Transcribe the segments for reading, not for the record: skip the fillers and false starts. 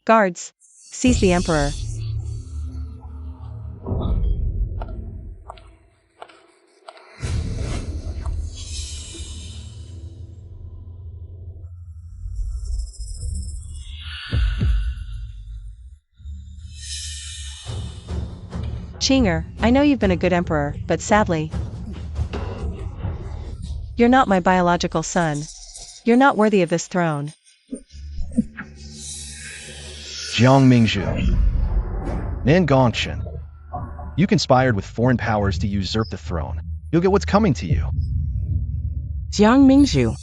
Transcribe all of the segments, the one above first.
Guards, seize the emperor. Chinger, I know you've been a good emperor, but sadly, you're not my biological son. You're not worthy of this throne. Jiang Mingzhu. Nan Gongchen. You conspired with foreign powers to usurp the throne. You'll get what's coming to you. Jiang Mingzhu.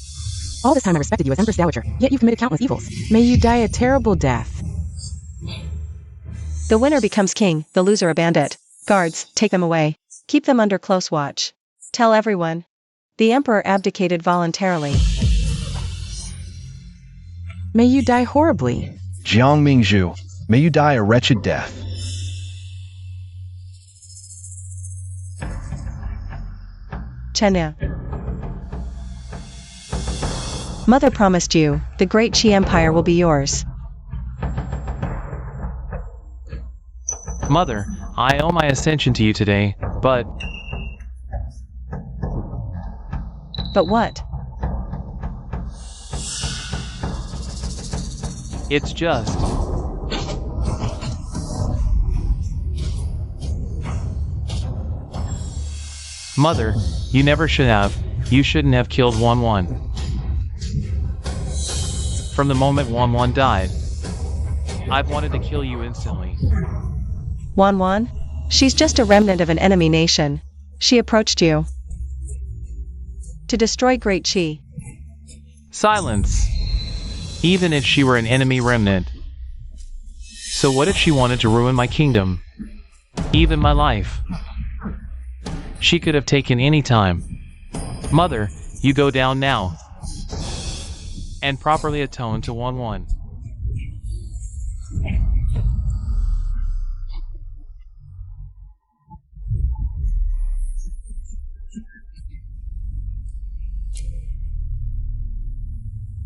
All this time I respected you as Empress Dowager, yet you've committed countless evils. May you die a terrible death. The winner becomes king, the loser a bandit. Guards, take them away. Keep them under close watch. Tell everyone. The emperor abdicated voluntarily. May you die horribly. Jiang Mingzhu, may you die a wretched death. Chenya. Mother promised you, the great Qi Empire will be yours. Mother, I owe my ascension to you today, but... But what? It's just... Mother, you never should have. You shouldn't have killed 1-1. From the moment 1-1 died, I've wanted to kill you instantly. 1-1? She's just a remnant of an enemy nation. She approached you to destroy Great Qi. Silence! Even if she were an enemy remnant. So what if she wanted to ruin my kingdom? Even my life? She could have taken any time. Mother, you go down now. And properly atone to 1-1.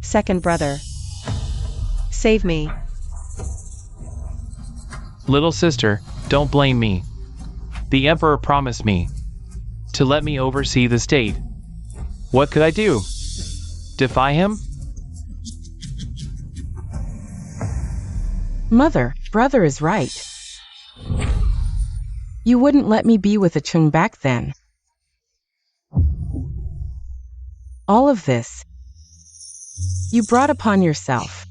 Second brother. Save me. Little sister, don't blame me. The emperor promised me to let me oversee the state. What could I do? Defy him? Mother, brother is right. You wouldn't let me be with a Chung back then. All of this, you brought upon yourself.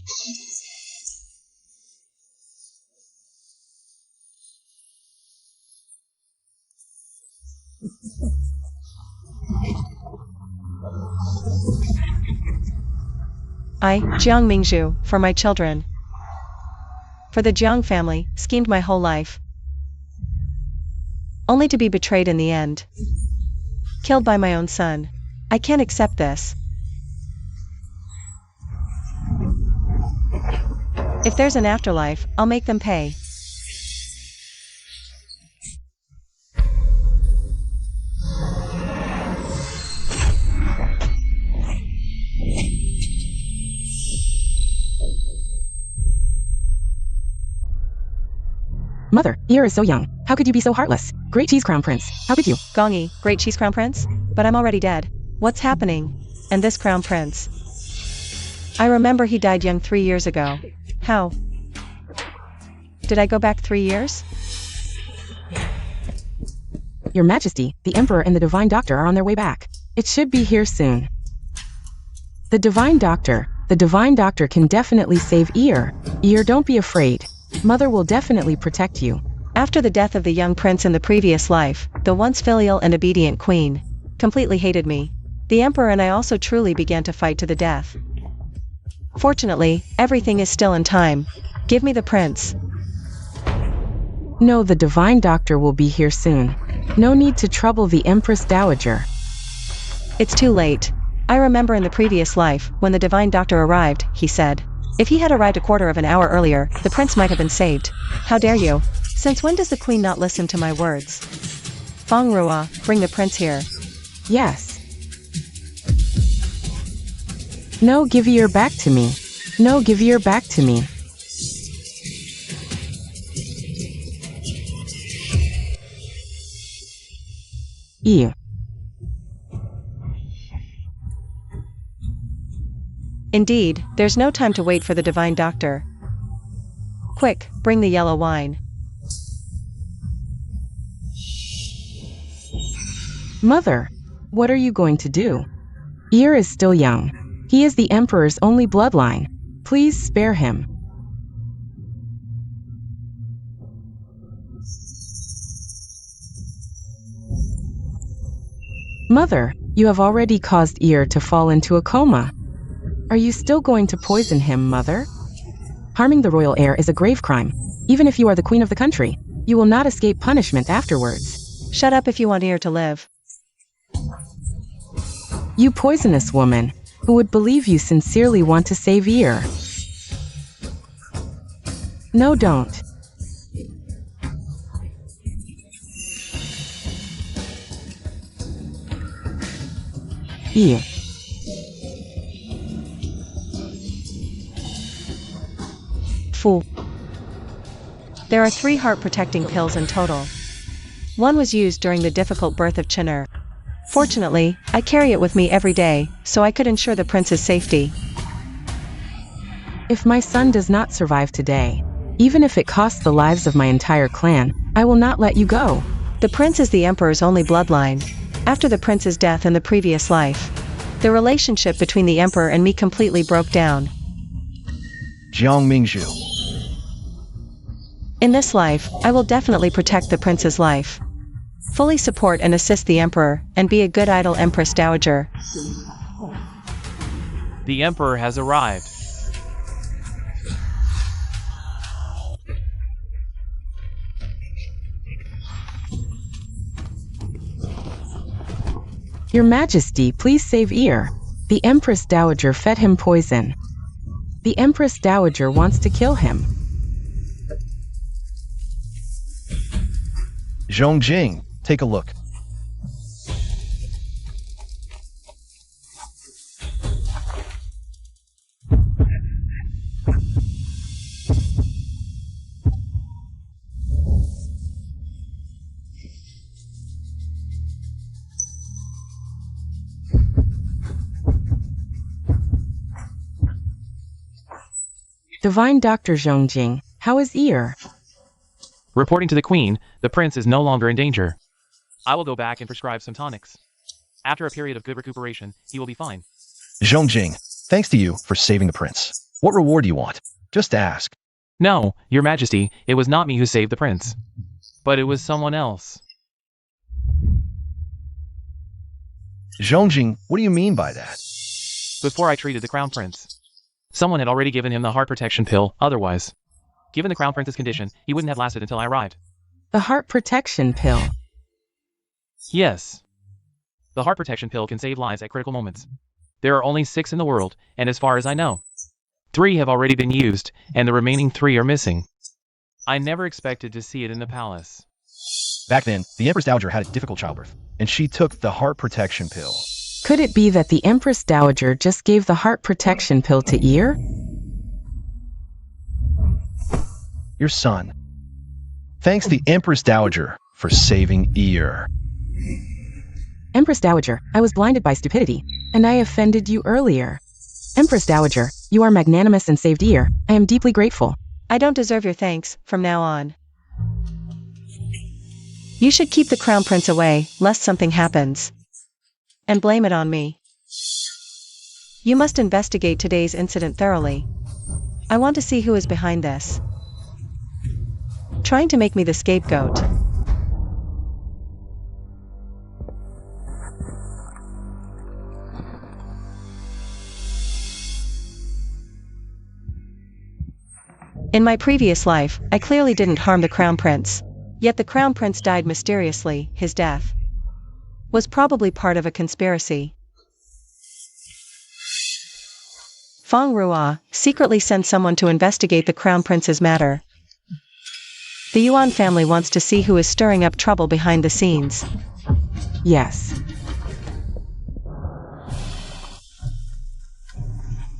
I, Jiang Mingzhu, for my children, for the Jiang family, schemed my whole life, only to be betrayed in the end. Killed by my own son. I can't accept this. If there's an afterlife, I'll make them pay. Mother, Ear is so young. How could you be so heartless? Great Cheese Crown Prince. How could you? Gongi, Great Cheese Crown Prince? But I'm already dead. What's happening? And this Crown Prince? I remember he died young 3 years ago. How? Did I go back 3 years? Your Majesty, the Emperor and the Divine Doctor are on their way back. It should be here soon. The Divine Doctor can definitely save Ear. Ear, don't be afraid. Mother will definitely protect you. After the death of the young prince in the previous life, the once filial and obedient queen completely hated me. The Emperor and I also truly began to fight to the death. Fortunately, everything is still in time. Give me the prince. No, the Divine Doctor will be here soon. No need to trouble the Empress Dowager. It's too late. I remember in the previous life, when the Divine Doctor arrived, he said, if he had arrived a quarter of an hour earlier, the prince might have been saved. How dare you? Since when does the queen not listen to my words? Feng Rua, bring the prince here. Yes. No, give Ear back to me. No, give Ear back to me. Ew. Indeed, there's no time to wait for the divine doctor. Quick, bring the yellow wine. Mother, what are you going to do? Ear is still young. He is the Emperor's only bloodline. Please spare him. Mother, you have already caused Ear to fall into a coma. Are you still going to poison him, Mother? Harming the royal heir is a grave crime. Even if you are the queen of the country, you will not escape punishment afterwards. Shut up if you want Ear to live. You poisonous woman, who would believe you sincerely want to save Ear? No, don't. Ew. Fool. There are 3 heart-protecting pills in total. One was used during the difficult birth of Chinner. Fortunately, I carry it with me every day, so I could ensure the prince's safety. If my son does not survive today, even if it costs the lives of my entire clan, I will not let you go. The prince is the emperor's only bloodline. After the prince's death in the previous life, the relationship between the emperor and me completely broke down. Jiang Mingzhu. In this life, I will definitely protect the prince's life. Fully support and assist the emperor, and be a good idol Empress Dowager. The Emperor has arrived. Your Majesty, please save Ear. The Empress Dowager fed him poison. The Empress Dowager wants to kill him. Zhongjing, take a look. Divine Dr. Zhongjing, how is Ear? Reporting to the Queen, the prince is no longer in danger. I will go back and prescribe some tonics. After a period of good recuperation, he will be fine. Zhongjing, thanks to you for saving the prince. What reward do you want? Just ask. No, Your Majesty, it was not me who saved the prince. But it was someone else. Zhongjing, what do you mean by that? Before I treated the Crown Prince, someone had already given him the heart protection pill, otherwise. Given the Crown Prince's condition, he wouldn't have lasted until I arrived. The heart protection pill. Yes. The heart protection pill can save lives at critical moments. There are only 6 in the world, and as far as I know, 3 have already been used, and the remaining 3 are missing. I never expected to see it in the palace. Back then, the Empress Dowager had a difficult childbirth, and she took the heart protection pill. Could it be that the Empress Dowager just gave the heart protection pill to Ear? Your son. Thanks the Empress Dowager for saving Ear. Empress Dowager, I was blinded by stupidity, and I offended you earlier. Empress Dowager, you are magnanimous and saved Ear. I am deeply grateful. I don't deserve your thanks, from now on. You should keep the crown prince away, lest something happens. And blame it on me. You must investigate today's incident thoroughly. I want to see who is behind this. Trying to make me the scapegoat. In my previous life, I clearly didn't harm the crown prince. Yet the crown prince died mysteriously. His death was probably part of a conspiracy. Feng Ruo secretly sent someone to investigate the crown prince's matter. The Yuan family wants to see who is stirring up trouble behind the scenes. Yes.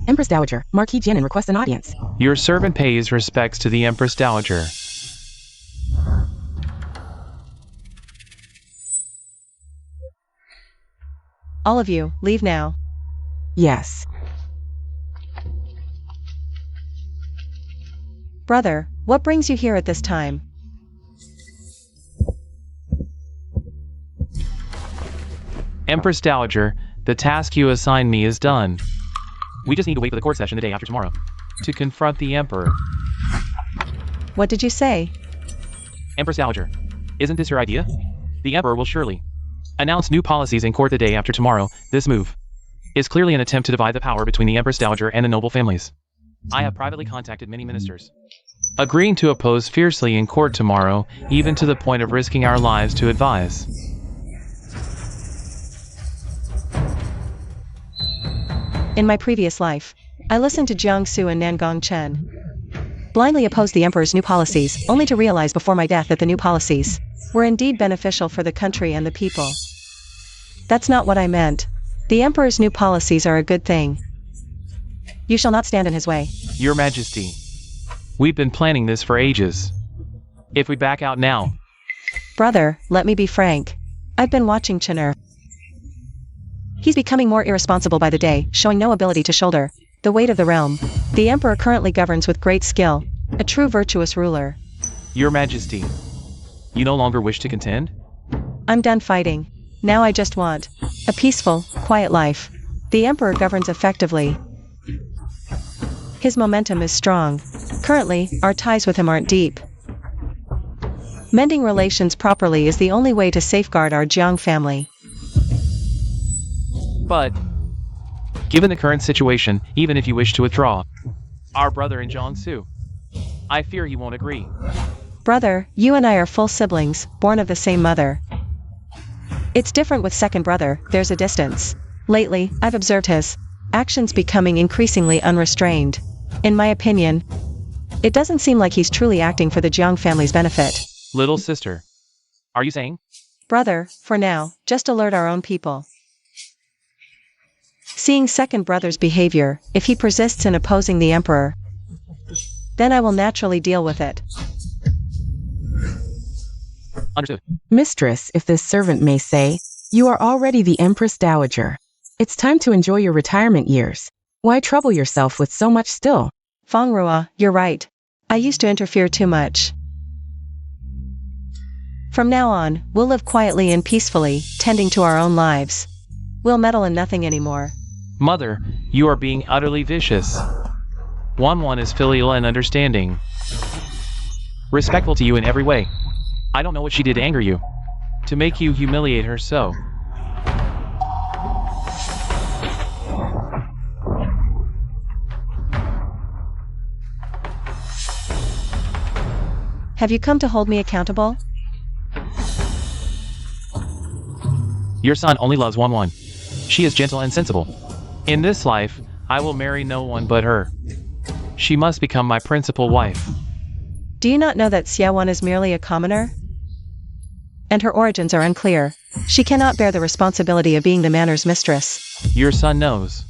Empress Dowager, Marquis Jianan requests an audience. Your servant pays respects to the Empress Dowager. All of you, leave now. Yes. Brother, what brings you here at this time? Empress Dowager, the task you assigned me is done. We just need to wait for the court session the day after tomorrow to confront the Emperor. What did you say? Empress Dowager, isn't this your idea? The Emperor will surely announce new policies in court the day after tomorrow. This move is clearly an attempt to divide the power between the Empress Dowager and the noble families. I have privately contacted many ministers, agreeing to oppose fiercely in court tomorrow, even to the point of risking our lives to advise. In my previous life, I listened to Jiangsu and Nangong Chen, blindly opposed the emperor's new policies, only to realize before my death that the new policies were indeed beneficial for the country and the people. That's not what I meant. The emperor's new policies are a good thing. You shall not stand in his way. Your Majesty, we've been planning this for ages. If we back out now... Brother, let me be frank. I've been watching Chener. He's becoming more irresponsible by the day, showing no ability to shoulder the weight of the realm. The emperor currently governs with great skill, a true virtuous ruler. Your Majesty, you no longer wish to contend? I'm done fighting. Now I just want a peaceful, quiet life. The emperor governs effectively. His momentum is strong. Currently, our ties with him aren't deep. Mending relations properly is the only way to safeguard our Jiang family. But, given the current situation, even if you wish to withdraw, our brother in Jiangsu, I fear he won't agree. Brother, you and I are full siblings, born of the same mother. It's different with second brother, there's a distance. Lately, I've observed his actions becoming increasingly unrestrained. In my opinion, it doesn't seem like he's truly acting for the Jiang family's benefit. Little sister, are you saying? Brother, for now, just alert our own people. Seeing second brother's behavior, if he persists in opposing the emperor, then I will naturally deal with it. Understood. Mistress, if this servant may say, you are already the Empress Dowager. It's time to enjoy your retirement years. Why trouble yourself with so much still? Fengrua, you're right. I used to interfere too much. From now on, we'll live quietly and peacefully, tending to our own lives. We'll meddle in nothing anymore. Mother, you are being utterly vicious. Wanwan is filial and understanding, respectful to you in every way. I don't know what she did to anger you, to make you humiliate her so. Have you come to hold me accountable? Your son only loves Wanwan. She is gentle and sensible. In this life, I will marry no one but her. She must become my principal wife. Do you not know that Xiaowan is merely a commoner? And her origins are unclear. She cannot bear the responsibility of being the manor's mistress. Your son knows.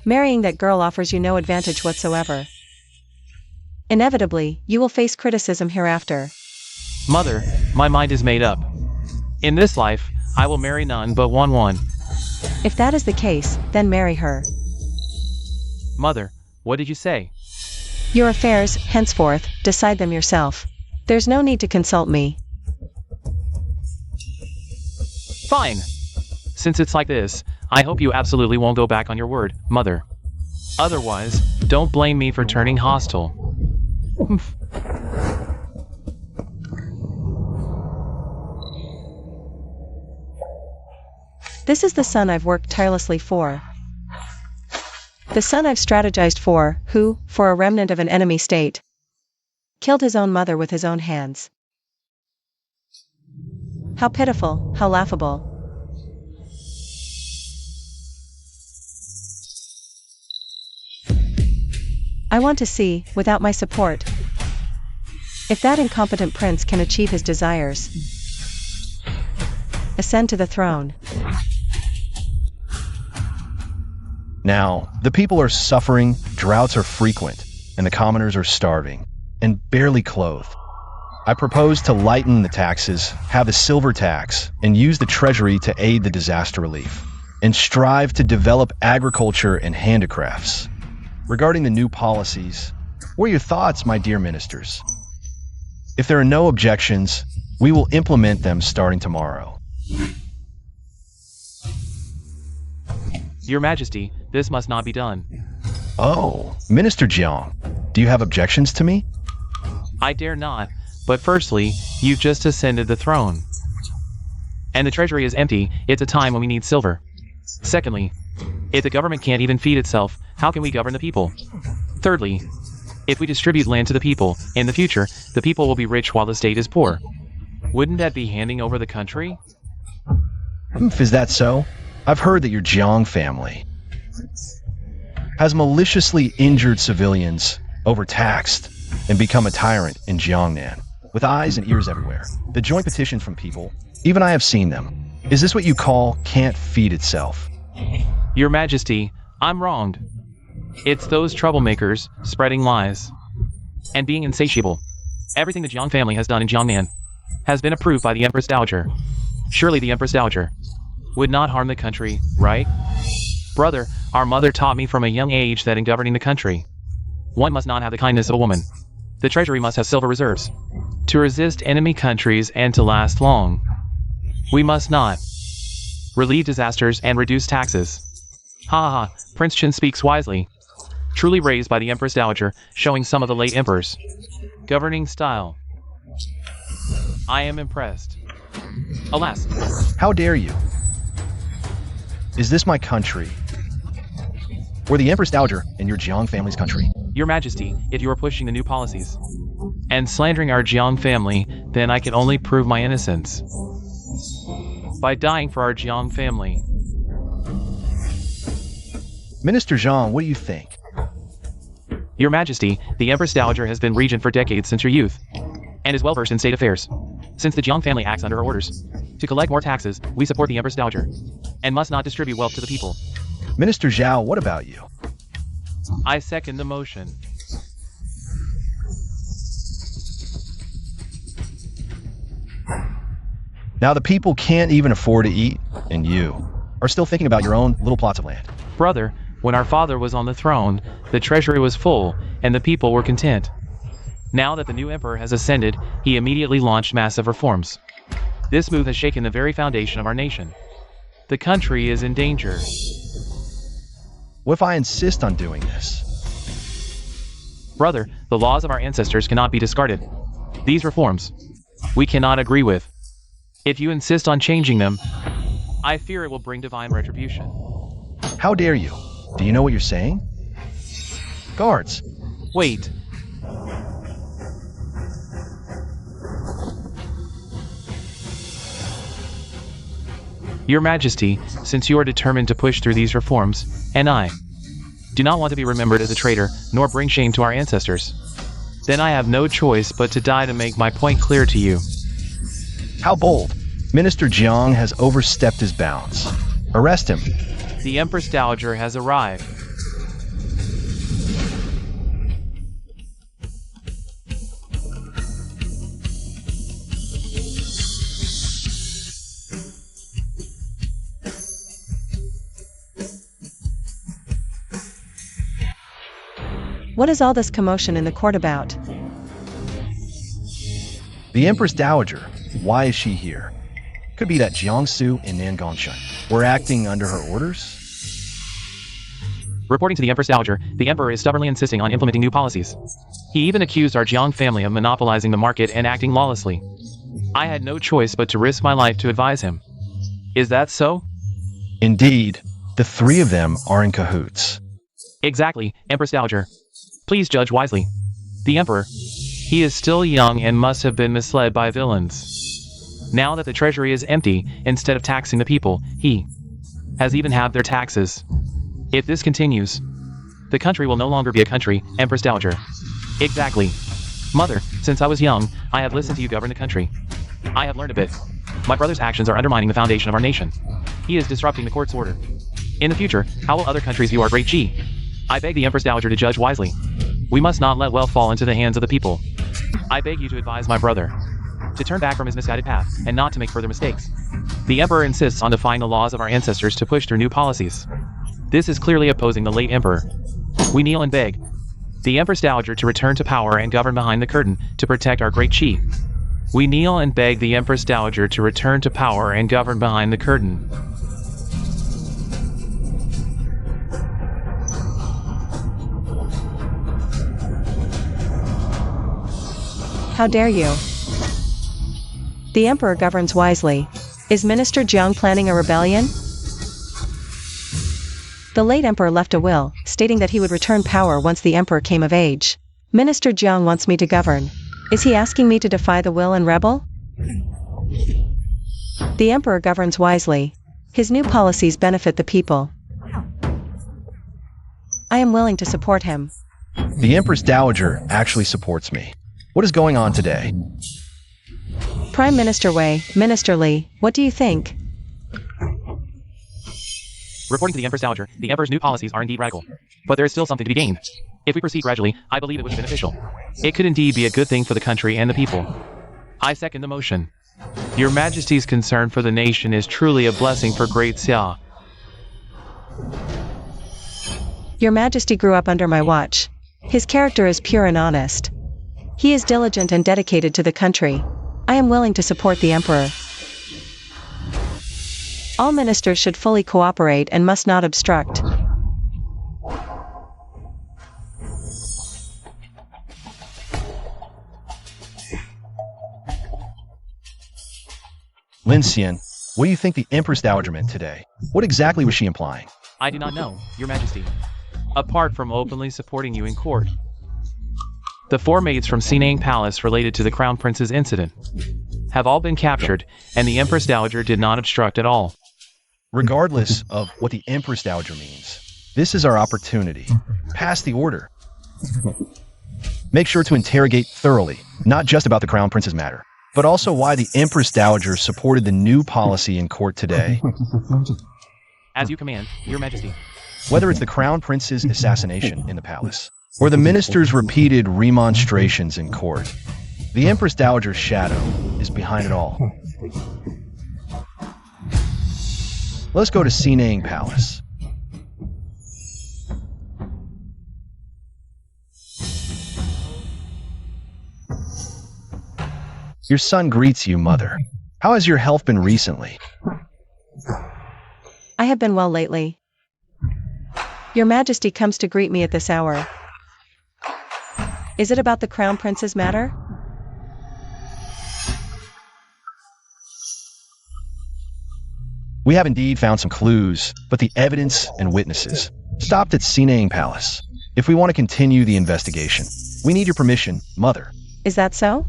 Marrying that girl offers you no advantage whatsoever. Inevitably, you will face criticism hereafter. Mother, my mind is made up. In this life, I will marry none but Wanwan. If that is the case, then marry her. Mother, what did you say? Your affairs, henceforth, decide them yourself. There's no need to consult me. Fine. Since it's like this, I hope you absolutely won't go back on your word, Mother. Otherwise, don't blame me for turning hostile. This is the son I've worked tirelessly for. The son I've strategized for, who, for a remnant of an enemy state, killed his own mother with his own hands. How pitiful, how laughable. I want to see, without my support, if that incompetent prince can achieve his desires. Ascend to the throne. Now, the people are suffering, droughts are frequent, and the commoners are starving, and barely clothed. I propose to lighten the taxes, have a silver tax, and use the treasury to aid the disaster relief. and strive to develop agriculture and handicrafts. Regarding the new policies, what are your thoughts, my dear ministers? If there are no objections, we will implement them starting tomorrow. Your Majesty, this must not be done. Oh, Minister Jiang, do you have objections to me? I dare not, but firstly, you've just ascended the throne. And the treasury is empty, it's a time when we need silver. Secondly, if the government can't even feed itself, how can we govern the people? Thirdly, if we distribute land to the people, in the future, the people will be rich while the state is poor. Wouldn't that be handing over the country? Is that so? I've heard that your Jiang family has maliciously injured civilians, overtaxed, and become a tyrant in Jiangnan, with eyes and ears everywhere. The joint petitions from people, even I have seen them. Is this what you call can't feed itself? Your Majesty, I'm wronged. It's those troublemakers spreading lies and being insatiable. Everything the Jiang family has done in Jiangnan has been approved by the Empress Dowager. Surely the Empress Dowager would not harm the country, right? Brother, our mother taught me from a young age that in governing the country, one must not have the kindness of a woman. The treasury must have silver reserves to resist enemy countries and to last long. We must not relieve disasters and reduce taxes. Ha ha ha, Prince Chen speaks wisely. Truly raised by the Empress Dowager, showing some of the late emperor's governing style. I am impressed. Alas. How dare you? Is this my country? Or the Empress Dowager in your Jiang family's country? Your Majesty, if you are pushing the new policies and slandering our Jiang family, then I can only prove my innocence by dying for our Jiang family. Minister Zhang, what do you think? Your Majesty, the Empress Dowager has been regent for decades since your youth, and is well versed in state affairs. Since the Jiang family acts under her orders to collect more taxes, we support the Empress Dowager, and must not distribute wealth to the people. Minister Zhao, what about you? I second the motion. Now the people can't even afford to eat, and you are still thinking about your own little plots of land. Brother, when our father was on the throne, the treasury was full, and the people were content. Now that the new emperor has ascended, he immediately launched massive reforms. This move has shaken the very foundation of our nation. The country is in danger. What if I insist on doing this? Brother, the laws of our ancestors cannot be discarded. These reforms, we cannot agree with. If you insist on changing them, I fear it will bring divine retribution. How dare you? Do you know what you're saying? Guards! Wait. Your Majesty, since you are determined to push through these reforms, and I do not want to be remembered as a traitor, nor bring shame to our ancestors, then I have no choice but to die to make my point clear to you. How bold! Minister Jiang has overstepped his bounds. Arrest him. The Empress Dowager has arrived. What is all this commotion in the court about? The Empress Dowager. Why is she here? Could be that Jiangsu and Nangongshan were acting under her orders? Reporting to the Empress Dowager, the Emperor is stubbornly insisting on implementing new policies. He even accused our Jiang family of monopolizing the market and acting lawlessly. I had no choice but to risk my life to advise him. Is that so? Indeed, the three of them are in cahoots. Exactly, Empress Dowager. Please judge wisely. The Emperor, he is still young and must have been misled by villains. Now that the treasury is empty, instead of taxing the people, he has even halved their taxes. If this continues, the country will no longer be a country, Empress Dowager. Exactly. Mother, since I was young, I have listened to you govern the country. I have learned a bit. My brother's actions are undermining the foundation of our nation. He is disrupting the court's order. In the future, how will other countries view our great G? I beg the Empress Dowager to judge wisely. We must not let wealth fall into the hands of the people. I beg you to advise my brother. to turn back from his misguided path, and not to make further mistakes. The Emperor insists on defying the laws of our ancestors to push through new policies. This is clearly opposing the late Emperor. We kneel and beg the Empress Dowager to return to power and govern behind the curtain to protect our great Qi. We kneel and beg the Empress Dowager to return to power and govern behind the curtain. How dare you? The Emperor governs wisely. Is Minister Jiang planning a rebellion? The late Emperor left a will, stating that he would return power once the Emperor came of age. Minister Jiang wants me to govern. Is he asking me to defy the will and rebel? The Emperor governs wisely. His new policies benefit the people. I am willing to support him. The Empress Dowager actually supports me. What is going on today? Prime Minister Wei, Minister Li, what do you think? Reporting to the Empress Dowager, the Emperor's new policies are indeed radical. But there is still something to be gained. If we proceed gradually, I believe it would be beneficial. It could indeed be a good thing for the country and the people. I second the motion. Your Majesty's concern for the nation is truly a blessing for Great Xia. Your Majesty grew up under my watch. His character is pure and honest. He is diligent and dedicated to the country. I am willing to support the Emperor. All ministers should fully cooperate and must not obstruct. Lin Xian, what do you think the Empress Dowager meant today? What exactly was she implying? I do not know, Your Majesty. Apart from openly supporting you in court. The 4 maids from Sinang Palace related to the Crown Prince's incident have all been captured, and the Empress Dowager did not obstruct at all. Regardless of what the Empress Dowager means, this is our opportunity. Pass the order. Make sure to interrogate thoroughly, not just about the Crown Prince's matter, but also why the Empress Dowager supported the new policy in court today. As you command, Your Majesty. Whether it's the Crown Prince's assassination in the palace, or the minister's repeated remonstrations in court, the Empress Dowager's shadow is behind it all. Let's go to Sinang Palace. Your son greets you, Mother. How has your health been recently? I have been well lately. Your Majesty comes to greet me at this hour. Is it about the Crown Prince's matter? We have indeed found some clues, but the evidence and witnesses stopped at Sinang Palace. If we want to continue the investigation, we need your permission, Mother. Is that so?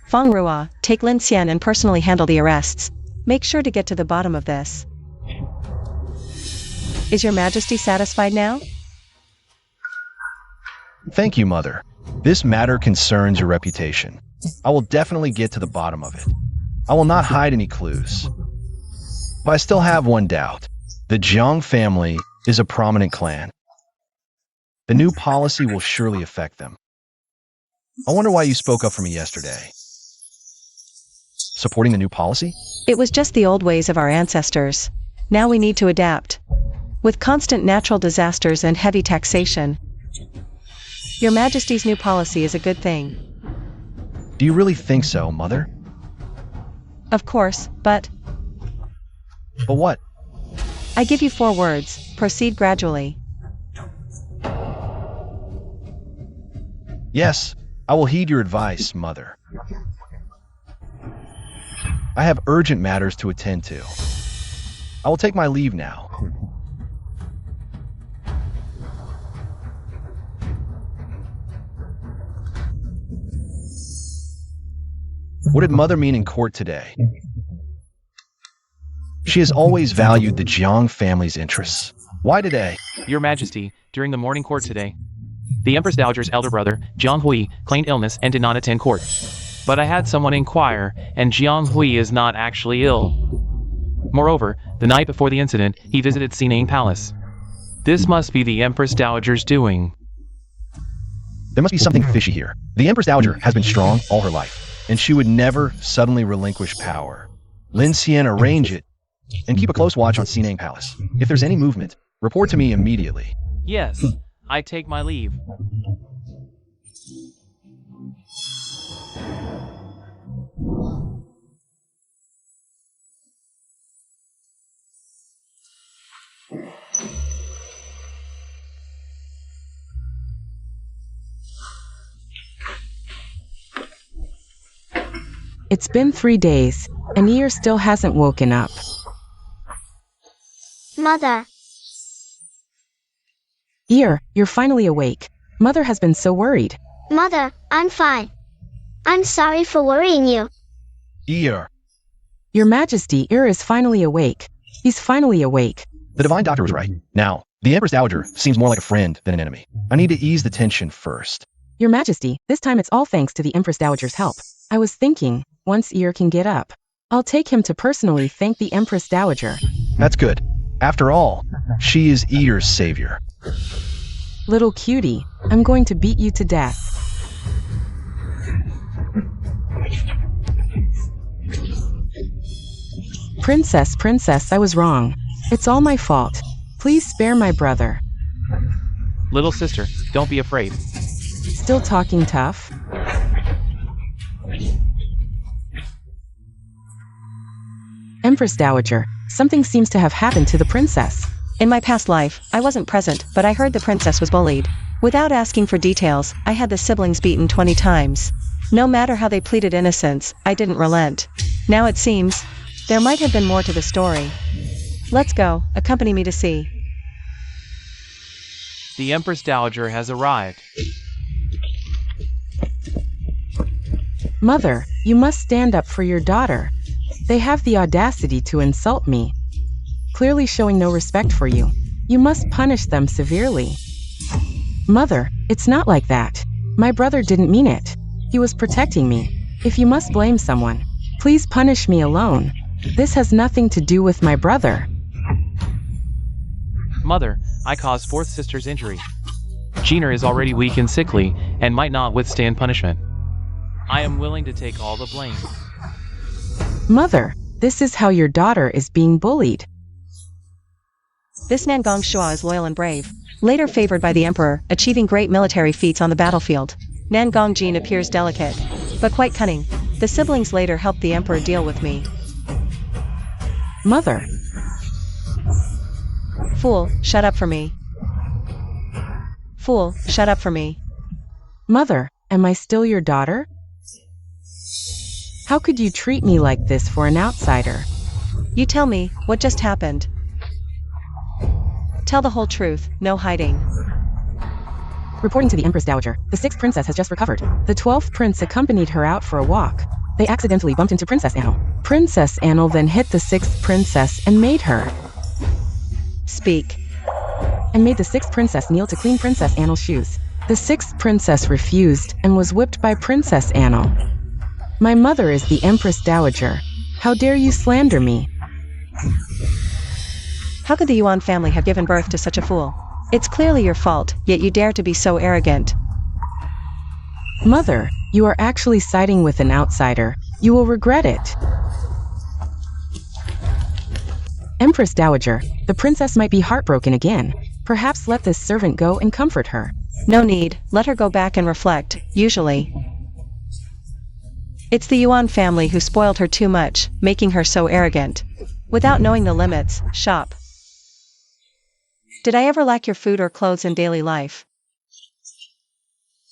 Feng Rua, take Lin Xian and personally handle the arrests. Make sure to get to the bottom of this. Is Your Majesty satisfied now? Thank you, Mother. This matter concerns your reputation. I will definitely get to the bottom of it. I will not hide any clues. But I still have one doubt. The Jiang family is a prominent clan. The new policy will surely affect them. I wonder why you spoke up for me yesterday. Supporting the new policy? It was just the old ways of our ancestors. Now we need to adapt. With constant natural disasters and heavy taxation. Your Majesty's new policy is a good thing. Do you really think so, Mother? Of course, but what? I give you 4 words. Proceed gradually. Yes, I will heed your advice, Mother. I have urgent matters to attend to. I will take my leave now. What did Mother mean in court today? She has always valued the Jiang family's interests. Why today? Your Majesty, during the morning court today, The Empress Dowager's elder brother, Jiang Hui, claimed illness and did not attend court. But I had someone inquire, and Jiang Hui is not actually ill. Moreover, the night before the incident, he visited Sinang Palace. This must be the Empress Dowager's doing. There must be something fishy here. The Empress Dowager has been strong all her life, and she would never suddenly relinquish power. Lin Xian, arrange it, and keep a close watch on Sinang Palace. If there's any movement, report to me immediately. Yes, I take my leave. It's been 3 days, and Ear still hasn't woken up. Mother. Ear, you're finally awake. Mother has been so worried. Mother, I'm fine. I'm sorry for worrying you. Ear. Your Majesty, Ear is finally awake. He's finally awake. The Divine Doctor was right. Now, the Empress Dowager seems more like a friend than an enemy. I need to ease the tension first. Your Majesty, this time it's all thanks to the Empress Dowager's help. I was thinking, once Ear can get up, I'll take him to personally thank the Empress Dowager. That's good. After all, she is Ear's savior. Little cutie, I'm going to beat you to death. Princess, I was wrong. It's all my fault. Please spare my brother. Little sister, don't be afraid. Still talking tough? Empress Dowager, something seems to have happened to the princess. In my past life, I wasn't present, but I heard the princess was bullied. Without asking for details, I had the siblings beaten 20 times. No matter how they pleaded innocence, I didn't relent. Now it seems, there might have been more to the story. Let's go, accompany me to see. The Empress Dowager has arrived. Mother, you must stand up for your daughter. They have the audacity to insult me, clearly showing no respect for you. You must punish them severely. Mother, it's not like that. My brother didn't mean it. He was protecting me. If you must blame someone, please punish me alone. This has nothing to do with my brother. Mother, I caused fourth sister's injury. Gina is already weak and sickly, and might not withstand punishment. I am willing to take all the blame. Mother, this is how your daughter is being bullied. This Nangong Shua is loyal and brave, later favored by the emperor, achieving great military feats on the battlefield. Nangong Jin appears delicate, but quite cunning. The siblings later helped the emperor deal with me. Mother. Fool, shut up for me. Fool, shut up for me. Mother, am I still your daughter? How could you treat me like this for an outsider? You tell me, what just happened? Tell the whole truth, no hiding. Reporting to the Empress Dowager, the 6th princess has just recovered. The 12th prince accompanied her out for a walk. They accidentally bumped into Princess Annal. Princess Annal then hit the 6th princess and made her. Speak. And made the 6th princess kneel to clean Princess Annal's shoes. The 6th princess refused and was whipped by Princess Annal. My mother is the Empress Dowager. How dare you slander me? How could the Yuan family have given birth to such a fool? It's clearly your fault, yet you dare to be so arrogant. Mother, you are actually siding with an outsider. You will regret it. Empress Dowager, the princess might be heartbroken again. Perhaps let this servant go and comfort her. No need, let her go back and reflect, usually. It's the Yuan family who spoiled her too much, making her so arrogant. Without knowing the limits, shop. Did I ever lack your food or clothes in daily life?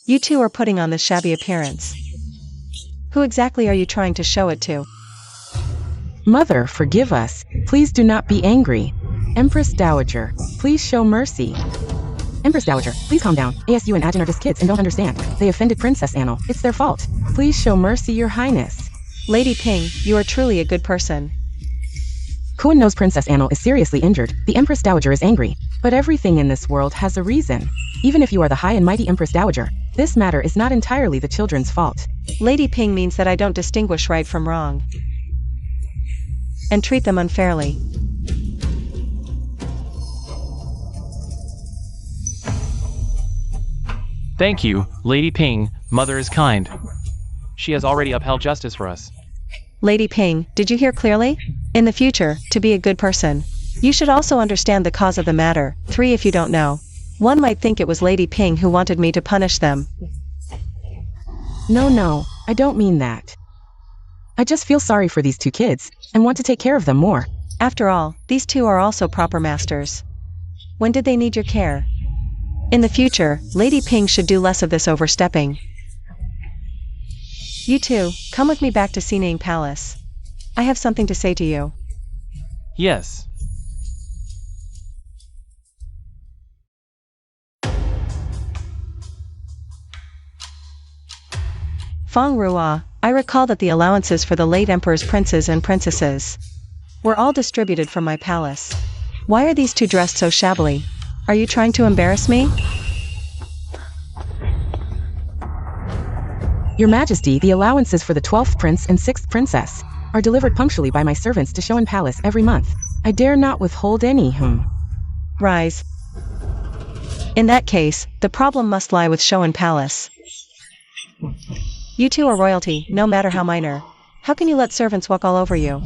You two are putting on this shabby appearance. Who exactly are you trying to show it to? Mother, forgive us. Please do not be angry. Empress Dowager, please show mercy. Empress Dowager, please calm down. ASU and Ajin are just kids and don't understand. They offended Princess Annal. It's their fault. Please show mercy, Your Highness. Lady Ping, you are truly a good person. Kuan knows Princess Annal is seriously injured. The Empress Dowager is angry. But everything in this world has a reason. Even if you are the high and mighty Empress Dowager, this matter is not entirely the children's fault. Lady Ping means that I don't distinguish right from wrong and treat them unfairly. Thank you, Lady Ping. Mother is kind. She has already upheld justice for us. Lady Ping, did you hear clearly? In the future, to be a good person, you should also understand the cause of the matter. 3. If you don't know, one might think it was Lady Ping who wanted me to punish them. No, I don't mean that. I just feel sorry for these 2 kids, and want to take care of them more. After all, these 2 are also proper masters. When did they need your care? In the future, Lady Ping should do less of this overstepping. You 2, come with me back to Sinang Palace. I have something to say to you. Yes. Feng Ruo, I recall that the allowances for the late emperor's princes and princesses were all distributed from my palace. Why are these 2 dressed so shabbily? Are you trying to embarrass me? Your Majesty, the allowances for the 12th prince and 6th princess are delivered punctually by my servants to Shoan Palace every month. I dare not withhold any. Rise. In that case, the problem must lie with Shoan Palace. You 2 are royalty, no matter how minor. How can you let servants walk all over you?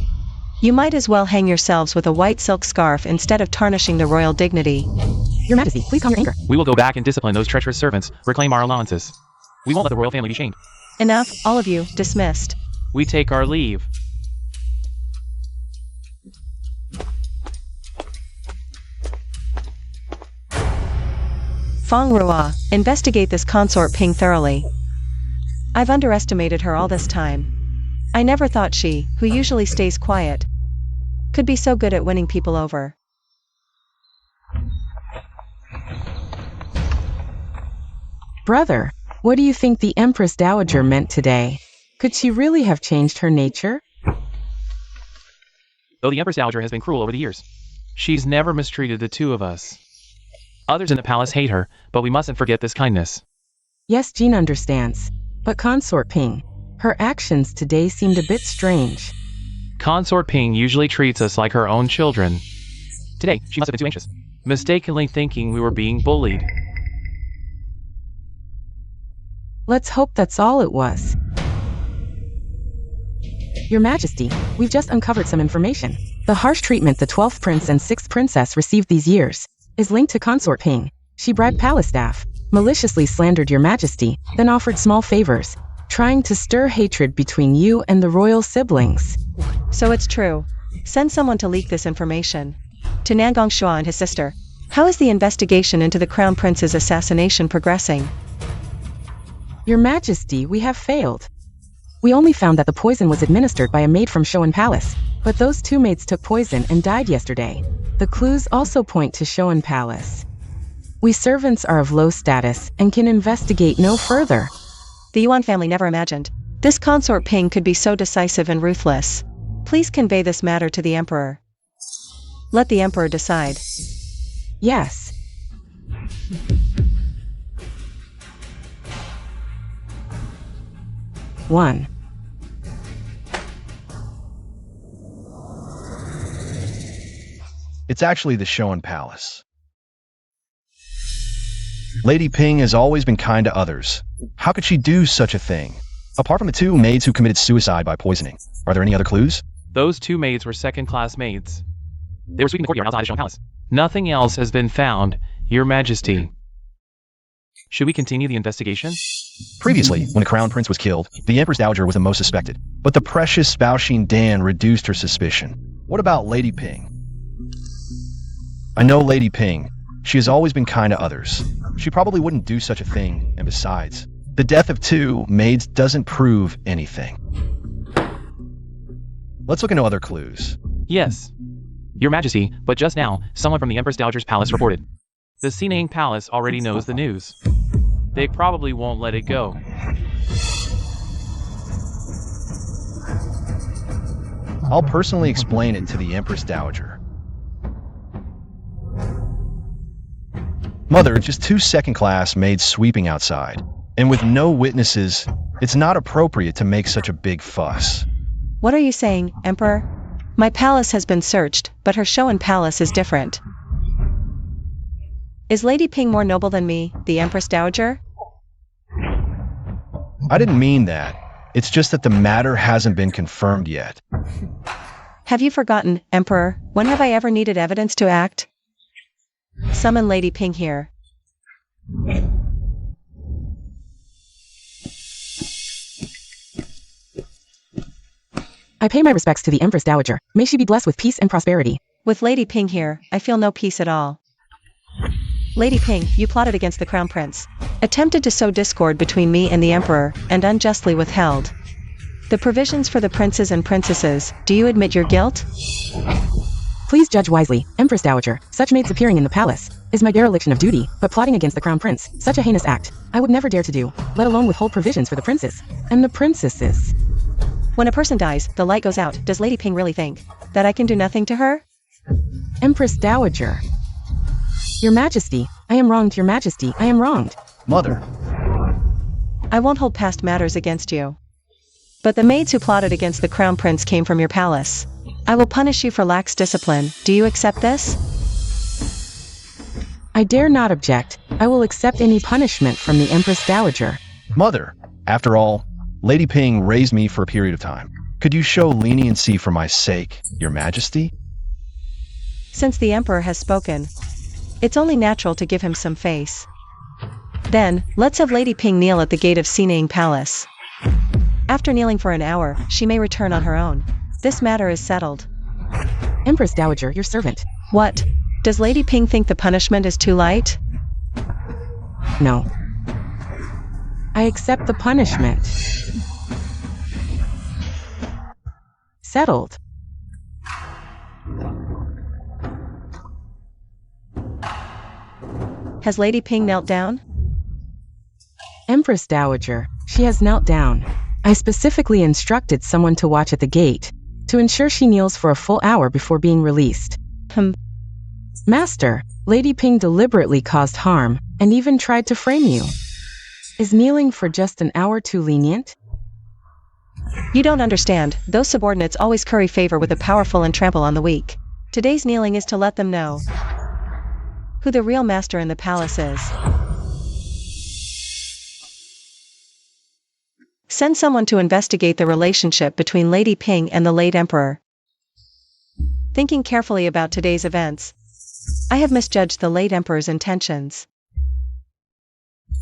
You might as well hang yourselves with a white silk scarf instead of tarnishing the royal dignity. Your Majesty, please calm your anger. We will go back and discipline those treacherous servants, reclaim our allowances. We won't let the royal family be shamed. Enough, all of you, dismissed. We take our leave. Feng Ruo, investigate this consort Ping thoroughly. I've underestimated her all this time. I never thought she, who usually stays quiet, could be so good at winning people over. Brother, what do you think the Empress Dowager meant today? Could she really have changed her nature? Though the Empress Dowager has been cruel over the years, she's never mistreated the 2 of us. Others in the palace hate her, but we mustn't forget this kindness. Yes, Jean understands. But Consort Ping, her actions today seemed a bit strange. Consort Ping usually treats us like her own children. Today, she must have been too anxious, mistakenly thinking we were being bullied. Let's hope that's all it was. Your Majesty, we've just uncovered some information. The harsh treatment the 12th prince and 6th princess received these years is linked to Consort Ping. She bribed palace staff, maliciously slandered Your Majesty, then offered small favors, trying to stir hatred between you and the royal siblings. So it's true. Send someone to leak this information. To Nangong Shua and his sister. How is the investigation into the Crown Prince's assassination progressing? Your Majesty, we have failed. We only found that the poison was administered by a maid from Shoan Palace, but those 2 maids took poison and died yesterday. The clues also point to Shoan Palace. We servants are of low status and can investigate no further. The Yuan family never imagined this consort Ping could be so decisive and ruthless. Please convey this matter to the emperor. Let the emperor decide. Yes. One. It's actually the Shoan Palace. Lady Ping has always been kind to others. How could she do such a thing? Apart from the 2 maids who committed suicide by poisoning, are there any other clues? Those 2 maids were second-class maids. They were sweeping the courtyard outside the Shoan Palace. Nothing else has been found, Your Majesty. Should we continue the investigation? Previously, when the Crown Prince was killed, the Empress Dowager was the most suspected. But the precious Baoxin Dan reduced her suspicion. What about Lady Ping? I know Lady Ping. She has always been kind to others. She probably wouldn't do such a thing, and besides, the death of 2 maids doesn't prove anything. Let's look into other clues. Yes, Your Majesty, but just now, someone from the Empress Dowager's palace reported. The Sinang Palace already knows the news. They probably won't let it go. I'll personally explain it to the Empress Dowager. Mother, just two second-class maids sweeping outside. And with no witnesses, it's not appropriate to make such a big fuss. What are you saying, Emperor? My palace has been searched, but her Shoan palace is different. Is Lady Ping more noble than me, the Empress Dowager? I didn't mean that. It's just that the matter hasn't been confirmed yet. Have you forgotten, Emperor, when have I ever needed evidence to act? Summon Lady Ping here. I pay my respects to the Empress Dowager. May she be blessed with peace and prosperity. With Lady Ping here, I feel no peace at all. Lady Ping, you plotted against the Crown Prince, attempted to sow discord between me and the Emperor, and unjustly withheld the provisions for the princes and princesses. Do you admit your guilt? Please judge wisely, Empress Dowager. Such maids appearing in the palace is my dereliction of duty, but plotting against the Crown Prince, such a heinous act, I would never dare to do, let alone withhold provisions for the princes and the princesses. When a person dies, the light goes out. Does Lady Ping really think that I can do nothing to her? Empress Dowager. Your Majesty, I am wronged, Your Majesty, I am wronged. Mother. I won't hold past matters against you. But the maids who plotted against the Crown Prince came from your palace. I will punish you for lax discipline. Do you accept this? I dare not object. I will accept any punishment from the Empress Dowager. Mother, after all, Lady Ping raised me for a period of time. Could you show leniency for my sake, Your Majesty? Since the Emperor has spoken, it's only natural to give him some face. Then, let's have Lady Ping kneel at the gate of Sinang Palace. After kneeling for an hour, she may return on her own. This matter is settled. Empress Dowager, your servant. What? Does Lady Ping think the punishment is too light? No. I accept the punishment. Settled. Has Lady Ping knelt down? Empress Dowager, she has knelt down. I specifically instructed someone to watch at the gate, to ensure she kneels for a full hour before being released. Master, Lady Ping deliberately caused harm, and even tried to frame you. Is kneeling for just an hour too lenient? You don't understand. Those subordinates always curry favor with the powerful and trample on the weak. Today's kneeling is to let them know who the real master in the palace is. Send someone to investigate the relationship between Lady Ping and the late Emperor. Thinking carefully about today's events, I have misjudged the late Emperor's intentions.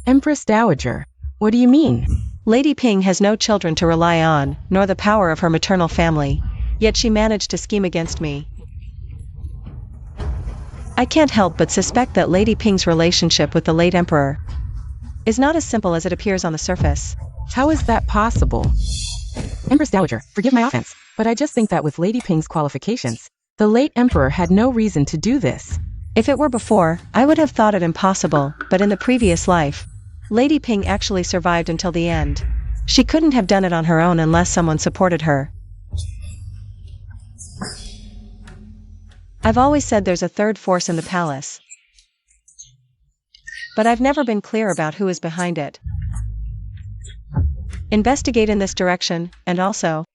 Empress Dowager, what do you mean? Lady Ping has no children to rely on, nor the power of her maternal family, yet she managed to scheme against me. I can't help but suspect that Lady Ping's relationship with the late Emperor is not as simple as it appears on the surface. How is that possible? Empress Dowager, forgive my offense, but I just think that with Lady Ping's qualifications, the late Emperor had no reason to do this. If it were before, I would have thought it impossible, but in the previous life, Lady Ping actually survived until the end. She couldn't have done it on her own unless someone supported her. I've always said there's a third force in the palace, but I've never been clear about who is behind it. Investigate in this direction, and also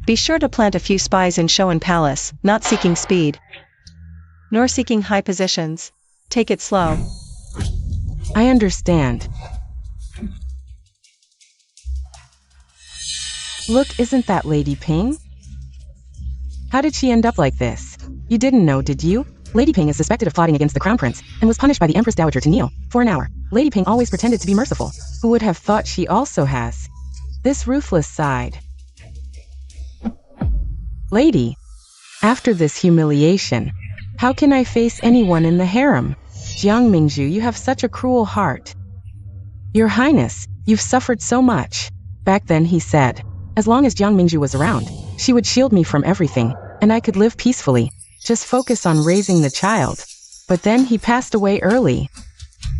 be sure to plant a few spies in Shoan Palace, not seeking speed, nor seeking high positions. Take it slow. I understand. Look, isn't that Lady Ping? How did she end up like this? You didn't know, did you? Lady Ping is suspected of plotting against the Crown Prince, and was punished by the Empress Dowager to kneel for an hour. Lady Ping always pretended to be merciful. Who would have thought she also has this ruthless side? Lady, after this humiliation, how can I face anyone in the harem? Jiang Mingzhu, you have such a cruel heart. Your Highness, you've suffered so much. Back then he said, as long as Jiang Mingzhu was around, she would shield me from everything, and I could live peacefully, just focus on raising the child. But then he passed away early,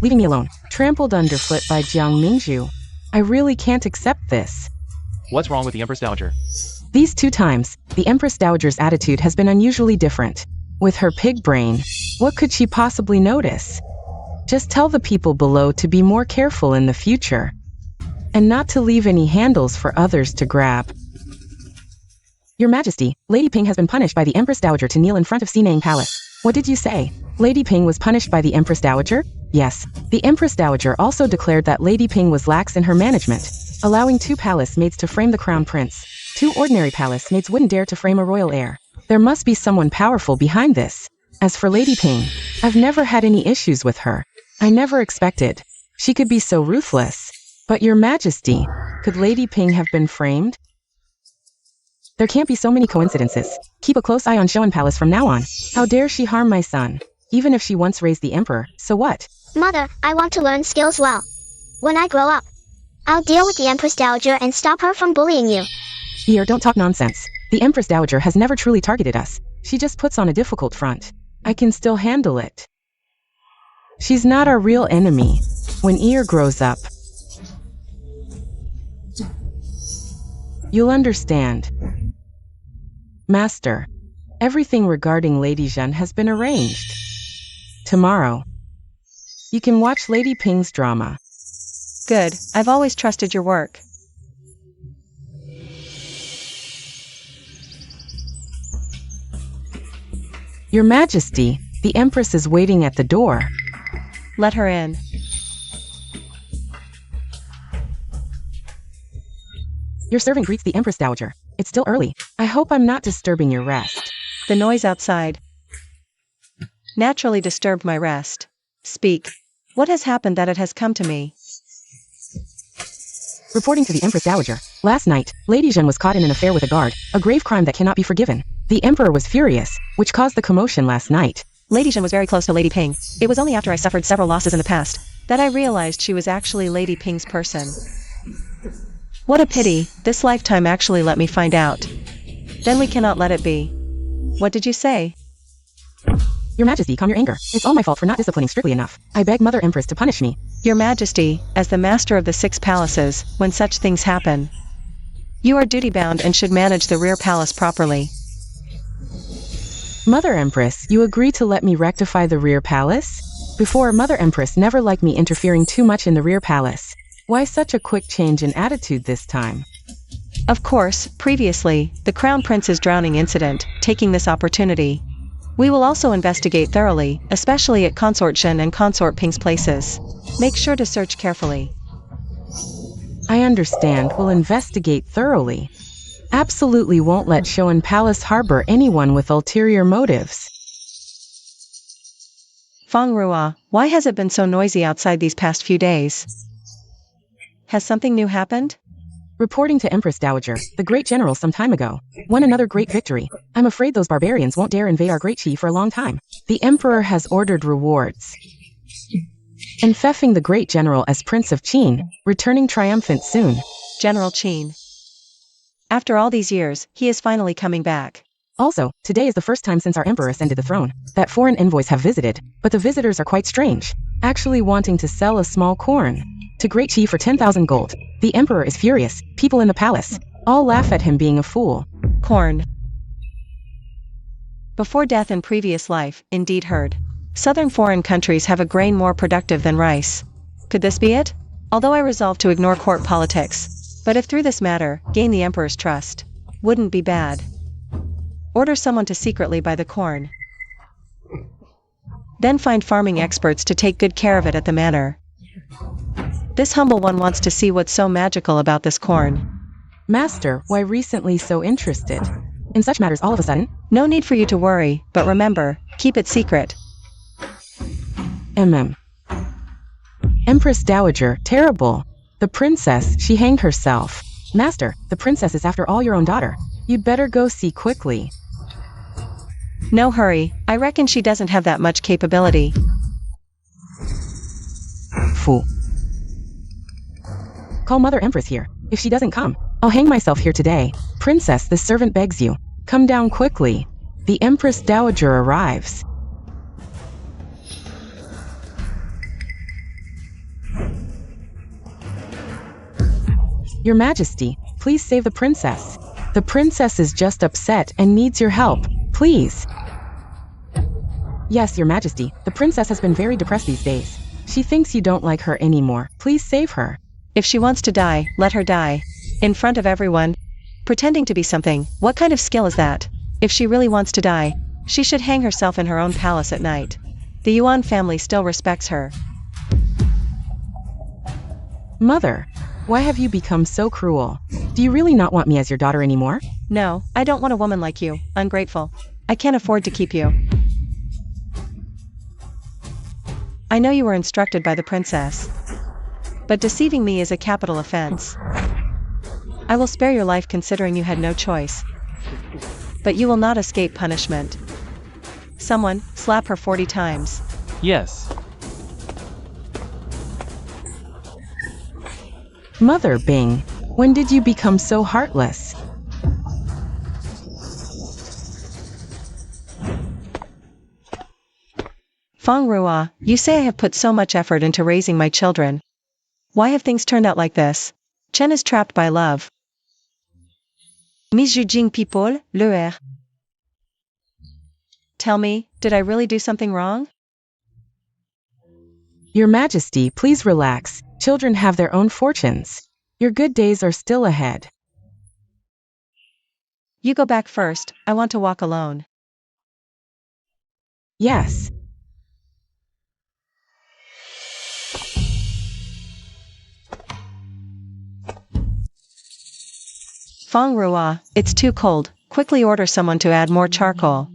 leaving me alone, trampled underfoot by Jiang Mingzhu. I really can't accept this. What's wrong with the Empress Dowager? These 2 times, the Empress Dowager's attitude has been unusually different. With her pig brain, What could she possibly notice? Just tell the people below to be more careful in the future, and not to leave any handles for others to grab. Your Majesty, Lady Ping has been punished by the Empress Dowager to kneel in front of Sinang Palace. What did you say? Lady Ping was punished by the Empress Dowager? Yes. The Empress Dowager also declared that Lady Ping was lax in her management, allowing 2 palace maids to frame the crown prince. 2 ordinary palace maids wouldn't dare to frame a royal heir. There must be someone powerful behind this. As for Lady Ping, I've never had any issues with her. I never expected she could be so ruthless. But Your Majesty, could Lady Ping have been framed? There can't be so many coincidences. Keep a close eye on Shoan Palace from now on. How dare she harm my son? Even if she once raised the emperor, so what? Mother, I want to learn skills well. When I grow up, I'll deal with the Empress Dowager and stop her from bullying you. Ear, don't talk nonsense. The Empress Dowager has never truly targeted us. She just puts on a difficult front. I can still handle it. She's not our real enemy. When Ear grows up, you'll understand. Master, everything regarding Lady Zhen has been arranged. Tomorrow, you can watch Lady Ping's drama. Good, I've always trusted your work. Your Majesty, the Empress is waiting at the door. Let her in. Your servant greets the Empress Dowager. It's still early. I hope I'm not disturbing your rest. The noise outside naturally disturbed my rest. Speak. What has happened that it has come to me? Reporting to the Empress Dowager, last night, Lady Zhen was caught in an affair with a guard, a grave crime that cannot be forgiven. The Emperor was furious, which caused the commotion last night. Lady Zhen was very close to Lady Ping. It was only after I suffered several losses in the past that I realized she was actually Lady Ping's person. What a pity, this lifetime actually let me find out. Then we cannot let it be. What did you say? Your Majesty, calm your anger. It's all my fault for not disciplining strictly enough. I beg Mother Empress to punish me. Your Majesty, as the master of the 6 palaces, when such things happen, you are duty-bound and should manage the rear palace properly. Mother Empress, you agree to let me rectify the rear palace? Before, Mother Empress never liked me interfering too much in the rear palace. Why such a quick change in attitude this time? Of course, previously, the Crown Prince's drowning incident, taking this opportunity. We will also investigate thoroughly, especially at Consort Shen and Consort Ping's places. Make sure to search carefully. I understand, we'll investigate thoroughly. Absolutely won't let Shoan Palace harbor anyone with ulterior motives. Feng Rua, why has it been so noisy outside these past few days? Has something new happened? Reporting to Empress Dowager, the great general some time ago won another great victory. I'm afraid those barbarians won't dare invade our great Qi for a long time. The Emperor has ordered rewards. And Feffing the great general as Prince of Qin, returning triumphant soon. General Qin. After all these years, he is finally coming back. Also, today is the first time since our emperor ascended the throne that foreign envoys have visited, but the visitors are quite strange, actually wanting to sell a small corn to Great Qi for 10,000 gold. The emperor is furious. People in the palace all laugh at him being a fool. Corn. Before death in previous life, indeed heard. Southern foreign countries have a grain more productive than rice. Could this be it? Although I resolved to ignore court politics, but if through this matter, gain the emperor's trust, wouldn't be bad. Order someone to secretly buy the corn. Then find farming experts to take good care of it at the manor. This humble one wants to see what's so magical about this corn. Master, why recently so interested in such matters all of a sudden? No need for you to worry, but remember, keep it secret. Empress Dowager, terrible. The princess, she hanged herself. Master, the princess is after all your own daughter. You'd better go see quickly. No hurry, I reckon she doesn't have that much capability. Fool. Call Mother Empress here. If she doesn't come, I'll hang myself here today. Princess, the servant begs you. Come down quickly. The Empress Dowager arrives. Your Majesty, please save the princess. The princess is just upset and needs your help. Please. Yes, Your Majesty, the princess has been very depressed these days. She thinks you don't like her anymore. Please save her. If she wants to die, let her die. In front of everyone. Pretending to be something, what kind of skill is that? If she really wants to die, she should hang herself in her own palace at night. The Yuan family still respects her. Mother, why have you become so cruel? Do you really not want me as your daughter anymore? No, I don't want a woman like you, ungrateful. I can't afford to keep you. I know you were instructed by the princess. But deceiving me is a capital offense. I will spare your life considering you had no choice. But you will not escape punishment. Someone, slap her 40 times. Yes. Mother Bing, when did you become so heartless? Feng Rua, you say I have put so much effort into raising my children. Why have things turned out like this? Chen is trapped by love. Misjudging people, leur. Tell me, did I really do something wrong? Your Majesty, please relax. Children have their own fortunes. Your good days are still ahead. You go back first, I want to walk alone. Yes. Feng Rua, it's too cold. Quickly order someone to add more charcoal.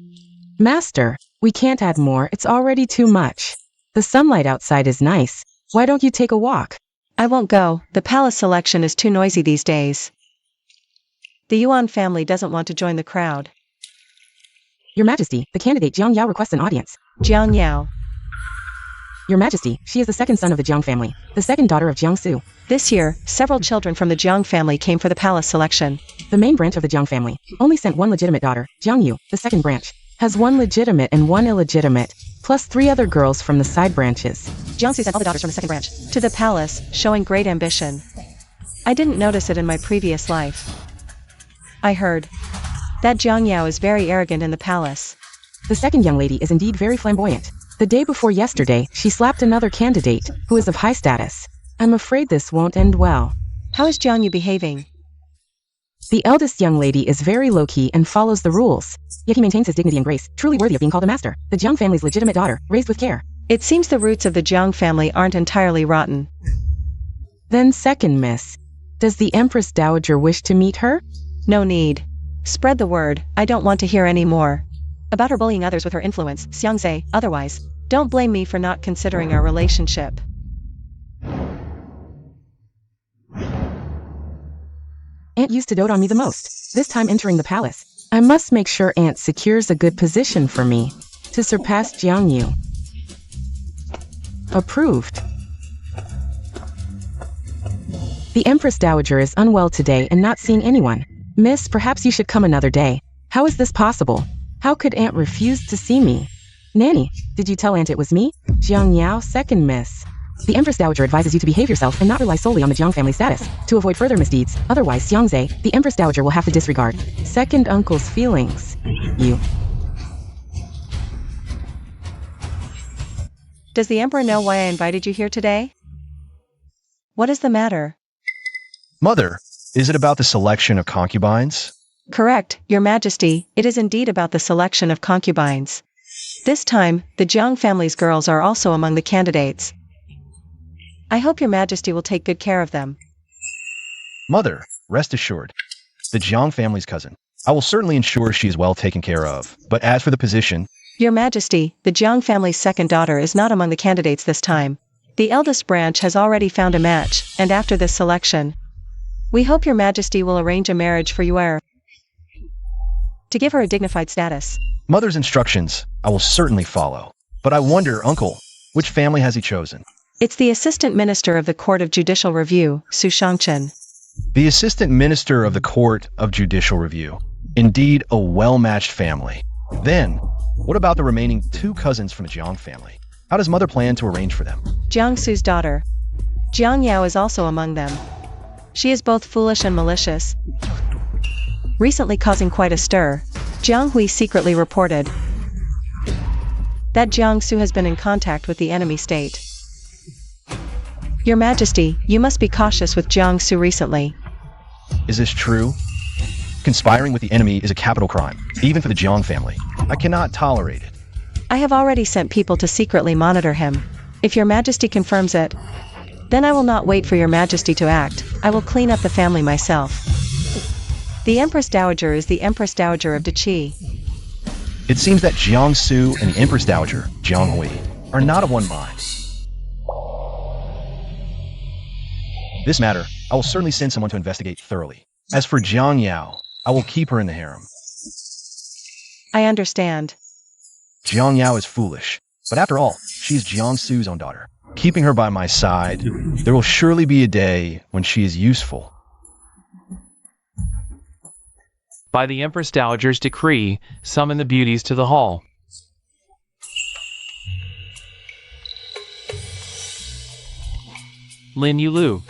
Master, we can't add more, it's already too much. The sunlight outside is nice. Why don't you take a walk? I won't go, the palace selection is too noisy these days. The Yuan family doesn't want to join the crowd. Your Majesty, the candidate Jiang Yao requests an audience. Jiang Yao. Your Majesty, she is the second son of the Jiang family, the second daughter of Jiang Su. This year, several children from the Jiang family came for the palace selection. The main branch of the Jiang family only sent one legitimate daughter. Jiang Yu, the second branch, has one legitimate and one illegitimate, plus 3 other girls from the side branches. Jiang Su sent all the daughters from the second branch to the palace, showing great ambition. I didn't notice it in my previous life. I heard that Jiang Yao is very arrogant in the palace. The second young lady is indeed very flamboyant. The day before yesterday, she slapped another candidate, who is of high status. I'm afraid this won't end well. How is Jiang Yu behaving? The eldest young lady is very low-key and follows the rules. Yet he maintains his dignity and grace, truly worthy of being called a master. The Jiang family's legitimate daughter, raised with care. It seems the roots of the Jiang family aren't entirely rotten. Then second miss, does the Empress Dowager wish to meet her? No need. Spread the word, I don't want to hear any more. About her bullying others with her influence, Xiangzhe, otherwise, don't blame me for not considering our relationship. Aunt used to dote on me the most, this time entering the palace. I must make sure Aunt secures a good position for me, to surpass Jiang Yu. Approved. The Empress Dowager is unwell today and not seeing anyone. Miss, perhaps you should come another day. How is this possible? How could Aunt refuse to see me? Nanny, did you tell Aunt it was me? Jiang Yao, second miss. The Empress Dowager advises you to behave yourself and not rely solely on the Jiang family status, to avoid further misdeeds. Otherwise, Xiangzhe, the Empress Dowager will have to disregard second uncle's feelings. You. Does the Emperor know why I invited you here today? What is the matter? Mother, is it about the selection of concubines? Correct, Your Majesty, it is indeed about the selection of concubines. This time, the Jiang family's girls are also among the candidates. I hope Your Majesty will take good care of them. Mother, rest assured. The Jiang family's cousin. I will certainly ensure she is well taken care of. But as for the position... Your Majesty, the Jiang family's second daughter is not among the candidates this time. The eldest branch has already found a match, and after this selection, we hope Your Majesty will arrange a marriage for Yuer to give her a dignified status. Mother's instructions, I will certainly follow. But I wonder, Uncle, which family has he chosen? It's the Assistant Minister of the Court of Judicial Review, Su Shangchen. The Assistant Minister of the Court of Judicial Review. Indeed, a well-matched family. Then, what about the remaining 2 cousins from the Jiang family? How does Mother plan to arrange for them? Jiang Su's daughter. Jiang Yao is also among them. She is both foolish and malicious, recently causing quite a stir. Jiang Hui secretly reported That Jiangsu has been in contact with the enemy state. Your Majesty, you must be cautious with Jiangsu recently. Is this true? Conspiring with the enemy is a capital crime, even for the Jiang family. I cannot tolerate it. I have already sent people to secretly monitor him. If your Majesty confirms it, then I will not wait for your Majesty to act. I will clean up the family myself. The Empress Dowager is the Empress Dowager of Deqi. It seems that Jiangsu and the Empress Dowager, Jianghui, are not of one mind. This matter, I will certainly send someone to investigate thoroughly. As for Jiang Yao, I will keep her in the harem. I understand. Jiang Yao is foolish, but after all, she is Jiangsu's own daughter. Keeping her by my side, there will surely be a day when she is useful. By the Empress Dowager's decree, summon the beauties to the hall. Lin Yulu.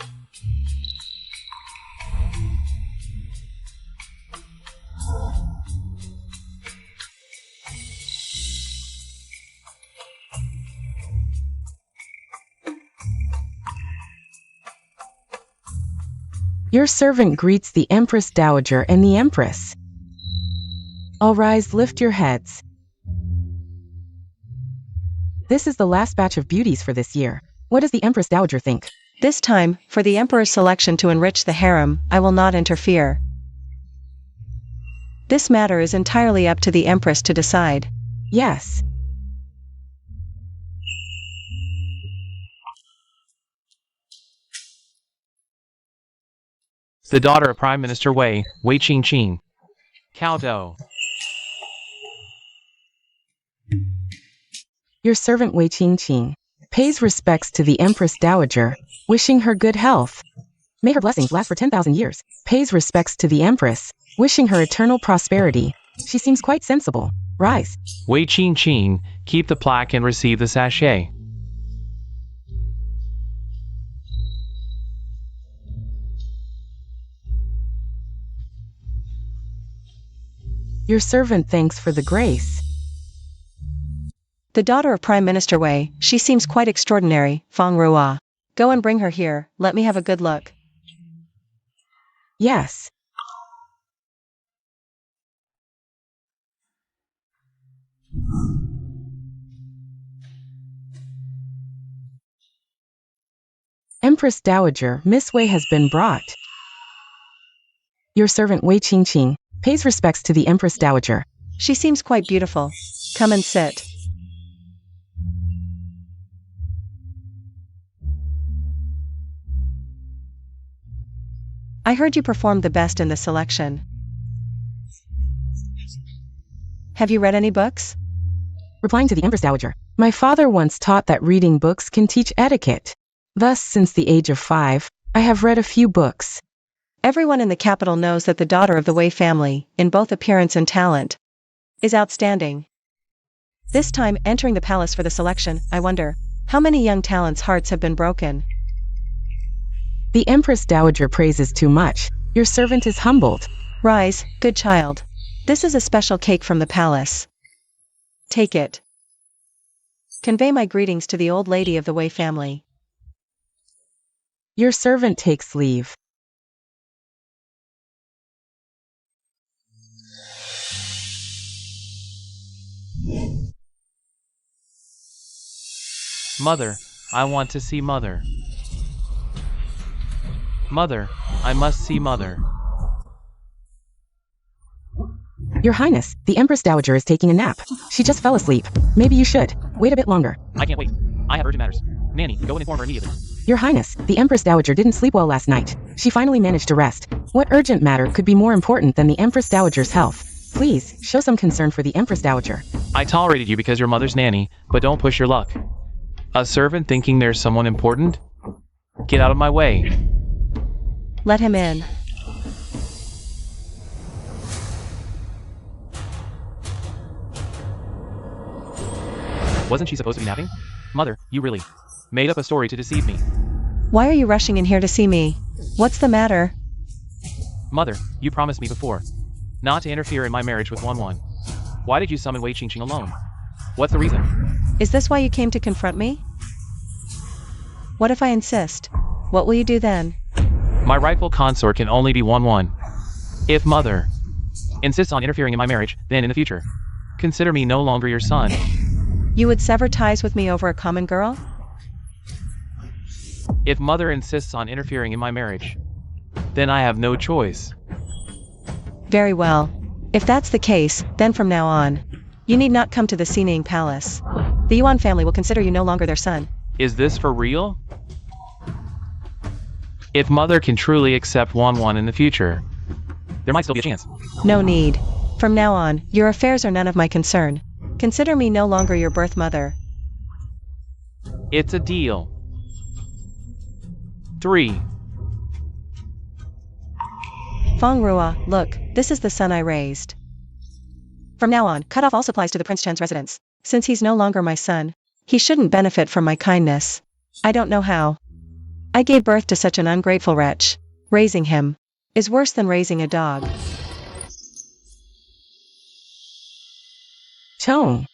Your servant greets the Empress Dowager and the Empress. All rise, lift your heads. This is the last batch of beauties for this year. What does the Empress Dowager think? This time, for the Emperor's selection to enrich the harem, I will not interfere. This matter is entirely up to the Empress to decide. Yes. The daughter of Prime Minister Wei Qingqing. Cao Do. Your servant Wei Qingqing pays respects to the Empress Dowager, wishing her good health. May her blessings last for 10,000 years. Pays respects to the Empress, wishing her eternal prosperity. She seems quite sensible. Rise. Wei Qingqing, keep the plaque and receive the sachet. Your servant thanks for the grace. The daughter of Prime Minister Wei, she seems quite extraordinary, Feng Ruo. Go and bring her here, let me have a good look. Yes. Empress Dowager, Miss Wei has been brought. Your servant Wei Qingqing pays respects to the Empress Dowager. She seems quite beautiful. Come and sit. I heard you performed the best in this selection. Have you read any books? Replying to the Empress Dowager, my father once taught that reading books can teach etiquette. Thus, since the age of 5, I have read a few books. Everyone in the capital knows that the daughter of the Wei family, in both appearance and talent, is outstanding. This time, entering the palace for the selection, I wonder, how many young talents' hearts have been broken? The Empress Dowager praises too much. Your servant is humbled. Rise, good child. This is a special cake from the palace. Take it. Convey my greetings to the old lady of the Wei family. Your servant takes leave. Mother, I want to see Mother. Mother, I must see Mother. Your Highness, the Empress Dowager is taking a nap. She just fell asleep. Maybe you should wait a bit longer. I can't wait. I have urgent matters. Nanny, go and inform her immediately. Your Highness, the Empress Dowager didn't sleep well last night. She finally managed to rest. What urgent matter could be more important than the Empress Dowager's health? Please, show some concern for the Empress Dowager. I tolerated you because you're Mother's nanny, but don't push your luck. A servant thinking there's someone important? Get out of my way. Let him in. Wasn't she supposed to be napping? Mother, you really made up a story to deceive me. Why are you rushing in here to see me? What's the matter? Mother, you promised me before not to interfere in my marriage with Wan. Why did you summon Wei Qingqing alone? What's the reason? Is this why you came to confront me? What if I insist? What will you do then? My rightful consort can only be one. If Mother insists on interfering in my marriage, then in the future, consider me no longer your son. You would sever ties with me over a common girl? If Mother insists on interfering in my marriage, then I have no choice. Very well. If that's the case, then from now on, you need not come to the Sinang Palace. The Yuan family will consider you no longer their son. Is this for real? If Mother can truly accept Wan in the future, there might still be a chance. No need. From now on, your affairs are none of my concern. Consider me no longer your birth mother. It's a deal. 3. Feng Rua, look, this is the son I raised. From now on, cut off all supplies to the Prince Chen's residence. Since he's no longer my son, he shouldn't benefit from my kindness. I don't know how. I gave birth to such an ungrateful wretch. Raising him is worse than raising a dog. Chong.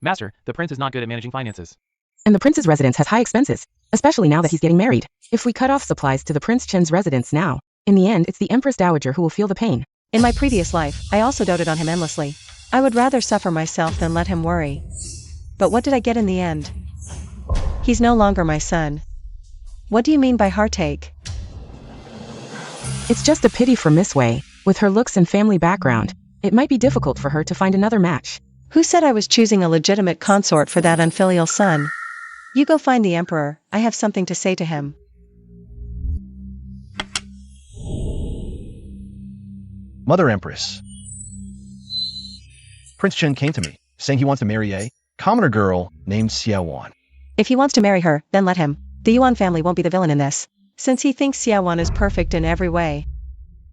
Master, the prince is not good at managing finances. And the prince's residence has high expenses, especially now that he's getting married. If we cut off supplies to the Prince Chen's residence now, in the end it's the Empress Dowager who will feel the pain. In my previous life, I also doted on him endlessly. I would rather suffer myself than let him worry. But what did I get in the end? He's no longer my son. What do you mean by heartache? It's just a pity for Miss Wei. With her looks and family background, it might be difficult for her to find another match. Who said I was choosing a legitimate consort for that unfilial son? You go find the emperor, I have something to say to him. Mother Empress. Prince Chen came to me, saying he wants to marry a commoner girl named Xiaowan. If he wants to marry her, then let him. The Yuan family won't be the villain in this, since he thinks Xiaowan is perfect in every way.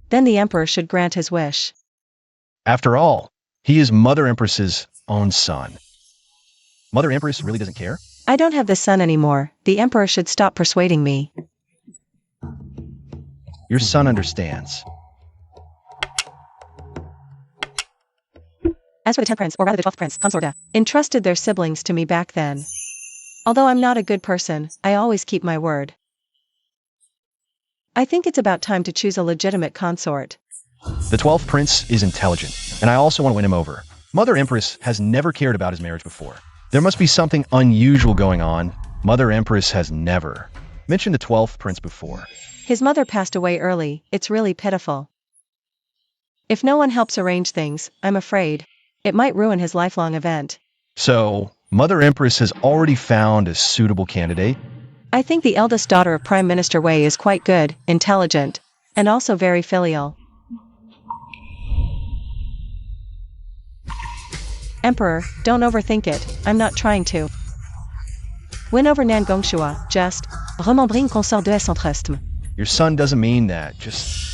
Then the emperor should grant his wish. After all, he is Mother Empress's own son. Mother Empress really doesn't care? I don't have this son anymore. The emperor should stop persuading me. Your son understands. As for the 10th prince, or rather the 12th prince, consorta, entrusted their siblings to me back then. Although I'm not a good person, I always keep my word. I think it's about time to choose a legitimate consort. The 12th prince is intelligent, and I also want to win him over. Mother Empress has never cared about his marriage before. There must be something unusual going on. Mother Empress has never mentioned the 12th prince before. His mother passed away early, it's really pitiful. If no one helps arrange things, I'm afraid it might ruin his lifelong event. So, Mother Empress has already found a suitable candidate? I think the eldest daughter of Prime Minister Wei is quite good, intelligent, and also very filial. Emperor, don't overthink it, I'm not trying to. Win over Nan Gongshua, just remembrer une consort de centrisme. Your son doesn't mean that, just...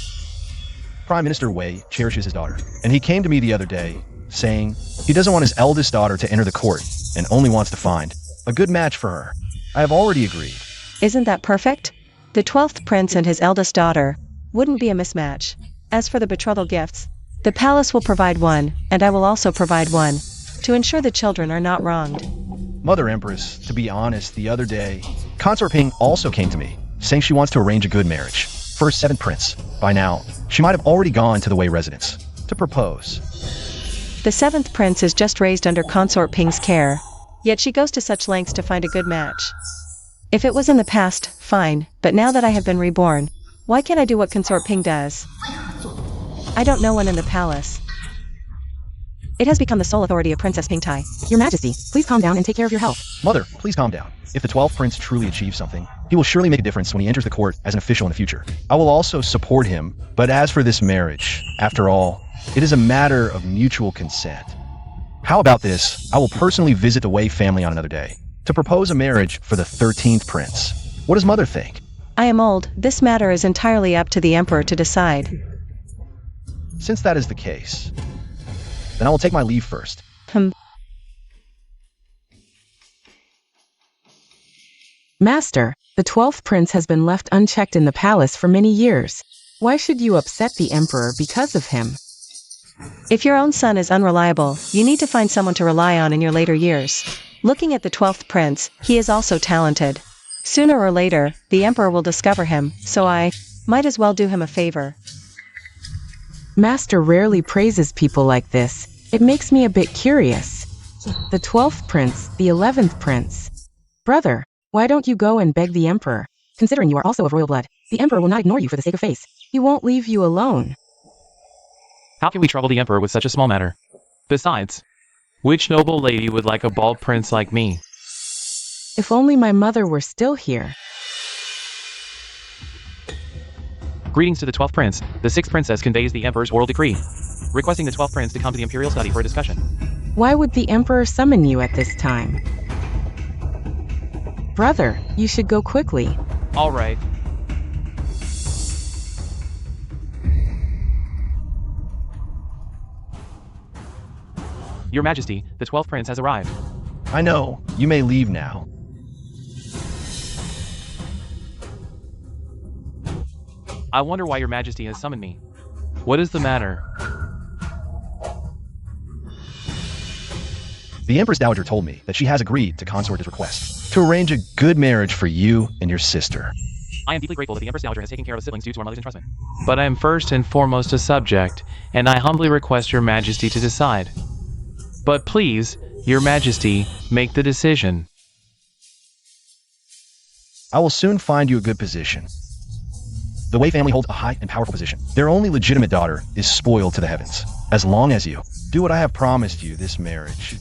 Prime Minister Wei cherishes his daughter, and he came to me the other day, saying he doesn't want his eldest daughter to enter the court, and only wants to find a good match for her. I have already agreed. Isn't that perfect? The 12th prince and his eldest daughter wouldn't be a mismatch. As for the betrothal gifts, the palace will provide one, and I will also provide one, to ensure the children are not wronged. Mother Empress, to be honest, the other day, Consort Ping also came to me, saying she wants to arrange a good marriage for her 7th prince. By now, she might have already gone to the Wei residence to propose. The 7th prince is just raised under Consort Ping's care, yet she goes to such lengths to find a good match. If it was in the past, fine, but now that I have been reborn, why can't I do what Consort Ping does? I don't know one in the palace. It has become the sole authority of Princess Ping Tai. Your Majesty, please calm down and take care of your health. Mother, please calm down. If the 12th prince truly achieves something, he will surely make a difference when he enters the court as an official in the future. I will also support him, but as for this marriage, after all, it is a matter of mutual consent. How about this? I will personally visit the Wei family on another day to propose a marriage for the 13th prince. What does Mother think? I am old, this matter is entirely up to the emperor to decide. Since that is the case, then I will take my leave first. Master, the 12th prince has been left unchecked in the palace for many years. Why should you upset the emperor because of him? If your own son is unreliable, you need to find someone to rely on in your later years. Looking at the 12th prince, he is also talented. Sooner or later, the emperor will discover him, so I might as well do him a favor. Master rarely praises people like this. It makes me a bit curious. The 12th prince, the 11th prince. Brother, why don't you go and beg the emperor? Considering you are also of royal blood, the emperor will not ignore you for the sake of face. He won't leave you alone. How can we trouble the emperor with such a small matter? Besides, which noble lady would like a bald prince like me? If only my mother were still here. Greetings to the 12th prince. The 6th princess conveys the emperor's oral decree, requesting the 12th prince to come to the imperial study for a discussion. Why would the emperor summon you at this time? Brother, you should go quickly. All right. Your Majesty, the 12th prince has arrived. I know. You may leave now. I wonder why your Majesty has summoned me. What is the matter? The Empress Dowager told me that she has agreed to Consort's request to arrange a good marriage for you and your sister. I am deeply grateful that the Empress Dowager has taken care of the siblings due to our mother's entrustment. But I am first and foremost a subject, and I humbly request your Majesty to decide. But please, your Majesty, make the decision. I will soon find you a good position. The Wei family holds a high and powerful position. Their only legitimate daughter is spoiled to the heavens. As long as you do what I have promised you this marriage,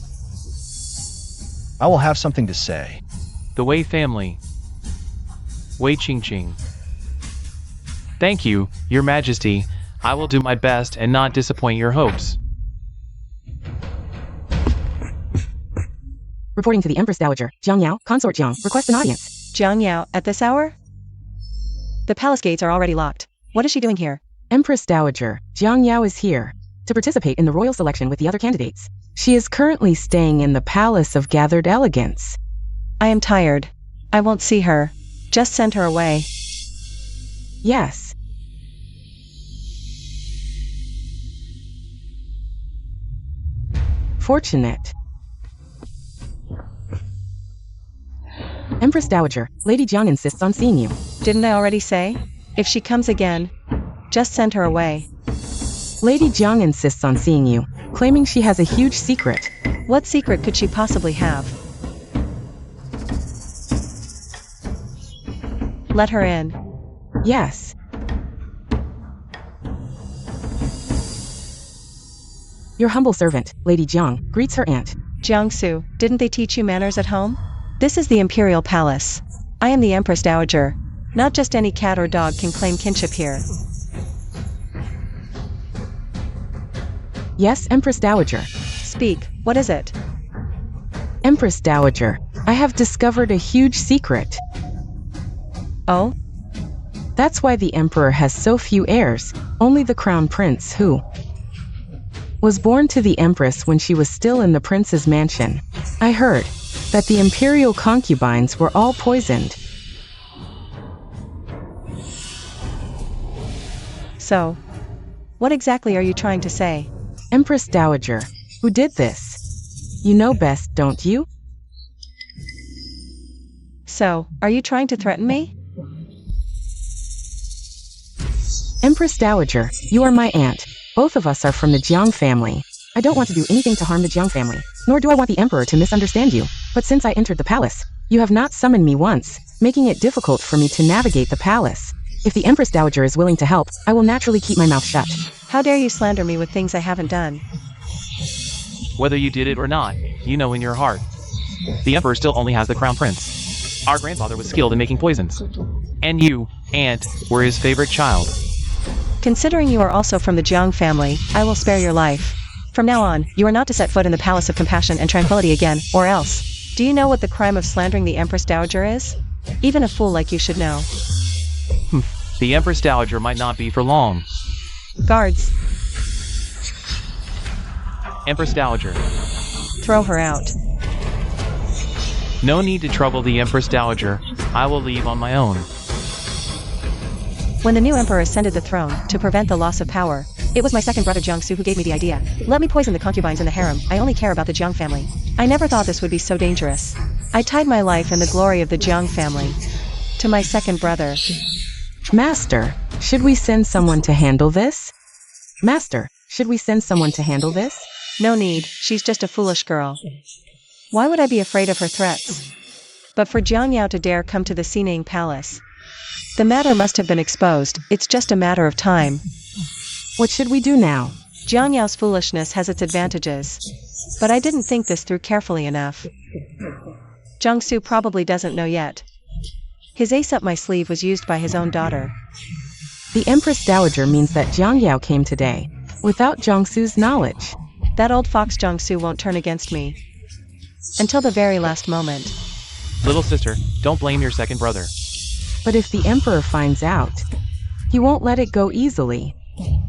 I will have something to say. The Wei family. Wei Qingqing. Thank you, your Majesty. I will do my best and not disappoint your hopes. Reporting to the Empress Dowager, Jiang Yao, Consort Jiang, request an audience. Jiang Yao, at this hour? The palace gates are already locked. What is she doing here? Empress Dowager, Jiang Yao is here to participate in the royal selection with the other candidates. She is currently staying in the Palace of Gathered Elegance. I am tired. I won't see her. Just send her away. Yes. Fortunate. Empress Dowager, Lady Jiang insists on seeing you. Didn't I already say? If she comes again, just send her away. Lady Jiang insists on seeing you, claiming she has a huge secret. What secret could she possibly have? Let her in. Yes. Your humble servant, Lady Jiang, greets her aunt. Jiangsu, didn't they teach you manners at home? This is the Imperial Palace. I am the Empress Dowager. Not just any cat or dog can claim kinship here. Yes, Empress Dowager. Speak, what is it? Empress Dowager, I have discovered a huge secret. Oh? That's why the Emperor has so few heirs, only the Crown Prince who was born to the Empress when she was still in the Prince's mansion. I heard that the Imperial concubines were all poisoned. So, what exactly are you trying to say? Empress Dowager, who did this? You know best, don't you? So, are you trying to threaten me? Empress Dowager, you are my aunt. Both of us are from the Jiang family. I don't want to do anything to harm the Jiang family, nor do I want the Emperor to misunderstand you. But since I entered the palace, you have not summoned me once, making it difficult for me to navigate the palace. If the Empress Dowager is willing to help, I will naturally keep my mouth shut. How dare you slander me with things I haven't done? Whether you did it or not, you know in your heart. The Emperor still only has the Crown Prince. Our grandfather was skilled in making poisons. And you, Aunt, were his favorite child. Considering you are also from the Jiang family, I will spare your life. From now on, you are not to set foot in the Palace of Compassion and Tranquility again, or else. Do you know what the crime of slandering the Empress Dowager is? Even a fool like you should know. The Empress Dowager might not be for long. Guards, Empress Dowager. throw her out. No need to trouble the Empress Dowager. I will leave on my own. When the new emperor ascended the throne, to prevent the loss of power, It was my second brother Jiangsu who gave me the idea. Let me poison the concubines in the harem. I only care about the Jiang family. I never thought this would be so dangerous. I tied my life and the glory of the Jiang family to my second brother. Master, should we send someone to handle this? Master, should we send someone to handle this? No need, she's just a foolish girl. Why would I be afraid of her threats? But for Jiang Yao to dare come to the Sinang Palace, the matter must have been exposed. It's just a matter of time. What should we do now? Jiang Yao's foolishness has its advantages. But I didn't think this through carefully enough. Jiangsu probably doesn't know yet. His ace up my sleeve was used by his own daughter. The Empress Dowager means that Jiang Yao came today, without Jiangsu's knowledge. That old fox Jiangsu won't turn against me. Until the very last moment. Little sister, don't blame your second brother. But if the Emperor finds out, he won't let it go easily.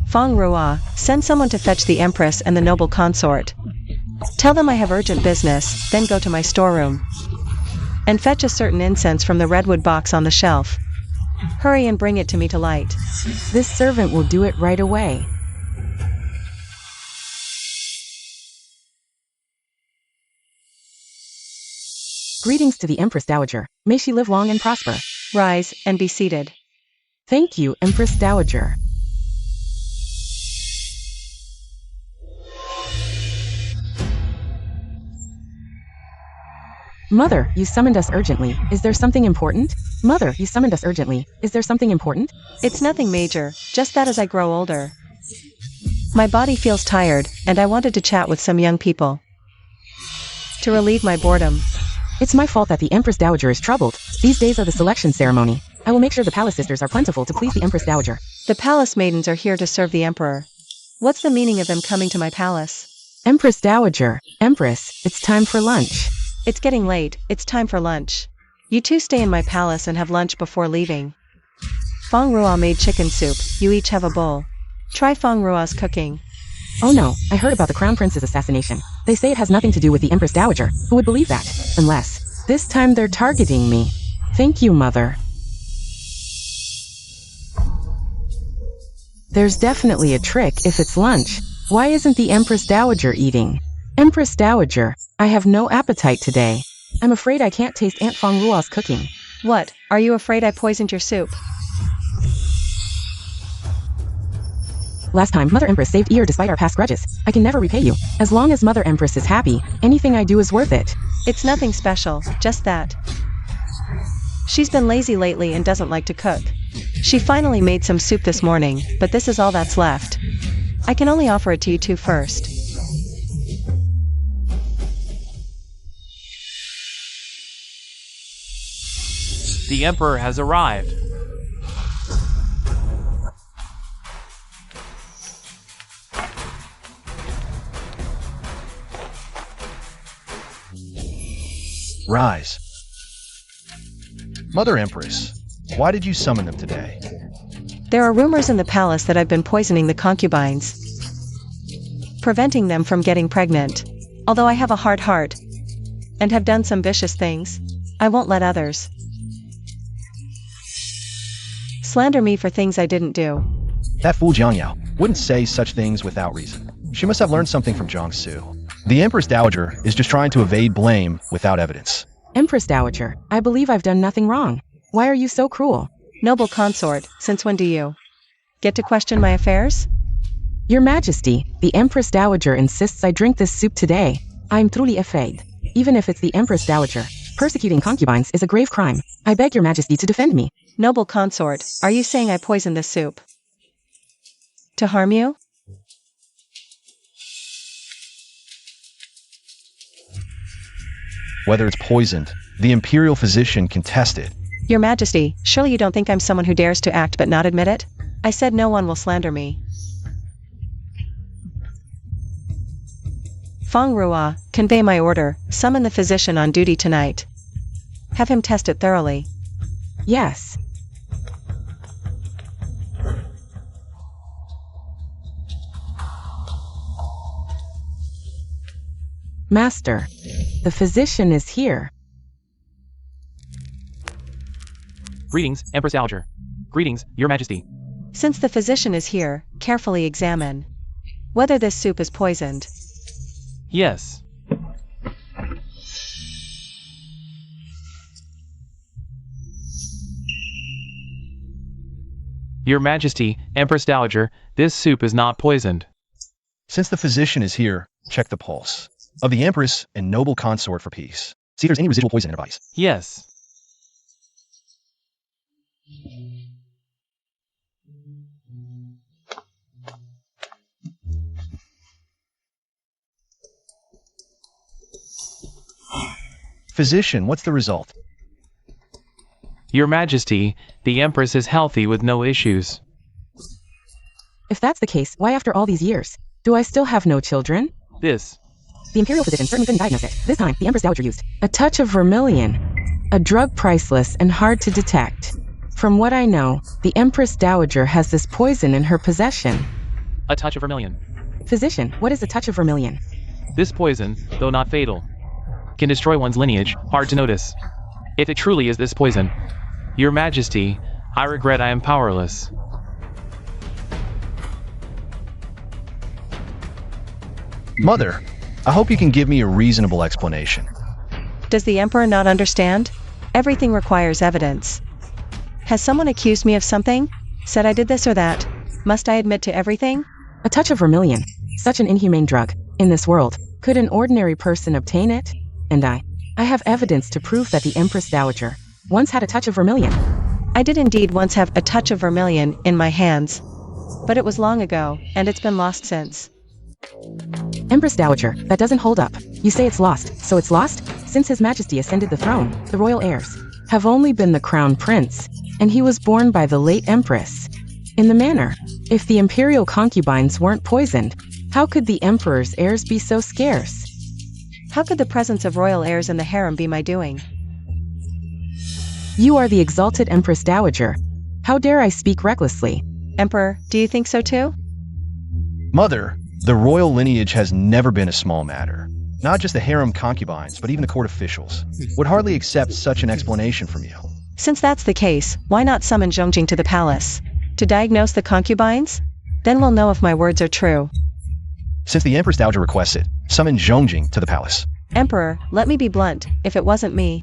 Feng Ruo, send someone to fetch the Empress and the noble consort. Tell them I have urgent business, then go to my storeroom. And fetch a certain incense from the redwood box on the shelf. Hurry and bring it to me to light. This servant will do it right away. Greetings to the Empress Dowager. May she live long and prosper. Rise, and be seated. Thank you, Empress Dowager. Mother, you summoned us urgently. Is there something important? Mother, you summoned us urgently. Is there something important? It's nothing major, just that as I grow older, my body feels tired, and I wanted to chat with some young people to relieve my boredom. It's my fault that the Empress Dowager is troubled. These days are the selection ceremony. I will make sure the palace sisters are plentiful to please the Empress Dowager. The palace maidens are here to serve the Emperor. What's the meaning of them coming to my palace? Empress Dowager, Empress, it's time for lunch. It's getting late, it's time for lunch. You two stay in my palace and have lunch before leaving. Feng Ruo made chicken soup, you each have a bowl. Try Feng Ruo's cooking. Oh no, I heard about the Crown Prince's assassination. They say it has nothing to do with the Empress Dowager. Who would believe that? Unless, this time they're targeting me. Thank you, Mother. There's definitely a trick if it's lunch. Why isn't the Empress Dowager eating? Empress Dowager, I have no appetite today. I'm afraid I can't taste Aunt Feng Ruo's cooking. What, are you afraid I poisoned your soup? Last time, Mother Empress saved Ear despite our past grudges. I can never repay you. As long as Mother Empress is happy, anything I do is worth it. It's nothing special, just that she's been lazy lately and doesn't like to cook. She finally made some soup this morning, but this is all that's left. I can only offer it to you two first. The Emperor has arrived. Rise. Mother Empress, why did you summon them today? There are rumors in the palace that I've been poisoning the concubines, preventing them from getting pregnant. Although I have a hard heart and have done some vicious things, I won't let others slander me for things I didn't do. That fool Jiang Yao wouldn't say such things without reason. She must have learned something from Jiangsu. The Empress Dowager is just trying to evade blame without evidence. Empress Dowager, I believe I've done nothing wrong. Why are you so cruel? Noble consort, since when do you get to question my affairs? Your Majesty, the Empress Dowager insists I drink this soup today. I'm truly afraid. Even if it's the Empress Dowager, persecuting concubines is a grave crime. I beg your Majesty to defend me. Noble consort, are you saying I poisoned this soup to harm you? Whether it's poisoned, the imperial physician can test it. Your Majesty, surely you don't think I'm someone who dares to act but not admit it? I said no one will slander me. Feng Ruo, convey my order, summon the physician on duty tonight. Have him test it thoroughly. Yes. Master, the physician is here. Greetings, Empress Dowager. Greetings, Your Majesty. Since the physician is here, carefully examine whether this soup is poisoned. Yes. Your Majesty, Empress Dowager, this soup is not poisoned. Since the physician is here, check the pulse of the Empress and noble consort for peace. See if there's any residual poison in her bodies. Yes. Physician, what's the result? Your Majesty, the Empress is healthy with no issues. If that's the case, why after all these years? Do I still have no children? This. The Imperial physician certainly couldn't diagnose it. This time, the Empress Dowager used a touch of vermilion, a drug priceless and hard to detect. From what I know, the Empress Dowager has this poison in her possession. A touch of vermilion. Physician, what is a touch of vermilion? This poison, though not fatal, can destroy one's lineage, hard to notice. If it truly is this poison, Your Majesty, I regret I am powerless. Mother, I hope you can give me a reasonable explanation. Does the Emperor not understand? Everything requires evidence. Has someone accused me of something? Said I did this or that? Must I admit to everything? A touch of vermilion. Such an inhumane drug. In this world, could an ordinary person obtain it? And I have evidence to prove that the Empress Dowager once had a touch of vermilion. I did indeed once have a touch of vermilion in my hands. But it was long ago, and it's been lost since. Empress Dowager, that doesn't hold up. You say it's lost, so it's lost? Since His Majesty ascended the throne, the royal heirs have only been the crown prince, and he was born by the late Empress. In the manner, if the imperial concubines weren't poisoned, how could the Emperor's heirs be so scarce? How could the presence of royal heirs in the harem be my doing? You are the exalted Empress Dowager. How dare I speak recklessly? Emperor, do you think so too? Mother, the royal lineage has never been a small matter. Not just the harem concubines, but even the court officials would hardly accept such an explanation from you. Since that's the case, why not summon Zhongjing to the palace? To diagnose the concubines? Then we'll know if my words are true. Since the Empress Dowager requests it, summon Zhongjing to the palace. Emperor, let me be blunt, if it wasn't me,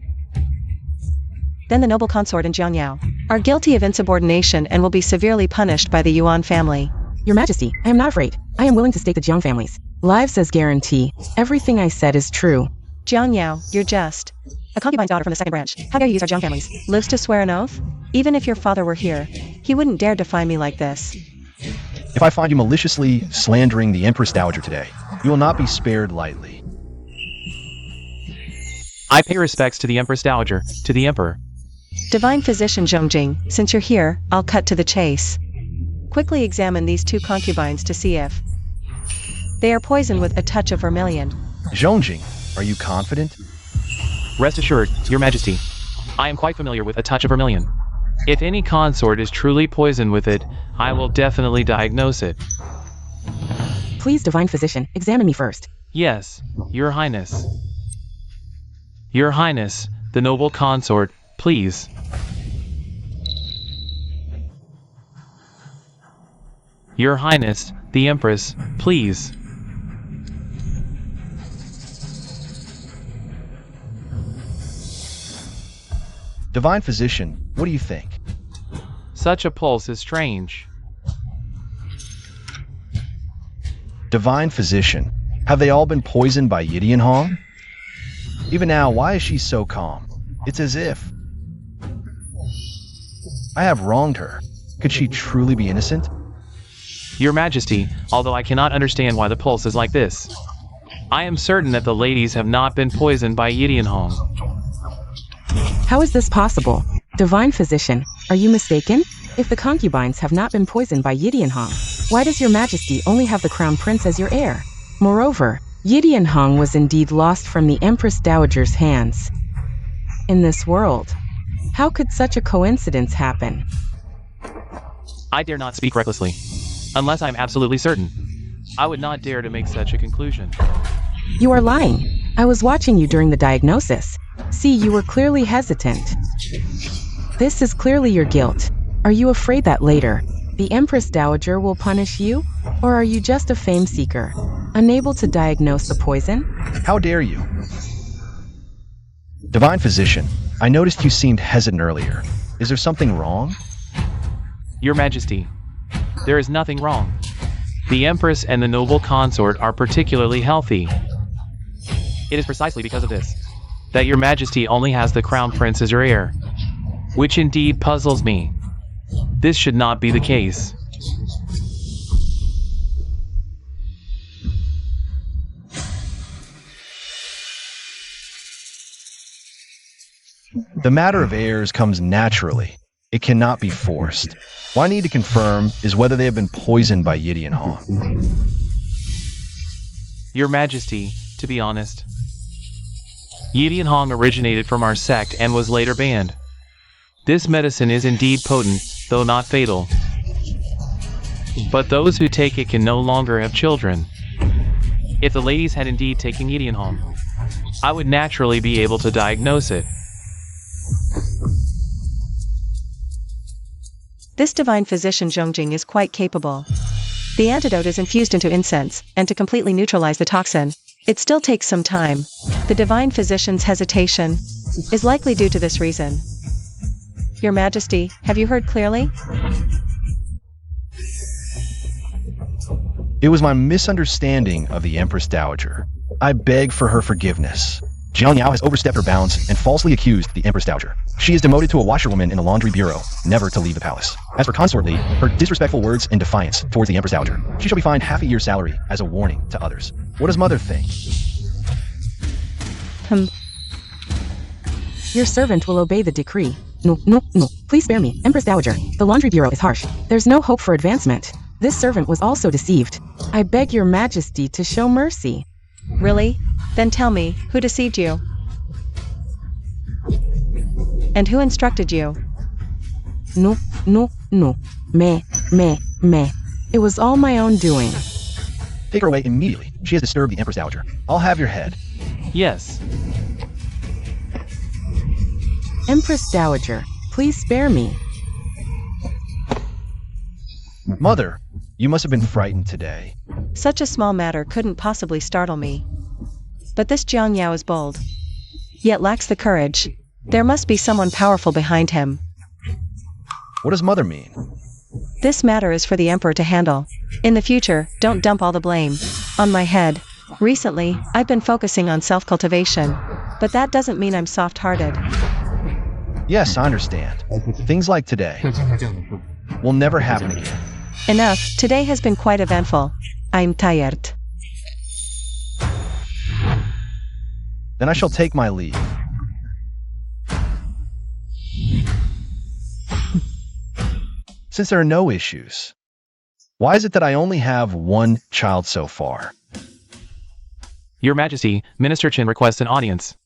then the noble consort and Jiangyao are guilty of insubordination and will be severely punished by the Yuan family. Your Majesty, I am not afraid. I am willing to stake the Jiang families lives as guarantee. Everything I said is true. Jiangyao, you're just a concubine's daughter from the second branch. How dare you use our Jiang families? Lives to swear an oath? Even if your father were here, he wouldn't dare define me like this. If I find you maliciously slandering the Empress Dowager today, you will not be spared lightly. I pay respects to the Empress Dowager, to the Emperor. Divine Physician Zhongjing, since you're here, I'll cut to the chase. Quickly examine these two concubines to see if they are poisoned with a touch of vermilion. Zhongjing, are you confident? Rest assured, Your Majesty, I am quite familiar with a touch of vermilion. If any consort is truly poisoned with it, I will definitely diagnose it. Please, Divine Physician, examine me first. Yes, Your Highness. Your Highness, the noble consort, please. Your Highness, the Empress, please. Divine Physician, what do you think? Such a pulse is strange. Divine Physician, have they all been poisoned by Yidian Hong? Even now, why is she so calm? It's as if I have wronged her. Could she truly be innocent? Your Majesty, although I cannot understand why the pulse is like this, I am certain that the ladies have not been poisoned by Yidian Hong. How is this possible? Divine Physician, are you mistaken? If the concubines have not been poisoned by Yidian Hong, why does Your Majesty only have the Crown Prince as your heir? Moreover, Yidian Hong was indeed lost from the Empress Dowager's hands. In this world, how could such a coincidence happen? I dare not speak recklessly, unless I am absolutely certain. I would not dare to make such a conclusion. You are lying. I was watching you during the diagnosis. See, you were clearly hesitant. This is clearly your guilt. Are you afraid that later, The Empress Dowager will punish you? Or are you just a fame seeker, unable to diagnose the poison? How dare you? Divine Physician, I noticed you seemed hesitant earlier. Is there something wrong? Your Majesty, there is nothing wrong. The Empress and the noble consort are particularly healthy. It is precisely because of this that Your Majesty only has the Crown Prince as your heir, which indeed puzzles me. This should not be the case. The matter of heirs comes naturally. It cannot be forced. What I need to confirm is whether they have been poisoned by Yidian Hong. Your Majesty, to be honest, Yidian Hong originated from our sect and was later banned. This medicine is indeed potent, though not fatal. But those who take it can no longer have children. If the ladies had indeed taken Yidian Hong, I would naturally be able to diagnose it. This divine physician Zhongjing is quite capable. The antidote is infused into incense, and to completely neutralize the toxin, it still takes some time. The divine physician's hesitation is likely due to this reason. Your Majesty, have you heard clearly? It was my misunderstanding of the Empress Dowager. I beg for her forgiveness. Jiang Yao has overstepped her bounds and falsely accused the Empress Dowager. She is demoted to a washerwoman in the laundry bureau, never to leave the palace. As for Consort Li, her disrespectful words and defiance towards the Empress Dowager, she shall be fined half a year's salary as a warning to others. What does Mother think? Your servant will obey the decree. No. Please spare me, Empress Dowager. The laundry bureau is harsh. There's no hope for advancement. This servant was also deceived. I beg your Majesty to show mercy. Really? Then tell me, who deceived you? And who instructed you? No. Me. It was all my own doing. Take her away immediately. She has disturbed the Empress Dowager. I'll have your head. Yes. Empress Dowager, please spare me. Mother, you must have been frightened today. Such a small matter couldn't possibly startle me. But this Jiang Yao is bold, yet lacks the courage. There must be someone powerful behind him. What does Mother mean? This matter is for the Emperor to handle. In the future, don't dump all the blame on my head. Recently, I've been focusing on self-cultivation, but that doesn't mean I'm soft-hearted. Yes, I understand. Things like today will never happen again. Enough, today has been quite eventful. I'm tired. Then I shall take my leave. Since there are no issues, why is it that I only have one child so far? Your Majesty, Minister Chen requests an audience.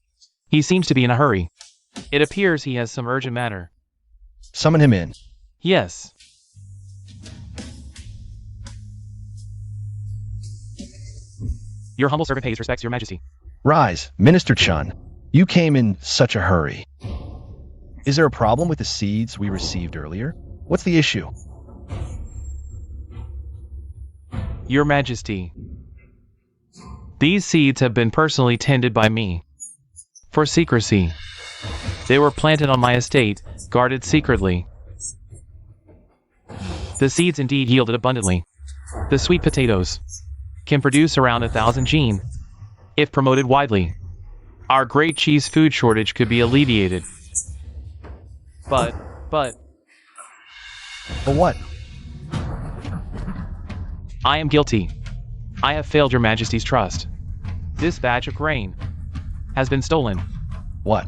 He seems to be in a hurry. It appears he has some urgent matter. Summon him in. Yes. Your humble servant pays respects, Your Majesty. Rise, Minister Chun. You came in such a hurry. Is there a problem with the seeds we received earlier? What's the issue? Your Majesty, these seeds have been personally tended by me. For secrecy. They were planted on my estate, guarded secretly. The seeds indeed yielded abundantly. The sweet potatoes can produce around 1,000 gene. If promoted widely, our great cheese food shortage could be alleviated. But what? I am guilty. I have failed Your Majesty's trust. This batch of grain has been stolen. What?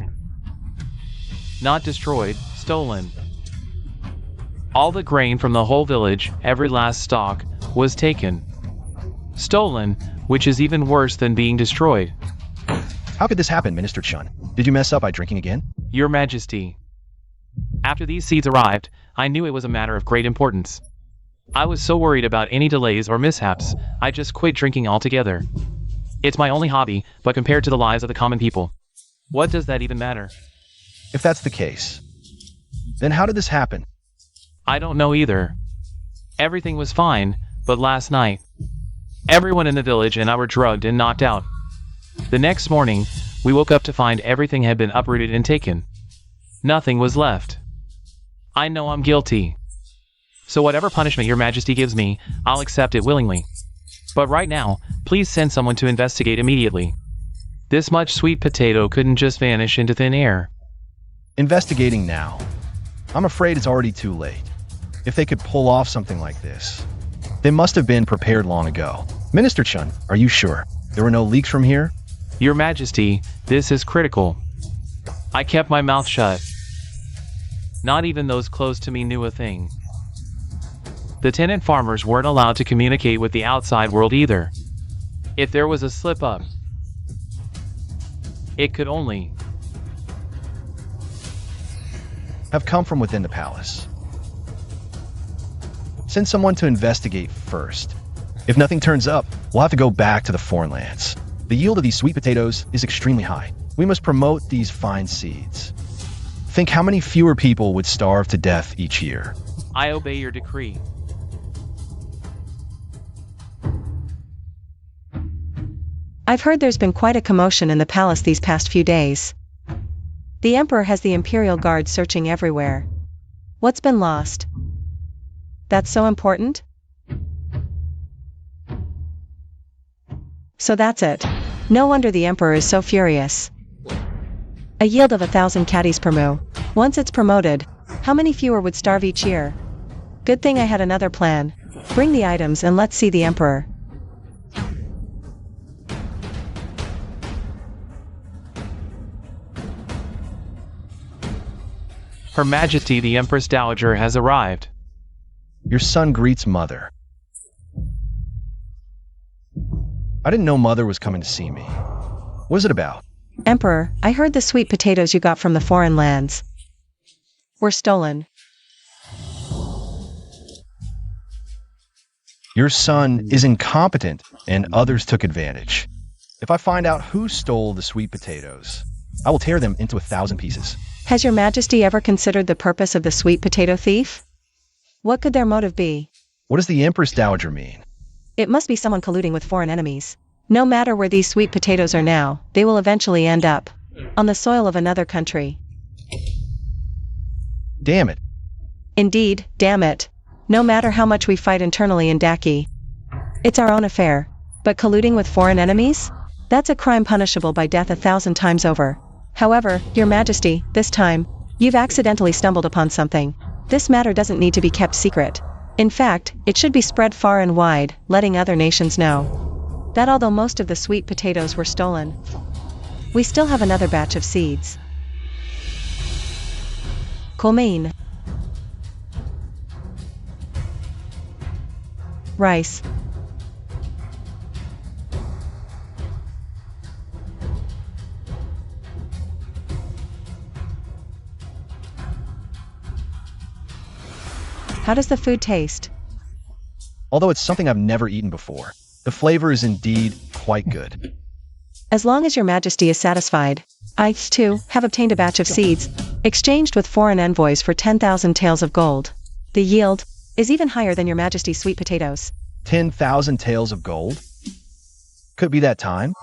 Not destroyed, stolen. All the grain from the whole village, every last stalk, was taken. Stolen, which is even worse than being destroyed. How could this happen, Minister Chun? Did you mess up by drinking again? Your Majesty, after these seeds arrived, I knew it was a matter of great importance. I was so worried about any delays or mishaps, I just quit drinking altogether. It's my only hobby, but compared to the lives of the common people, what does that even matter? If that's the case, then how did this happen? I don't know either. Everything was fine, but last night, everyone in the village and I were drugged and knocked out. The next morning, we woke up to find everything had been uprooted and taken. Nothing was left. I know I'm guilty. So whatever punishment your majesty gives me, I'll accept it willingly. But right now, please send someone to investigate immediately. This much sweet potato couldn't just vanish into thin air. Investigating now. I'm afraid it's already too late. If they could pull off something like this, they must have been prepared long ago. Minister Chun, are you sure there were no leaks from here? Your Majesty, this is critical. I kept my mouth shut. Not even those close to me knew a thing. The tenant farmers weren't allowed to communicate with the outside world either. If there was a slip-up, it could only have come from within the palace. Send someone to investigate first. If nothing turns up, we'll have to go back to the foreign lands. The yield of these sweet potatoes is extremely high. We must promote these fine seeds. Think how many fewer people would starve to death each year. I obey your decree. I've heard there's been quite a commotion in the palace these past few days. The Emperor has the Imperial Guard searching everywhere. What's been lost? That's so important? So that's it. No wonder the Emperor is so furious. A yield of 1,000 caddies per moo. Once it's promoted, how many fewer would starve each year? Good thing I had another plan. Bring the items and let's see the Emperor. Her Majesty the Empress Dowager has arrived. Your son greets Mother. I didn't know Mother was coming to see me. What is it about? Emperor, I heard the sweet potatoes you got from the foreign lands were stolen. Your son is incompetent and others took advantage. If I find out who stole the sweet potatoes, I will tear them into 1,000 pieces. Has your Majesty ever considered the purpose of the sweet potato thief? What could their motive be? What does the Empress Dowager mean? It must be someone colluding with foreign enemies. No matter where these sweet potatoes are now, they will eventually end up on the soil of another country. Damn it. Indeed, damn it. No matter how much we fight internally in Daki, it's our own affair. But colluding with foreign enemies? That's a crime punishable by death 1,000 times over. However, Your Majesty, this time, you've accidentally stumbled upon something. This matter doesn't need to be kept secret. In fact, it should be spread far and wide, letting other nations know that although most of the sweet potatoes were stolen, we still have another batch of seeds. Colmaine. Rice. How does the food taste? Although it's something I've never eaten before, the flavor is indeed quite good. As long as Your Majesty is satisfied, I, too, have obtained a batch of seeds, exchanged with foreign envoys for 10,000 taels of gold. The yield is even higher than Your Majesty's sweet potatoes. 10,000 taels of gold? Could be that time.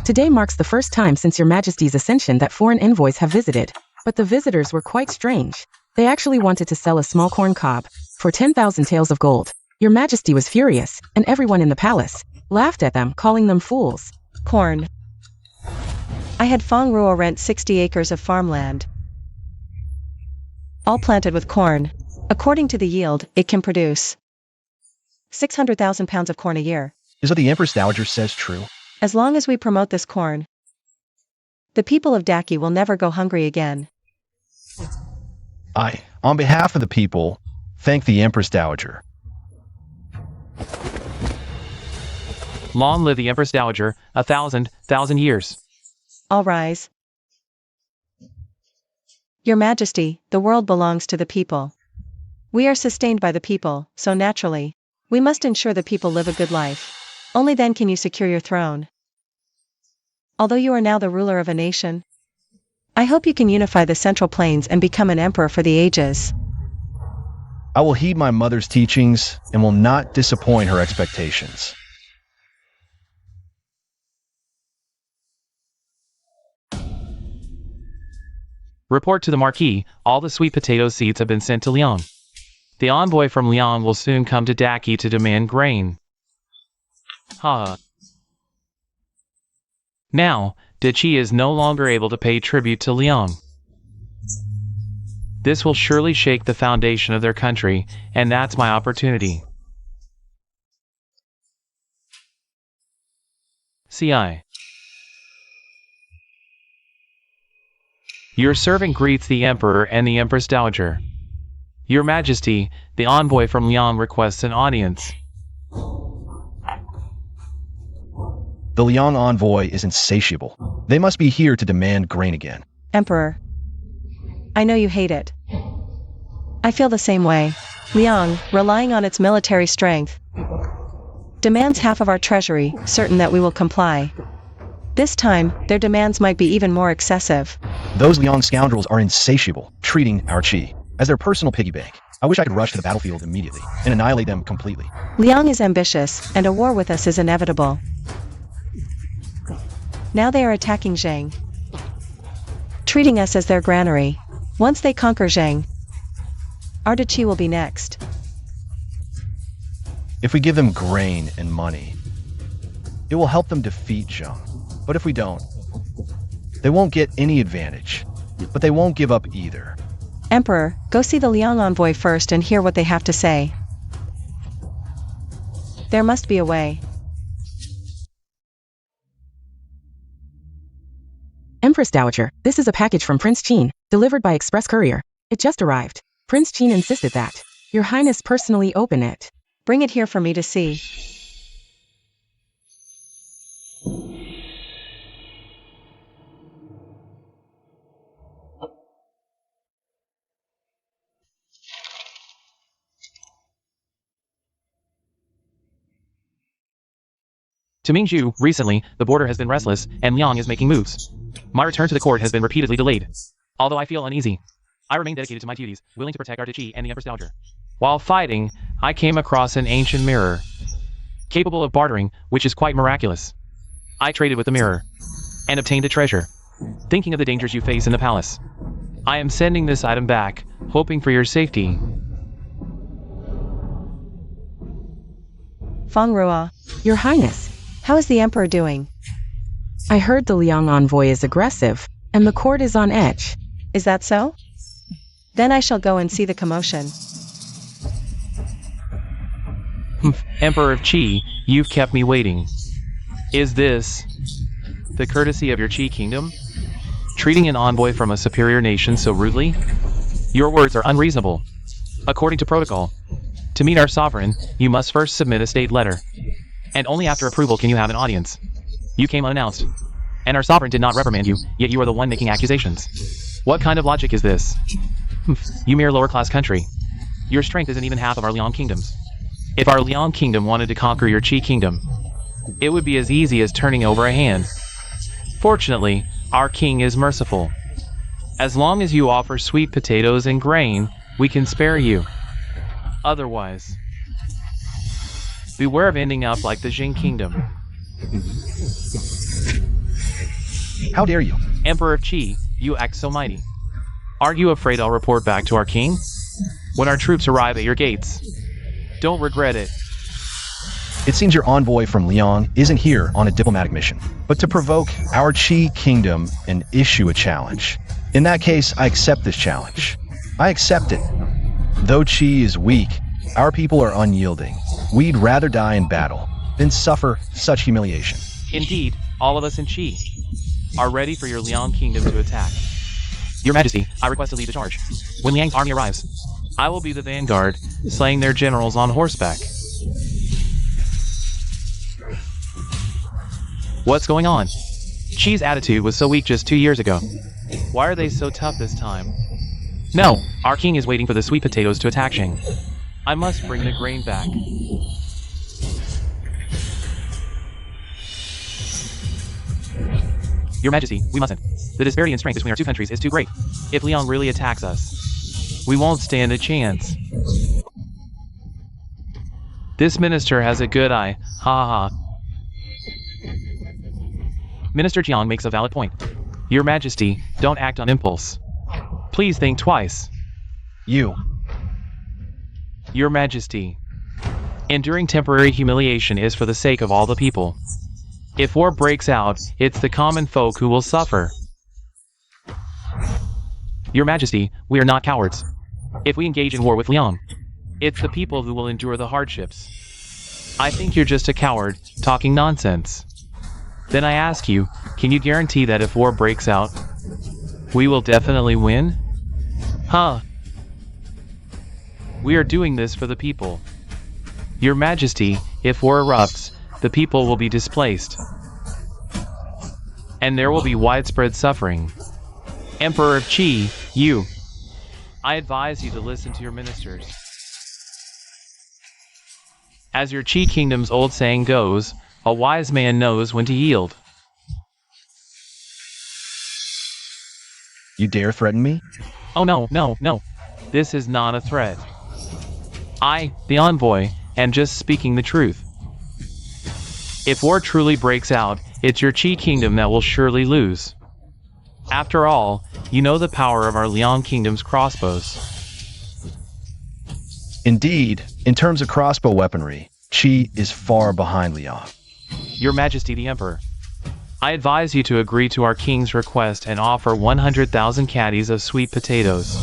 Today marks the first time since Your Majesty's ascension that foreign envoys have visited, but the visitors were quite strange. They actually wanted to sell a small corn cob for 10,000 taels of gold. Your Majesty was furious, and everyone in the palace laughed at them, calling them fools. Corn. I had Fong Ruo rent 60 acres of farmland, all planted with corn. According to the yield, it can produce 600,000 pounds of corn a year. Is what the Empress Dowager says true? As long as we promote this corn, the people of Daki will never go hungry again. On behalf of the people, thank the Empress Dowager. Long live the Empress Dowager, 1,000 years. All rise. Your Majesty, the world belongs to the people. We are sustained by the people, so naturally, we must ensure the people live a good life. Only then can you secure your throne. Although you are now the ruler of a nation, I hope you can unify the Central Plains and become an emperor for the ages. I will heed my mother's teachings and will not disappoint her expectations. Report to the Marquis, all the sweet potato seeds have been sent to Liang. The envoy from Liang will soon come to Daki to demand grain. Now, Dachi is no longer able to pay tribute to Liang. This will surely shake the foundation of their country, and that's my opportunity. CI. Your servant greets the Emperor and the Empress Dowager. Your Majesty, the envoy from Liang requests an audience. The Liang envoy is insatiable. They must be here to demand grain again. Emperor. I know you hate it. I feel the same way. Liang, relying on its military strength, demands half of our treasury, certain that we will comply. This time, their demands might be even more excessive. Those Liang scoundrels are insatiable, treating our Qi as their personal piggy bank. I wish I could rush to the battlefield immediately and annihilate them completely. Liang is ambitious, and a war with us is inevitable. Now they are attacking Zhang, treating us as their granary. Once they conquer Zhang, our Dachi will be next. If we give them grain and money, it will help them defeat Zhang. But if we don't, they won't get any advantage. But they won't give up either. Emperor, go see the Liang envoy first and hear what they have to say. There must be a way. Empress Dowager, this is a package from Prince Qin, delivered by express courier. It just arrived. Prince Qin insisted that Your Highness personally open it. Bring it here for me to see. To Mingzhu, recently, the border has been restless, and Liang is making moves. My return to the court has been repeatedly delayed. Although I feel uneasy, I remain dedicated to my duties, willing to protect our Dachi and the Empress Dowager. While fighting, I came across an ancient mirror, capable of bartering, which is quite miraculous. I traded with the mirror, and obtained a treasure. Thinking of the dangers you face in the palace, I am sending this item back, hoping for your safety. Feng Ruo. Your Highness, How is the Emperor doing? I heard the Liang envoy is aggressive, and the court is on edge. Is that so? Then I shall go and see the commotion. Emperor of Qi, you've kept me waiting. Is this the courtesy of your Qi kingdom? Treating an envoy from a superior nation so rudely? Your words are unreasonable. According to protocol, to meet our sovereign, you must first submit a state letter. And only after approval can you have an audience. You came unannounced. And our sovereign did not reprimand you, yet you are the one making accusations. What kind of logic is this? You mere lower-class country. Your strength isn't even half of our Liang kingdoms. If our Liang kingdom wanted to conquer your Qi kingdom, it would be as easy as turning over a hand. Fortunately, our king is merciful. As long as you offer sweet potatoes and grain, we can spare you. Otherwise, beware of ending up like the Jing kingdom. How dare you? Emperor of Qi, you act so mighty. Aren't you afraid I'll report back to our king? When our troops arrive at your gates, don't regret it. It seems your envoy from Liang isn't here on a diplomatic mission, but to provoke our Qi kingdom and issue a challenge. In that case, I accept this challenge. I accept it. Though Qi is weak, our people are unyielding. We'd rather die in battle than suffer such humiliation. Indeed, all of us in Qi are ready for your Liang kingdom to attack. Your Majesty, I request to lead the charge. When Liang's army arrives, I will be the vanguard, slaying their generals on horseback. What's going on? Qi's attitude was so weak just 2 years ago. Why are they so tough this time? No, our king is waiting for the sweet potatoes to attack Shang. I must bring the grain back. Your Majesty, we mustn't. The disparity in strength between our two countries is too great. If Liang really attacks us, we won't stand a chance. This minister has a good eye. Ha ha ha. Minister Jiang makes a valid point. Your Majesty, don't act on impulse. Please think twice. You. Your Majesty. Enduring temporary humiliation is for the sake of all the people. If war breaks out, it's the common folk who will suffer. Your Majesty, we are not cowards. If we engage in war with Liang, it's the people who will endure the hardships. I think you're just a coward, talking nonsense. Then I ask you, can you guarantee that if war breaks out, we will definitely win? Huh? We are doing this for the people. Your Majesty, if war erupts, the people will be displaced. And there will be widespread suffering. Emperor of Qi, you. I advise you to listen to your ministers. As your Qi kingdom's old saying goes, a wise man knows when to yield. You dare threaten me? Oh no, no, no. This is not a threat. I, the envoy, am just speaking the truth. If war truly breaks out, it's your Qi kingdom that will surely lose. After all, you know the power of our Liang kingdom's crossbows. Indeed, in terms of crossbow weaponry, Qi is far behind Liang. Your Majesty the Emperor, I advise you to agree to our king's request and offer 100,000 caddies of sweet potatoes.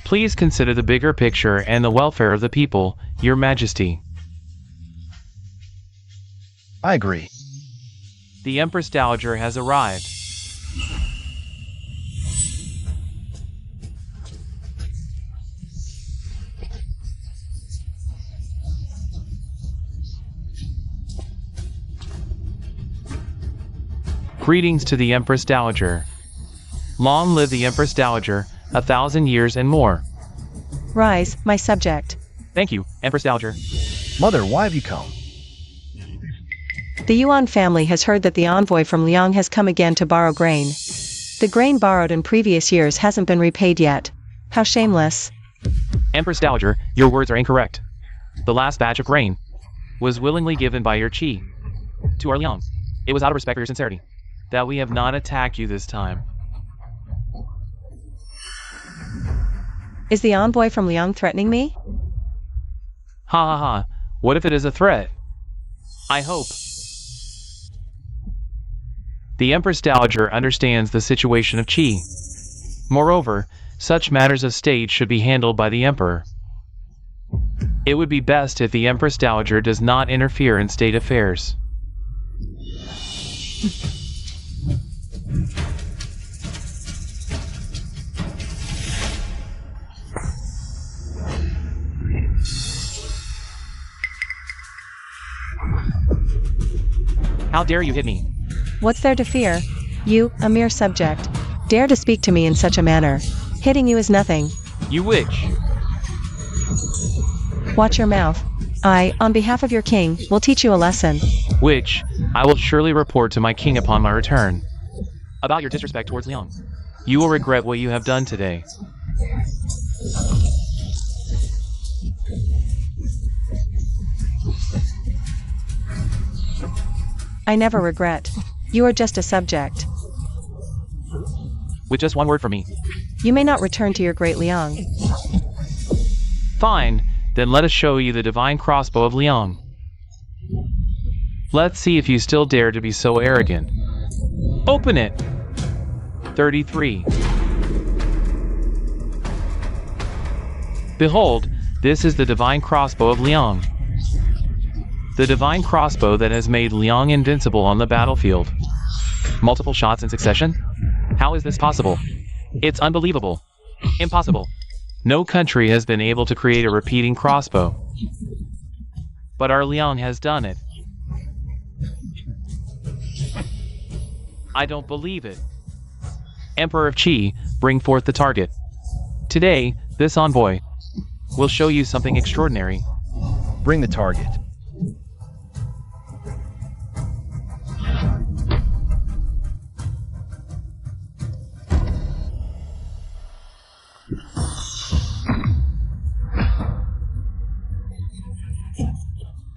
Please consider the bigger picture and the welfare of the people, Your Majesty. I agree. The Empress Dowager has arrived. Greetings to the Empress Dowager. Long live the Empress Dowager, 1,000 years and more. Rise, my subject. Thank you, Empress Dowager. Mother, why have you come? The Yuan family has heard that the envoy from Liang has come again to borrow grain. The grain borrowed in previous years hasn't been repaid yet. How shameless. Empress Dowager, your words are incorrect. The last batch of grain was willingly given by your Qi to our Liang. It was out of respect for your sincerity that we have not attacked you this time. Is the envoy from Liang threatening me? Ha ha ha. What if it is a threat? I hope. The Empress Dowager understands the situation of Qi. Moreover, such matters of state should be handled by the Emperor. It would be best if the Empress Dowager does not interfere in state affairs. How dare you hit me? What's there to fear? You, a mere subject, dare to speak to me in such a manner. Hitting you is nothing. You witch! Watch your mouth. I, on behalf of your king, will teach you a lesson. Which, I will surely report to my king upon my return. About your disrespect towards Liang. You will regret what you have done today. I never regret. You are just a subject. With just one word from me. You may not return to your great Liang. Fine, then let us show you the divine crossbow of Liang. Let's see if you still dare to be so arrogant. Open it! 33. Behold, this is the divine crossbow of Liang. The divine crossbow that has made Liang invincible on the battlefield. Multiple shots in succession? How is this possible? It's unbelievable. Impossible. No country has been able to create a repeating crossbow. But our Liang has done it. I don't believe it. Emperor of Qi, bring forth the target. Today, this envoy will show you something extraordinary. Bring the target.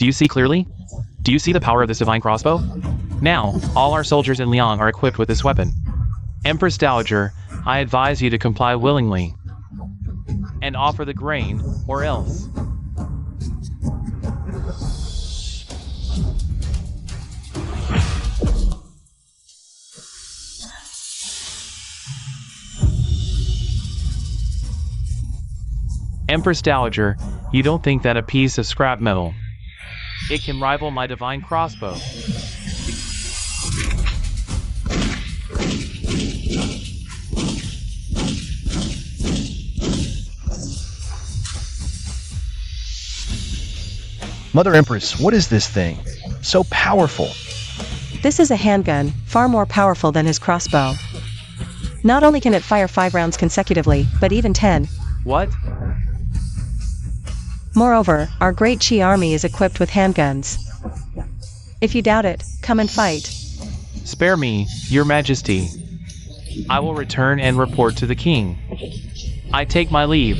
Do you see clearly? Do you see the power of this divine crossbow? Now, all our soldiers in Liang are equipped with this weapon. Empress Dowager, I advise you to comply willingly and offer the grain, or else. Empress Dowager, you don't think that a piece of scrap metal, it can rival my divine crossbow? Mother Empress, what is this thing? So powerful. This is a handgun, far more powerful than his crossbow. Not only can it fire 5 rounds consecutively, but even 10. What? Moreover, our great Qi army is equipped with handguns. If you doubt it, come and fight. Spare me, your majesty. I will return and report to the king. I take my leave.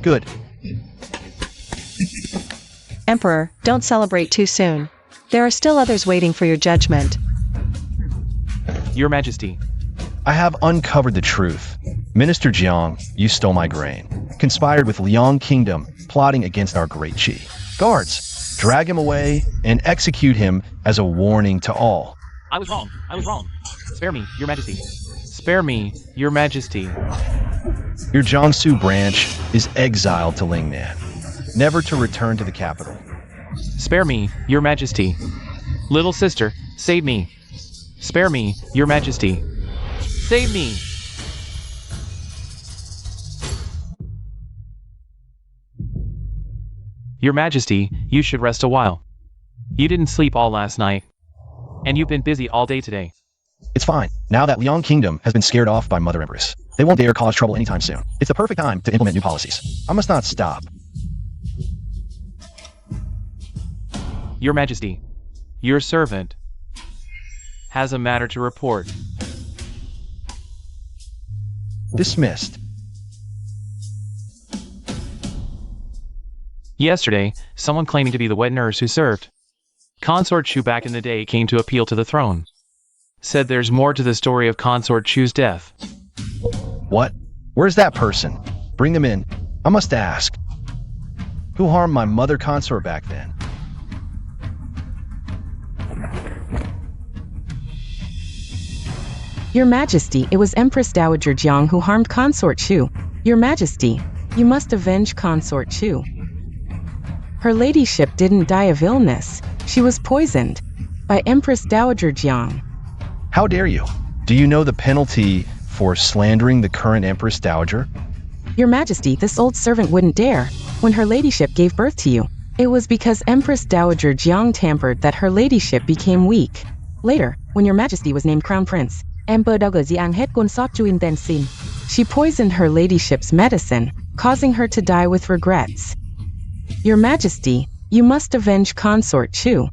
Good. Emperor, don't celebrate too soon. There are still others waiting for your judgment. Your majesty. I have uncovered the truth. Minister Jiang, you stole my grain, conspired with Liang Kingdom, plotting against our great Qi. Guards, drag him away and execute him as a warning to all. I was wrong. I was wrong. Spare me, your majesty. Spare me, your majesty. Your Jiangsu branch is exiled to Lingnan, never to return to the capital. Spare me, your majesty. Little sister, save me. Spare me, your majesty. Save me. Your majesty, you should rest a while. You didn't sleep all last night. And you've been busy all day today. It's fine. Now that Liang Kingdom has been scared off by Mother Empress, they won't dare cause trouble anytime soon. It's the perfect time to implement new policies. I must not stop. Your majesty, your servant has a matter to report. Dismissed. Yesterday, someone claiming to be the wet nurse who served Consort Chu back in the day came to appeal to the throne. Said there's more to the story of Consort Chu's death. What? Where's that person? Bring them in. I must ask. Who harmed my mother consort back then? Your Majesty, it was Empress Dowager Jiang who harmed Consort Chu. Your Majesty, you must avenge Consort Chu. Her ladyship didn't die of illness. She was poisoned by Empress Dowager Jiang. How dare you? Do you know the penalty for slandering the current Empress Dowager? Your Majesty, this old servant wouldn't dare. When her ladyship gave birth to you, it was because Empress Dowager Jiang tampered that her ladyship became weak. Later, when your Majesty was named Crown Prince, Emperor Dowager Jiang had consort Chu intensin. She poisoned her ladyship's medicine, causing her to die with regrets. Your Majesty, you must avenge Consort Chu.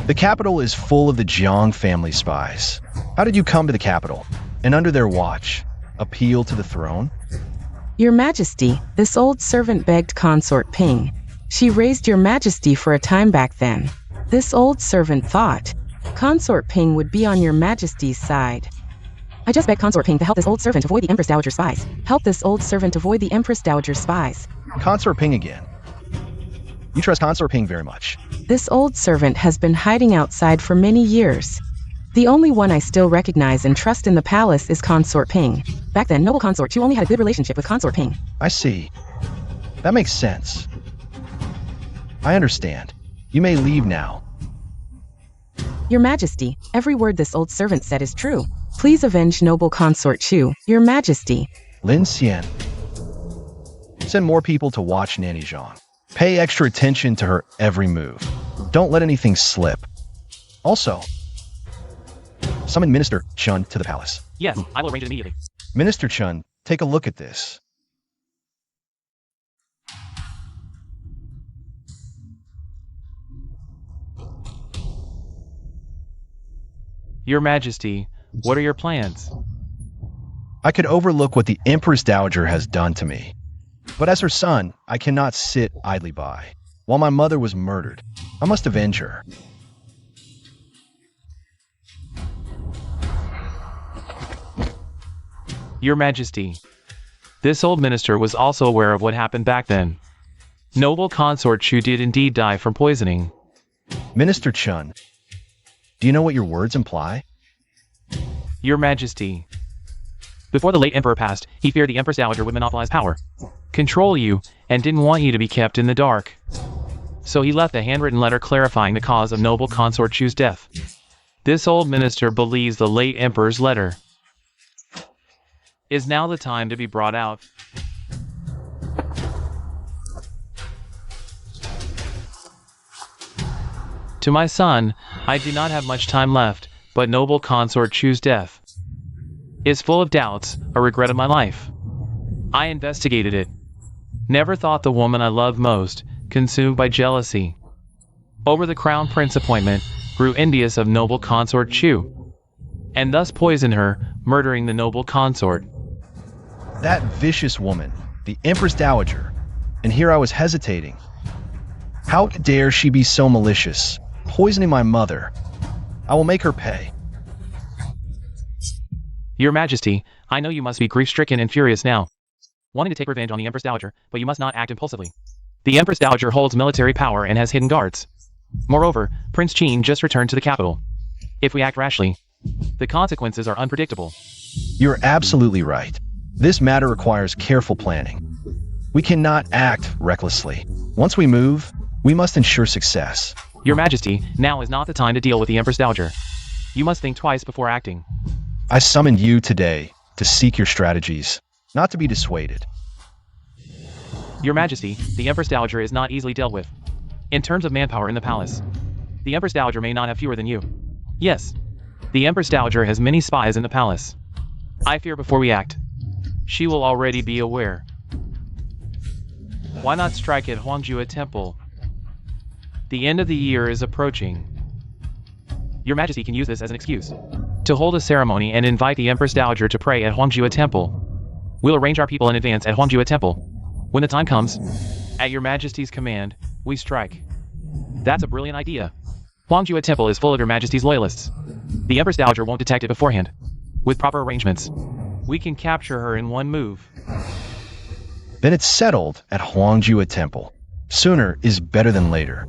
The capital is full of the Jiang family spies. How did you come to the capital, and under their watch, appeal to the throne? Your Majesty, this old servant begged Consort Ping. She raised your Majesty for a time back then. This old servant thought Consort Ping would be on your Majesty's side. I just begged Consort Ping to help this old servant avoid the Empress Dowager spies. Help this old servant avoid the Empress Dowager spies. Consort Ping again. You trust Consort Ping very much. This old servant has been hiding outside for many years. The only one I still recognize and trust in the palace is Consort Ping. Back then, noble Consort Chu only had a good relationship with Consort Ping. I see. That makes sense. I understand. You may leave now. Your Majesty, every word this old servant said is true. Please avenge noble Consort Chu, Your Majesty. Lin Xian. Send more people to watch Nanny Zhang. Pay extra attention to her every move. Don't let anything slip. Also, summon Minister Chun to the palace. Yes, I will arrange it immediately. Minister Chun, take a look at this. Your Majesty, what are your plans? I could overlook what the Empress Dowager has done to me. But as her son, I cannot sit idly by. While my mother was murdered, I must avenge her. Your Majesty, this old minister was also aware of what happened back then. Noble consort Chu did indeed die from poisoning. Minister Chun, do you know what your words imply? Your Majesty, before the late emperor passed, he feared the Empress Dowager would monopolize power, control you, and didn't want you to be kept in the dark. So he left a handwritten letter clarifying the cause of noble consort Chu's death. This old minister believes the late emperor's letter is now the time to be brought out. To my son, I do not have much time left, but noble consort Chu's death is full of doubts, a regret of my life. I investigated it. Never thought the woman I loved most, consumed by jealousy over the crown prince appointment, grew envious of noble consort Chu, and thus poisoned her, murdering the noble consort. That vicious woman, the Empress Dowager, and here I was hesitating. How dare she be so malicious, poisoning my mother? I will make her pay. Your Majesty, I know you must be grief-stricken and furious now, wanting to take revenge on the Empress Dowager, but you must not act impulsively. The Empress Dowager holds military power and has hidden guards. Moreover, Prince Qin just returned to the capital. If we act rashly, the consequences are unpredictable. You're absolutely right. This matter requires careful planning. We cannot act recklessly. Once we move, we must ensure success. Your Majesty, now is not the time to deal with the Empress Dowager. You must think twice before acting. I summoned you today to seek your strategies, not to be dissuaded. Your Majesty, the Empress Dowager is not easily dealt with. In terms of manpower in the palace, the Empress Dowager may not have fewer than you. Yes, the Empress Dowager has many spies in the palace. I fear before we act, she will already be aware. Why not strike at Huangjue Temple? The end of the year is approaching. Your Majesty can use this as an excuse to hold a ceremony and invite the Empress Dowager to pray at Huangjue Temple. We'll arrange our people in advance at Huangjue Temple. When the time comes, at Your Majesty's command, we strike. That's a brilliant idea. Huangjue Temple is full of Your Majesty's loyalists. The Empress Dowager won't detect it beforehand. With proper arrangements, we can capture her in one move. Then it's settled at Huangjue Temple. Sooner is better than later.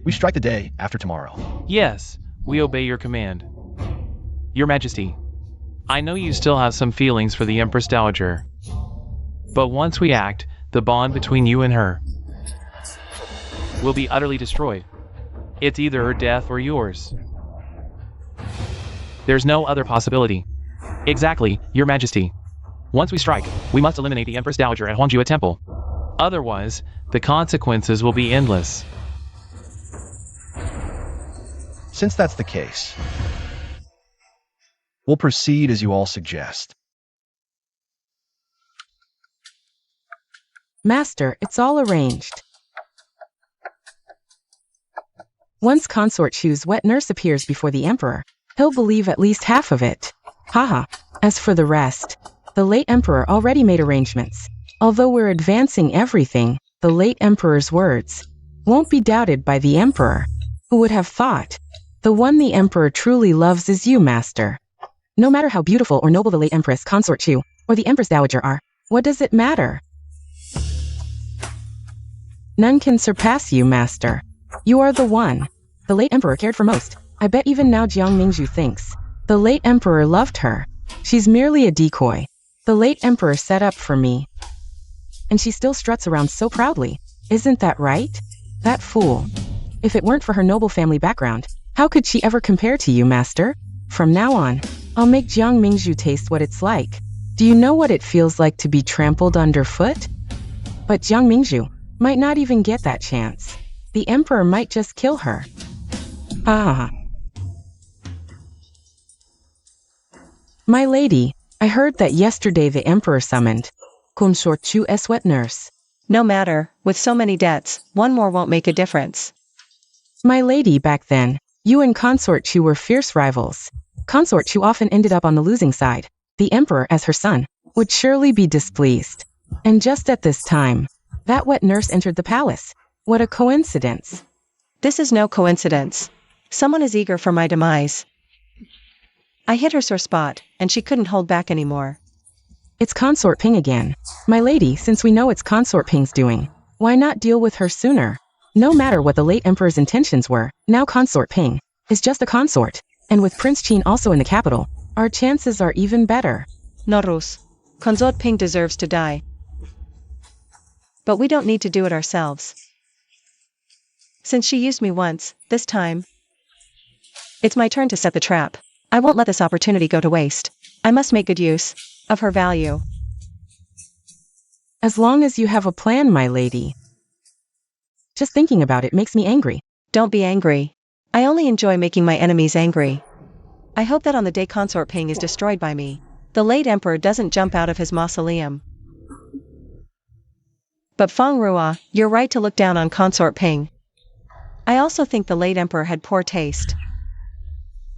We strike the day after tomorrow. Yes, we obey your command. Your Majesty, I know you still have some feelings for the Empress Dowager. But once we act, the bond between you and her will be utterly destroyed. It's either her death or yours. There's no other possibility. Exactly, Your Majesty. Once we strike, we must eliminate the Empress Dowager at Huangjue Temple. Otherwise, the consequences will be endless. Since that's the case, we'll proceed as you all suggest. Master, it's all arranged. Once Consort Chu's wet nurse appears before the Emperor, he'll believe at least half of it. Haha. As for the rest, the late Emperor already made arrangements. Although we're advancing everything, the late Emperor's words won't be doubted by the Emperor. Who would have thought? The one the Emperor truly loves is you, Master. No matter how beautiful or noble the late Empress Consort Chu or the Empress Dowager are, what does it matter? None can surpass you, Master. You are the one the late Emperor cared for most. I bet even now Jiang Mingzhu thinks the late Emperor loved her. She's merely a decoy the late Emperor set up for me. And she still struts around so proudly. Isn't that right? That fool. If it weren't for her noble family background, how could she ever compare to you, Master? From now on, I'll make Jiang Mingzhu taste what it's like. Do you know what it feels like to be trampled underfoot? But Jiang Mingzhu might not even get that chance. The Emperor might just kill her. Ah. My lady, I heard that yesterday the Emperor summoned Consort Chu's wet nurse. No matter, with so many debts, one more won't make a difference. My lady, back then, you and Consort Chu were fierce rivals. Consort Chu often ended up on the losing side. The Emperor, as her son, would surely be displeased. And just at this time, that wet nurse entered the palace. What a coincidence. This is no coincidence. Someone is eager for my demise. I hit her sore spot, and she couldn't hold back anymore. It's Consort Ping again. My lady, since we know it's Consort Ping's doing, why not deal with her sooner? No matter what the late emperor's intentions were, now Consort Ping is just a consort. And with Prince Qin also in the capital, our chances are even better. Norus. Consort Ping deserves to die. But we don't need to do it ourselves. Since she used me once, this time, it's my turn to set the trap. I won't let this opportunity go to waste. I must make good use of her value. As long as you have a plan, my lady. Just thinking about it makes me angry. Don't be angry. I only enjoy making my enemies angry. I hope that on the day Consort Ping is destroyed by me, the late emperor doesn't jump out of his mausoleum. But Feng Rua, you're right to look down on Consort Ping. I also think the late emperor had poor taste.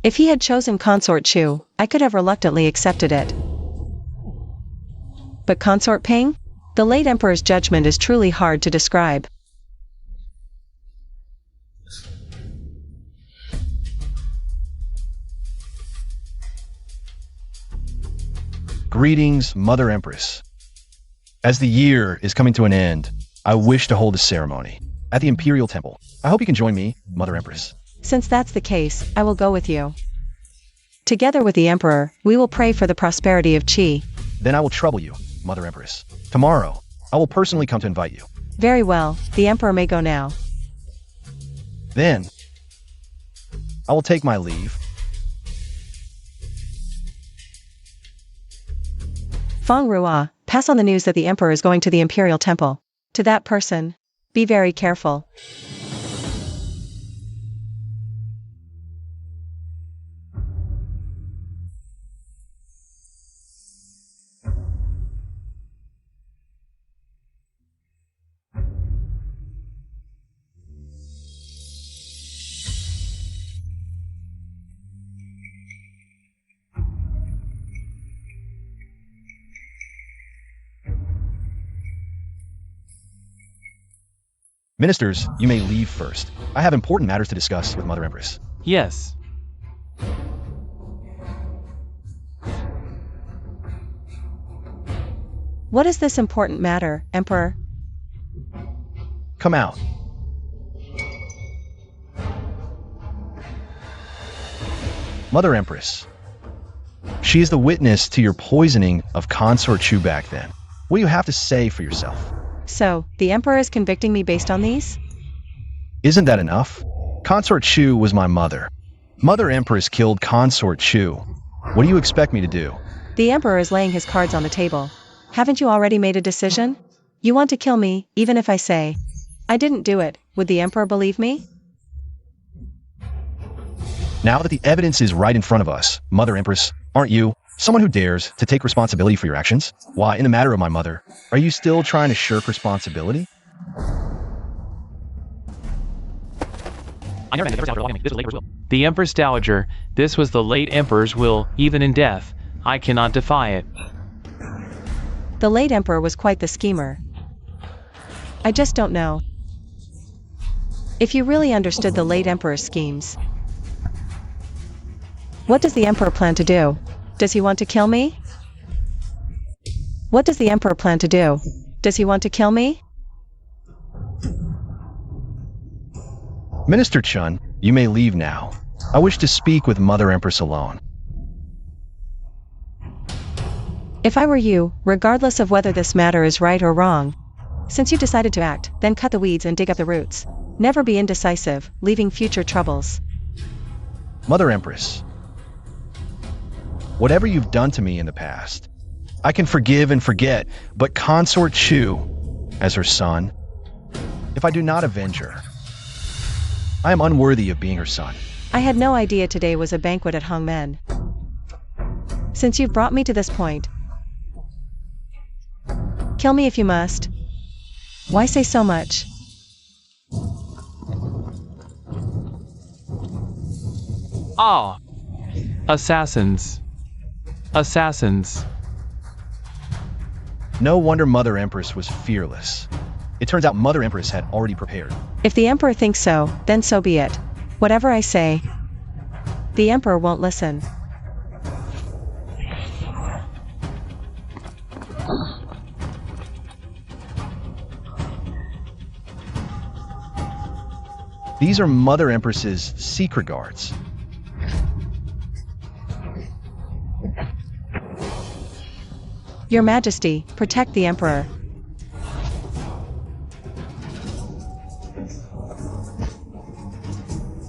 If he had chosen Consort Chu, I could have reluctantly accepted it. But Consort Ping? The late emperor's judgment is truly hard to describe. Greetings, Mother Empress. As the year is coming to an end, I wish to hold a ceremony at the Imperial Temple. I hope you can join me, Mother Empress. Since that's the case, I will go with you. Together with the Emperor, we will pray for the prosperity of Qi. Then I will trouble you, Mother Empress. Tomorrow, I will personally come to invite you. Very well, the Emperor may go now. Then, I will take my leave. Feng Rua, pass on the news that the Emperor is going to the Imperial Temple. To that person, be very careful. Ministers, you may leave first. I have important matters to discuss with Mother Empress. Yes. What is this important matter, Emperor? Come out. Mother Empress, she is the witness to your poisoning of Consort Chu back then. What do you have to say for yourself? So, the Emperor is convicting me based on these? Isn't that enough? Consort Chu was my mother. Mother Empress killed Consort Chu. What do you expect me to do? The Emperor is laying his cards on the table. Haven't you already made a decision? You want to kill me, even if I say, I didn't do it, would the Emperor believe me? Now that the evidence is right in front of us, Mother Empress, aren't you someone who dares to take responsibility for your actions? Why, in the matter of my mother, are you still trying to shirk responsibility? The Empress Dowager, this was the late Emperor's will, even in death. I cannot defy it. The late Emperor was quite the schemer. I just don't know if you really understood the late Emperor's schemes. What does the Emperor plan to do? Does he want to kill me? What does the Emperor plan to do? Does he want to kill me? Minister Chun, you may leave now. I wish to speak with Mother Empress alone. If I were you, regardless of whether this matter is right or wrong, since you decided to act, then cut the weeds and dig up the roots. Never be indecisive, leaving future troubles. Mother Empress, whatever you've done to me in the past, I can forgive and forget, but Consort Chu, as her son, if I do not avenge her, I am unworthy of being her son. I had no idea today was a banquet at Hongmen. Since you've brought me to this point, kill me if you must. Why say so much? Ah! Assassins. Assassins. No wonder Mother Empress was fearless. It turns out Mother Empress had already prepared. If the Emperor thinks so, then so be it. Whatever I say. The Emperor won't listen. These are Mother Empress's secret guards. Your Majesty, protect the Emperor.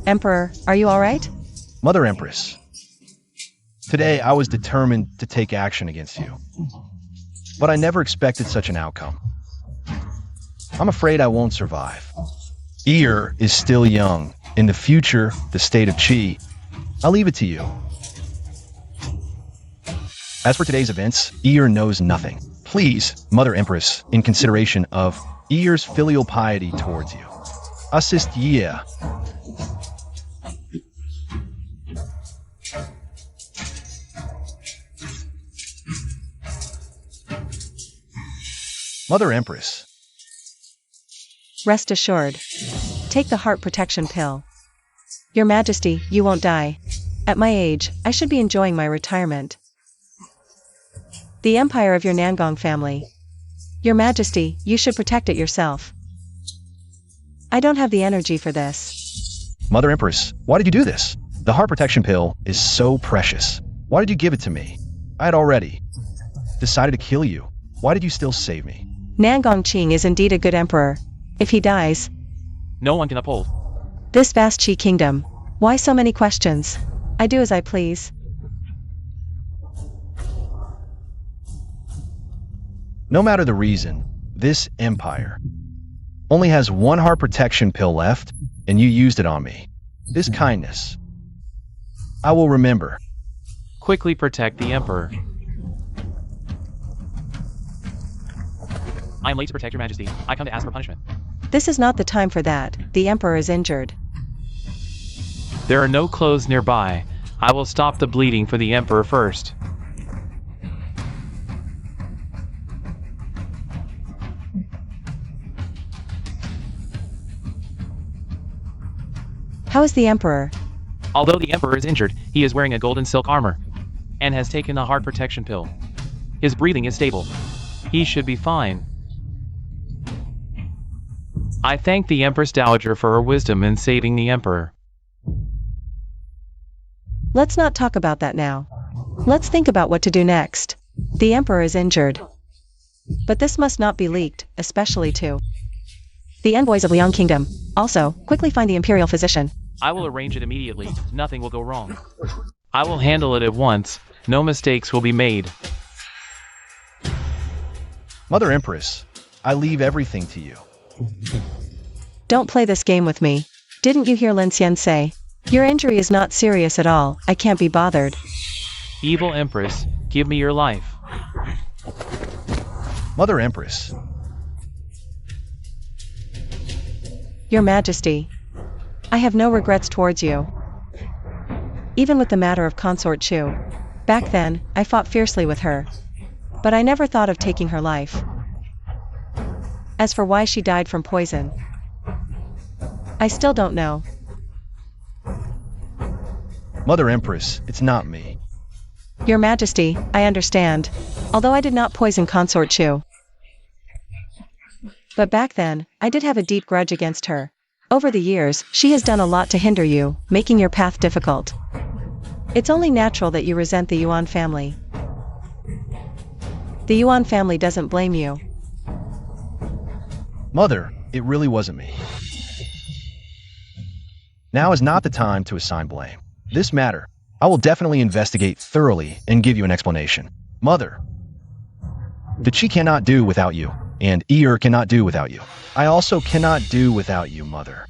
Emperor, are you alright? Mother Empress, today I was determined to take action against you. But I never expected such an outcome. I'm afraid I won't survive. Ear is still young. In the future, the state of Qi, I'll leave it to you. As for today's events, Ear knows nothing. Please, Mother Empress, in consideration of Ear's filial piety towards you, assist Ye. Mother Empress, Rest assured. Take the heart protection pill. Your Majesty, you won't die. At my age, I should be enjoying my retirement. The empire of your Nangong family. Your Majesty, you should protect it yourself. I don't have the energy for this. Mother Empress, why did you do this? The heart protection pill is so precious. Why did you give it to me? I had already decided to kill you. Why did you still save me? Nangong Qing is indeed a good emperor. If he dies, No one can uphold. this vast Qi kingdom. Why so many questions? I do as I please. No matter the reason, this empire only has one heart protection pill left, and you used it on me. This kindness, I will remember. Quickly protect the Emperor. I am late to protect your Majesty. I come to ask for punishment. This is not the time for that. The emperor is injured. There are no clothes nearby. I will stop the bleeding for the Emperor first. How is the emperor? Although the Emperor is injured, he is wearing a golden silk armor and has taken the heart protection pill. His breathing is stable. He should be fine. I thank the Empress Dowager for her wisdom in saving the Emperor. Let's not talk about that now. Let's think about what to do next. The emperor is injured. But this must not be leaked, especially to the envoys of Liang Kingdom. Also, quickly find the imperial physician. I will arrange it immediately. Nothing will go wrong. I will handle it at once. No mistakes will be made. Mother Empress, I leave everything to you. Don't play this game with me. Didn't you hear Lin Xian say? Your injury is not serious at all. I can't be bothered. Evil Empress, give me your life. Mother Empress, Your Majesty, I have no regrets towards you. Even with the matter of Consort Chu. Back then, I fought fiercely with her. But I never thought of taking her life. As for why she died from poison, I still don't know. Mother Empress, it's not me. Your Majesty, I understand. Although I did not poison Consort Chu. But back then, I did have a deep grudge against her. Over the years, she has done a lot to hinder you, making your path difficult. It's only natural that you resent the Yuan family. The Yuan family doesn't blame you. Mother, it really wasn't me. Now is not the time to assign blame. This matter, I will definitely investigate thoroughly and give you an explanation. Mother, the Qi cannot do without you, and Ear cannot do without you. I also cannot do without you, Mother.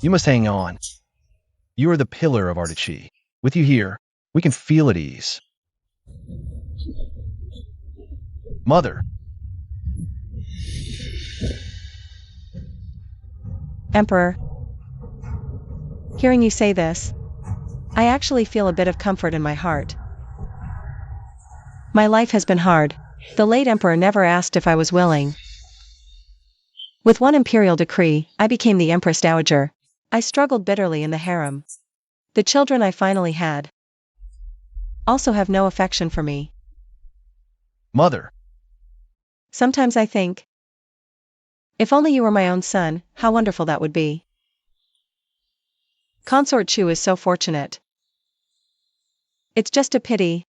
You must hang on. You are the pillar of our Qi. With you here, we can feel at ease. Mother, Emperor, hearing you say this, I actually feel a bit of comfort in my heart. My life has been hard, The late emperor never asked if I was willing. With one imperial decree, I became the Empress Dowager. I struggled bitterly in the harem. The children I finally had also have no affection for me. Mother, Sometimes I think, if only you were my own son, how wonderful that would be. Consort Chu is so fortunate. It's just a pity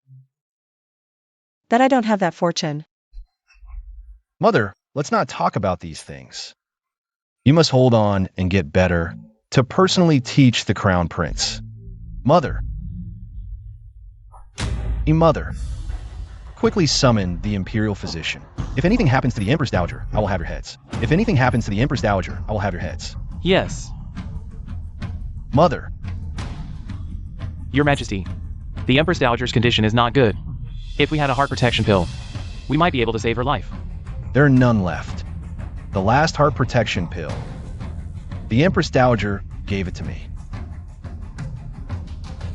that I don't have that fortune. Mother, let's not talk about these things. You must hold on and get better to personally teach the crown prince. Mother. Mother. Quickly summon the imperial physician. If anything happens to the Empress Dowager, I will have your heads. If anything happens to the Empress Dowager, I will have your heads. Yes, Mother. Your Majesty. The Empress Dowager's condition is not good. If we had a heart protection pill, we might be able to save her life. There are none left. The last heart protection pill. The Empress Dowager gave it to me.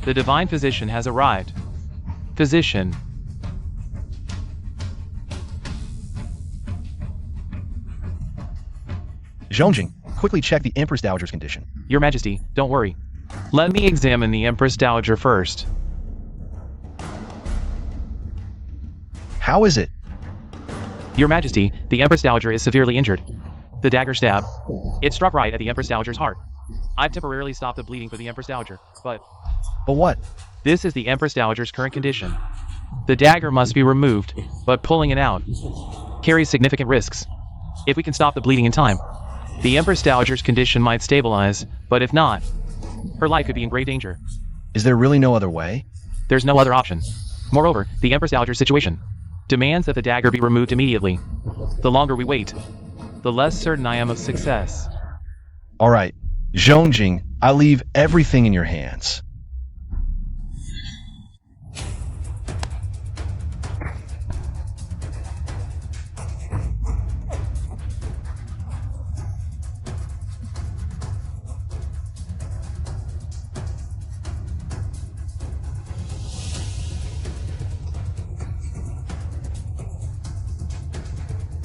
The divine physician has arrived. Physician. Zhongjing, quickly check the Empress Dowager's condition. Your Majesty, don't worry. Let me examine the Empress Dowager first. How is it? Your Majesty, the Empress Dowager is severely injured. The dagger stab. It struck right at the Empress Dowager's heart. I've temporarily stopped the bleeding for the Empress Dowager, but what? This is the Empress Dowager's current condition. The dagger must be removed, but pulling it out carries significant risks. If we can stop the bleeding in time, the Empress Dowager's condition might stabilize, but if not, her life could be in great danger. Is there really no other way? There's no other option. Moreover, the Empress Dowager's situation demands that the dagger be removed immediately. The longer we wait, the less certain I am of success. All right, Zhongjing, I leave everything in your hands.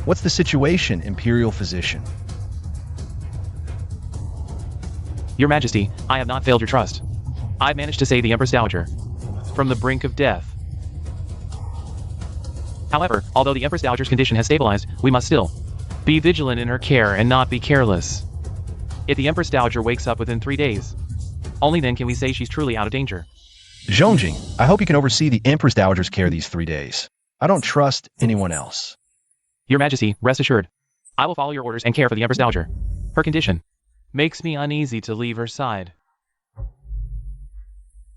What's the situation, Imperial Physician? Your Majesty, I have not failed your trust. I've managed to save the Empress Dowager from the brink of death. However, although the Empress Dowager's condition has stabilized, we must still be vigilant in her care and not be careless. If the Empress Dowager wakes up within 3 days, only then can we say she's truly out of danger. Zhongjing, I hope you can oversee the Empress Dowager's care these 3 days. I don't trust anyone else. Your Majesty, rest assured. I will follow your orders and care for the Empress Dowager. Her condition makes me uneasy to leave her side.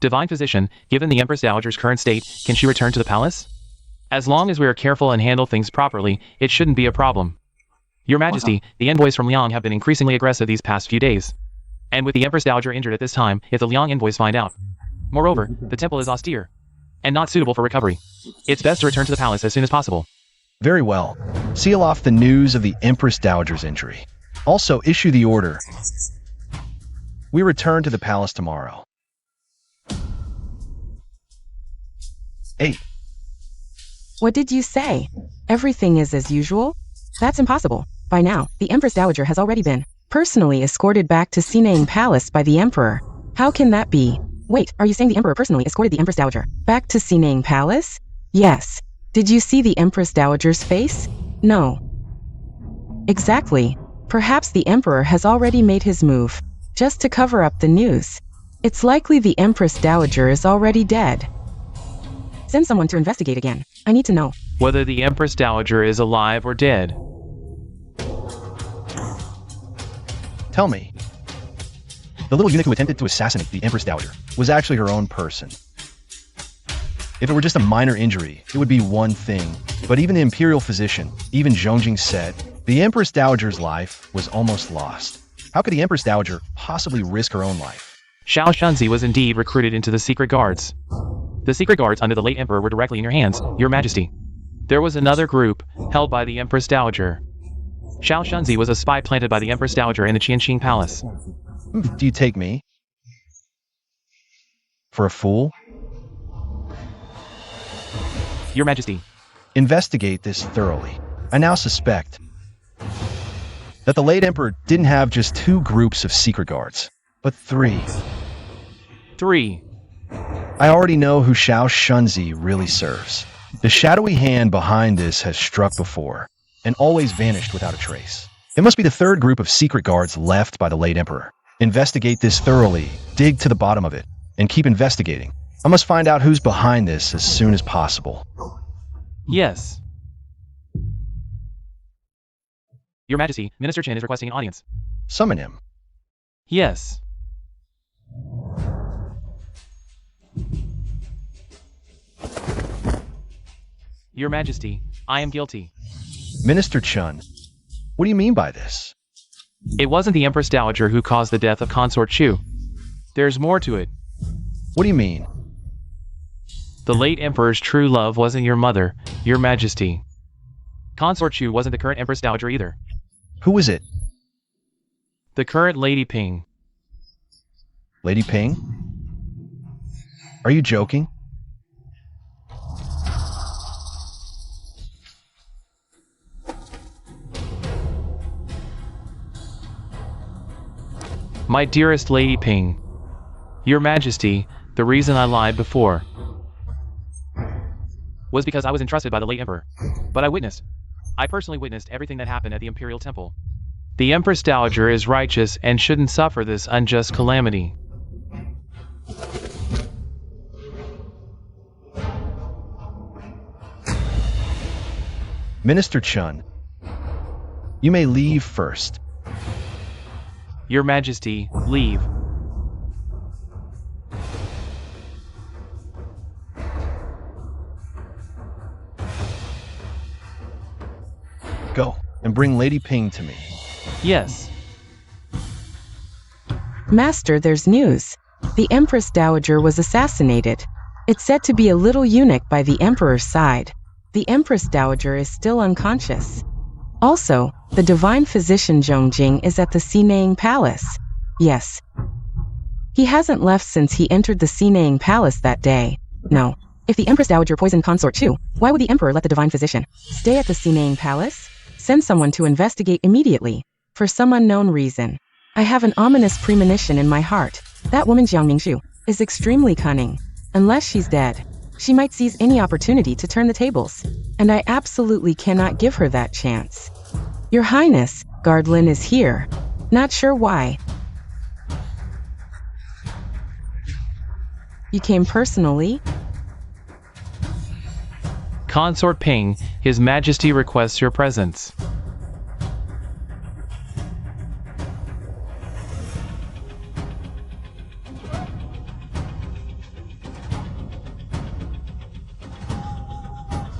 Divine Physician, given the Empress Dowager's current state, can she return to the palace? As long as we are careful and handle things properly, it shouldn't be a problem. Your Majesty, the envoys from Liang have been increasingly aggressive these past few days. And with the Empress Dowager injured at this time, if the Liang envoys find out. Moreover, the temple is austere and not suitable for recovery. It's best to return to the palace as soon as possible. Very well. Seal off the news of the Empress Dowager's injury. Also, issue the order. We return to the palace tomorrow. 8. What did you say? Everything is as usual? That's impossible. By now, the Empress Dowager has already been personally escorted back to Sinang Palace by the Emperor. How can that be? Wait, are you saying the Emperor personally escorted the Empress Dowager back to Sinang Palace? Yes. Did you see the Empress Dowager's face? No. Exactly. Perhaps the Emperor has already made his move, just to cover up the news. It's likely the Empress Dowager is already dead. Send someone to investigate again. I need to know whether the Empress Dowager is alive or dead. Tell me. The little eunuch who attempted to assassinate the Empress Dowager was actually her own person. If it were just a minor injury, it would be one thing. But even the Imperial Physician, even Zhongjing said, the Empress Dowager's life was almost lost. How could the Empress Dowager possibly risk her own life? Xiao Shunzi was indeed recruited into the secret guards. The secret guards under the late emperor were directly in your hands, Your Majesty. There was another group, held by the Empress Dowager. Xiao Shunzi was a spy planted by the Empress Dowager in the Qianqing Palace. Do you take me for a fool? Your Majesty, Investigate this thoroughly. I now suspect that the late emperor didn't have just 2 groups of secret guards, but 3. 3. I already know who Xiao Shunzi really serves. The shadowy hand behind this has struck before, and always vanished without a trace. It must be the 3rd group of secret guards left by the late emperor. Investigate this thoroughly, dig to the bottom of it, and keep investigating. I must find out who's behind this as soon as possible. Yes. Your Majesty, Minister Chen is requesting an audience. Summon him. Yes. Your Majesty, I am guilty. Minister Chen, what do you mean by this? It wasn't the Empress Dowager who caused the death of Consort Chu. There's more to it. What do you mean? The late Emperor's true love wasn't your mother, Your Majesty. Consort Chu wasn't the current Empress Dowager either. Who is it? The current Lady Ping. Lady Ping? Are you joking? My dearest Lady Ping. Your Majesty, the reason I lied before was because I was entrusted by the late Emperor. But I personally witnessed everything that happened at the Imperial Temple. The Empress Dowager is righteous and shouldn't suffer this unjust calamity. Minister Chen, you may leave first. Your Majesty, leave. Go, and bring Lady Ping to me. Yes. Master, there's news. The Empress Dowager was assassinated. It's said to be a little eunuch by the Emperor's side. The Empress Dowager is still unconscious. Also, the divine physician Zhongjing is at the Xinang Palace. Yes. He hasn't left since he entered the Xinang Palace that day. No. If the Empress Dowager poisoned Consort Chu, why would the Emperor let the divine physician stay at the Xinang Palace? Send someone to investigate immediately. For some unknown reason, I have an ominous premonition in my heart. That woman Jiang Mingshu is extremely cunning. Unless she's dead, she might seize any opportunity to turn the tables. And I absolutely cannot give her that chance. Your Highness, Guard Lin is here. Not sure why. You came personally? Consort Ping, His Majesty requests your presence.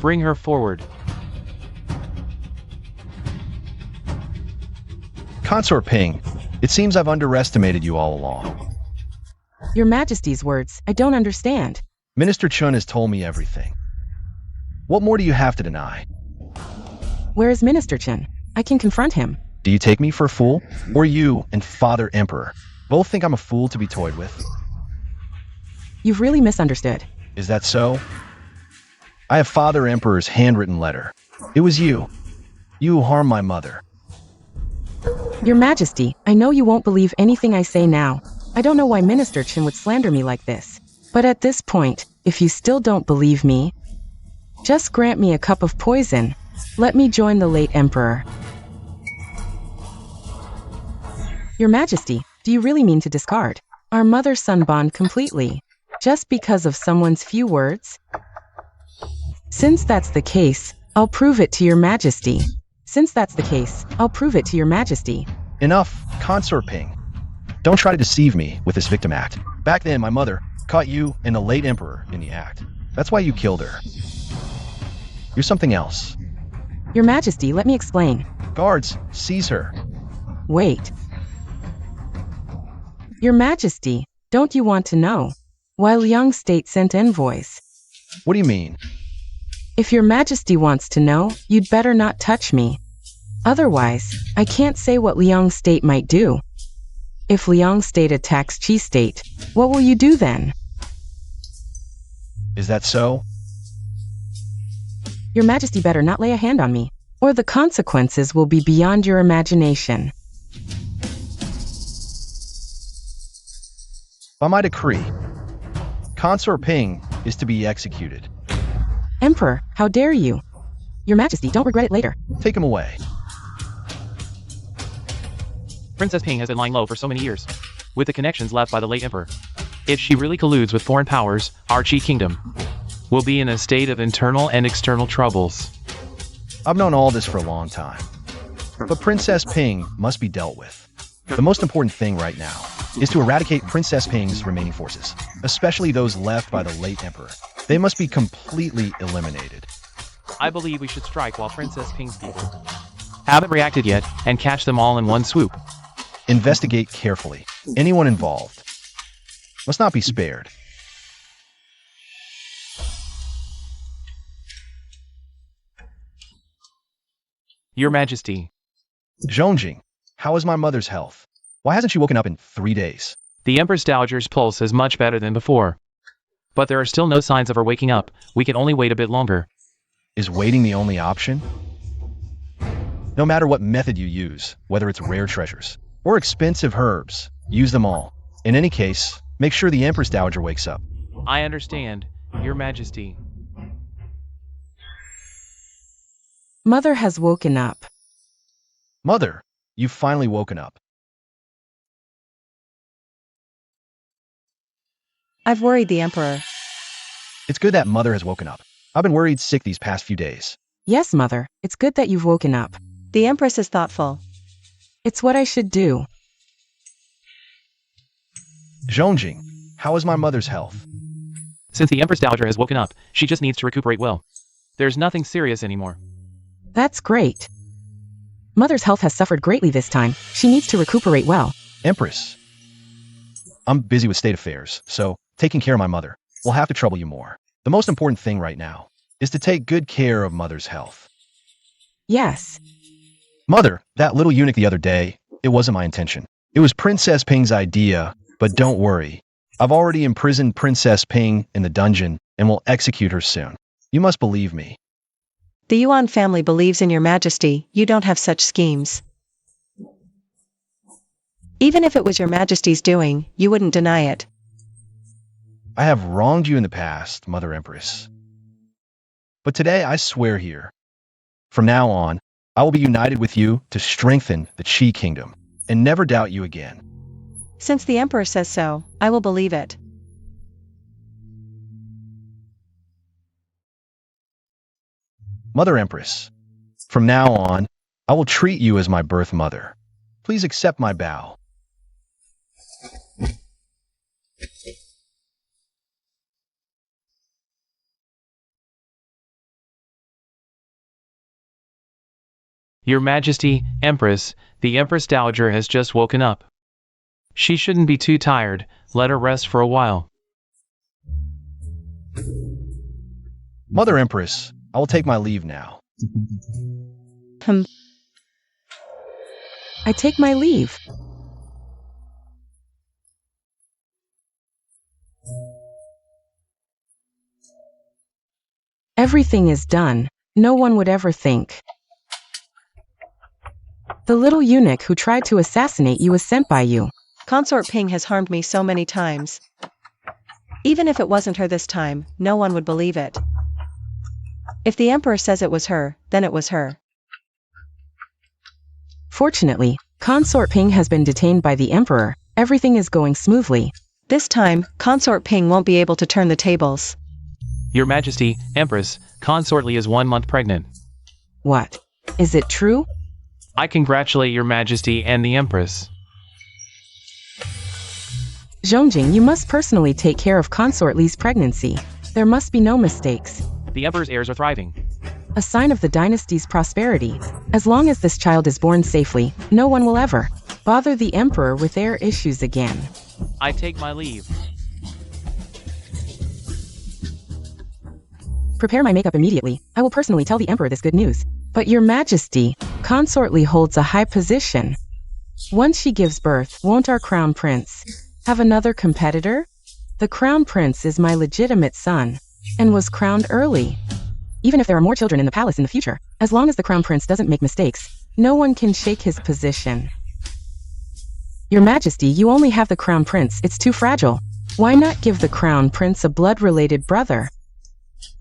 Bring her forward. Consort Ping, it seems I've underestimated you all along. Your Majesty's words, I don't understand. Minister Chen has told me everything. What more do you have to deny? Where is Minister Chen? I can confront him. Do you take me for a fool? Or you and Father Emperor both think I'm a fool to be toyed with? You've really misunderstood. Is that so? I have Father Emperor's handwritten letter. It was you. You who harmed my mother. Your Majesty, I know you won't believe anything I say now. I don't know why Minister Chen would slander me like this. But at this point, if you still don't believe me, just grant me a cup of poison. Let me join the late Emperor. Your Majesty, do you really mean to discard our mother-son bond completely, just because of someone's few words? Since that's the case, I'll prove it to your Majesty. Enough, Consort Ping. Don't try to deceive me with this victim act. Back then, my mother caught you and the late Emperor in the act. That's why you killed her. You're something else. Your Majesty, let me explain. Guards, seize her. Wait. Your Majesty, don't you want to know why Liang State sent envoys? What do you mean? If your Majesty wants to know, you'd better not touch me. Otherwise, I can't say what Liang State might do. If Liang State attacks Qi State, what will you do then? Is that so? Your Majesty better not lay a hand on me, or the consequences will be beyond your imagination. By my decree, Consort Ping is to be executed. Emperor, how dare you? Your Majesty, don't regret it later. Take him away. Princess Ping has been lying low for so many years, with the connections left by the late emperor. If she really colludes with foreign powers, our Qi kingdom will be in a state of internal and external troubles. I've known all this for a long time. But Princess Ping must be dealt with. The most important thing right now is to eradicate Princess Ping's remaining forces, especially those left by the late emperor. They must be completely eliminated. I believe we should strike while Princess Ping's people haven't reacted yet, and catch them all in one swoop. Investigate carefully. Anyone involved must not be spared. Your Majesty, Zhongjing, how is my mother's health? Why hasn't she woken up in 3 days? the Empress Dowager's pulse is much better than before. But there are still no signs of her waking up. We can only wait a bit longer. Is waiting the only option? No matter what method you use, whether it's rare treasures or expensive herbs, use them all. In any case, make sure the Empress Dowager wakes up. I understand, Your Majesty. Mother has woken up. Mother, you've finally woken up. I've worried the Emperor. It's good that Mother has woken up. I've been worried sick these past few days. Yes, Mother, it's good that you've woken up. The Empress is thoughtful. It's what I should do. Zhongjing, how is my mother's health? Since the Empress Dowager has woken up, she just needs to recuperate well. There's nothing serious anymore. That's great. Mother's health has suffered greatly this time. She needs to recuperate well. Empress, I'm busy with state affairs, so taking care of my mother will have to trouble you more. The most important thing right now is to take good care of Mother's health. Yes. Mother, that little eunuch the other day, it wasn't my intention. It was Princess Ping's idea, but don't worry. I've already imprisoned Princess Ping in the dungeon and will execute her soon. You must believe me. The Yuan family believes in your Majesty. You don't have such schemes. Even if it was your Majesty's doing, you wouldn't deny it. I have wronged you in the past, Mother Empress. But today I swear here, from now on, I will be united with you to strengthen the Qi Kingdom and never doubt you again. Since the Emperor says so, I will believe it. Mother Empress, from now on, I will treat you as my birth mother. Please accept my bow. Your Majesty, Empress, the Empress Dowager has just woken up. She shouldn't be too tired. Let her rest for a while. Mother Empress, I will take my leave now. I take my leave. Everything is done. No one would ever think. The little eunuch who tried to assassinate you was sent by you. Consort Ping has harmed me so many times. Even if it wasn't her this time, no one would believe it. If the Emperor says it was her, then it was her. Fortunately, Consort Ping has been detained by the Emperor. Everything is going smoothly. This time, Consort Ping won't be able to turn the tables. Your Majesty, Empress, Consort Li is 1 month pregnant. What? Is it true? I congratulate Your Majesty and the Empress. Zhongjing, you must personally take care of Consort Li's pregnancy. There must be no mistakes. The Emperor's heirs are thriving. A sign of the dynasty's prosperity. As long as this child is born safely, no one will ever bother the Emperor with their issues again. I take my leave. Prepare my makeup immediately. I will personally tell the Emperor this good news. But Your Majesty, Consort Li holds a high position. Once she gives birth, won't our Crown Prince have another competitor? The Crown Prince is my legitimate son, and was crowned early. even if there are more children in the palace in the future. As long as the crown prince doesn't make mistakes, no one can shake his position. Your Majesty, you only have the crown prince. It's too fragile. Why not give the crown prince a blood-related brother?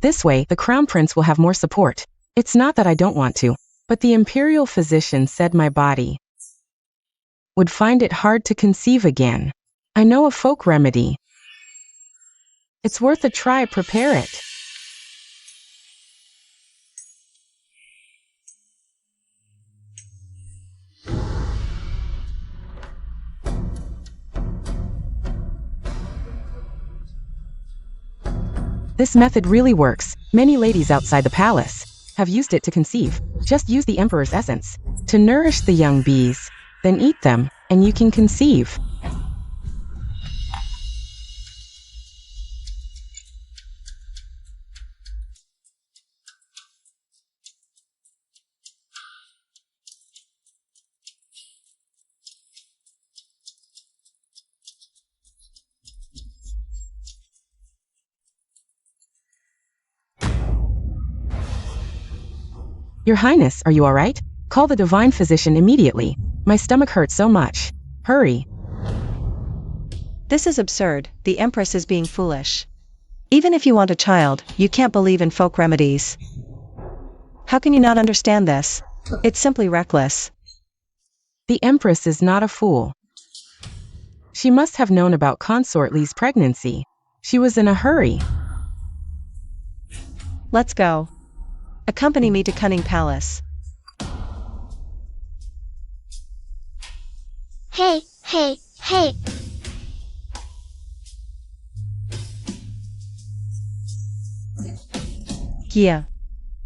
This way, the crown prince will have more support. It's not that I don't want to, but the imperial physician said my body would find it hard to conceive again. I know a folk remedy. It's worth a try. Prepare it. This method really works. Many ladies outside the palace have used it to conceive. Just use the emperor's essence to nourish the young bees, then eat them, and you can conceive. Your Highness, are you all right? Call the divine physician immediately. My stomach hurts so much. Hurry. This is absurd. The Empress is being foolish. Even if you want a child, you can't believe in folk remedies. How can you not understand this? It's simply reckless. The Empress is not a fool. She must have known about Consort Li's pregnancy. She was in a hurry. Let's go. Accompany me to Cunning Palace. Hey, hey, hey. Yeah.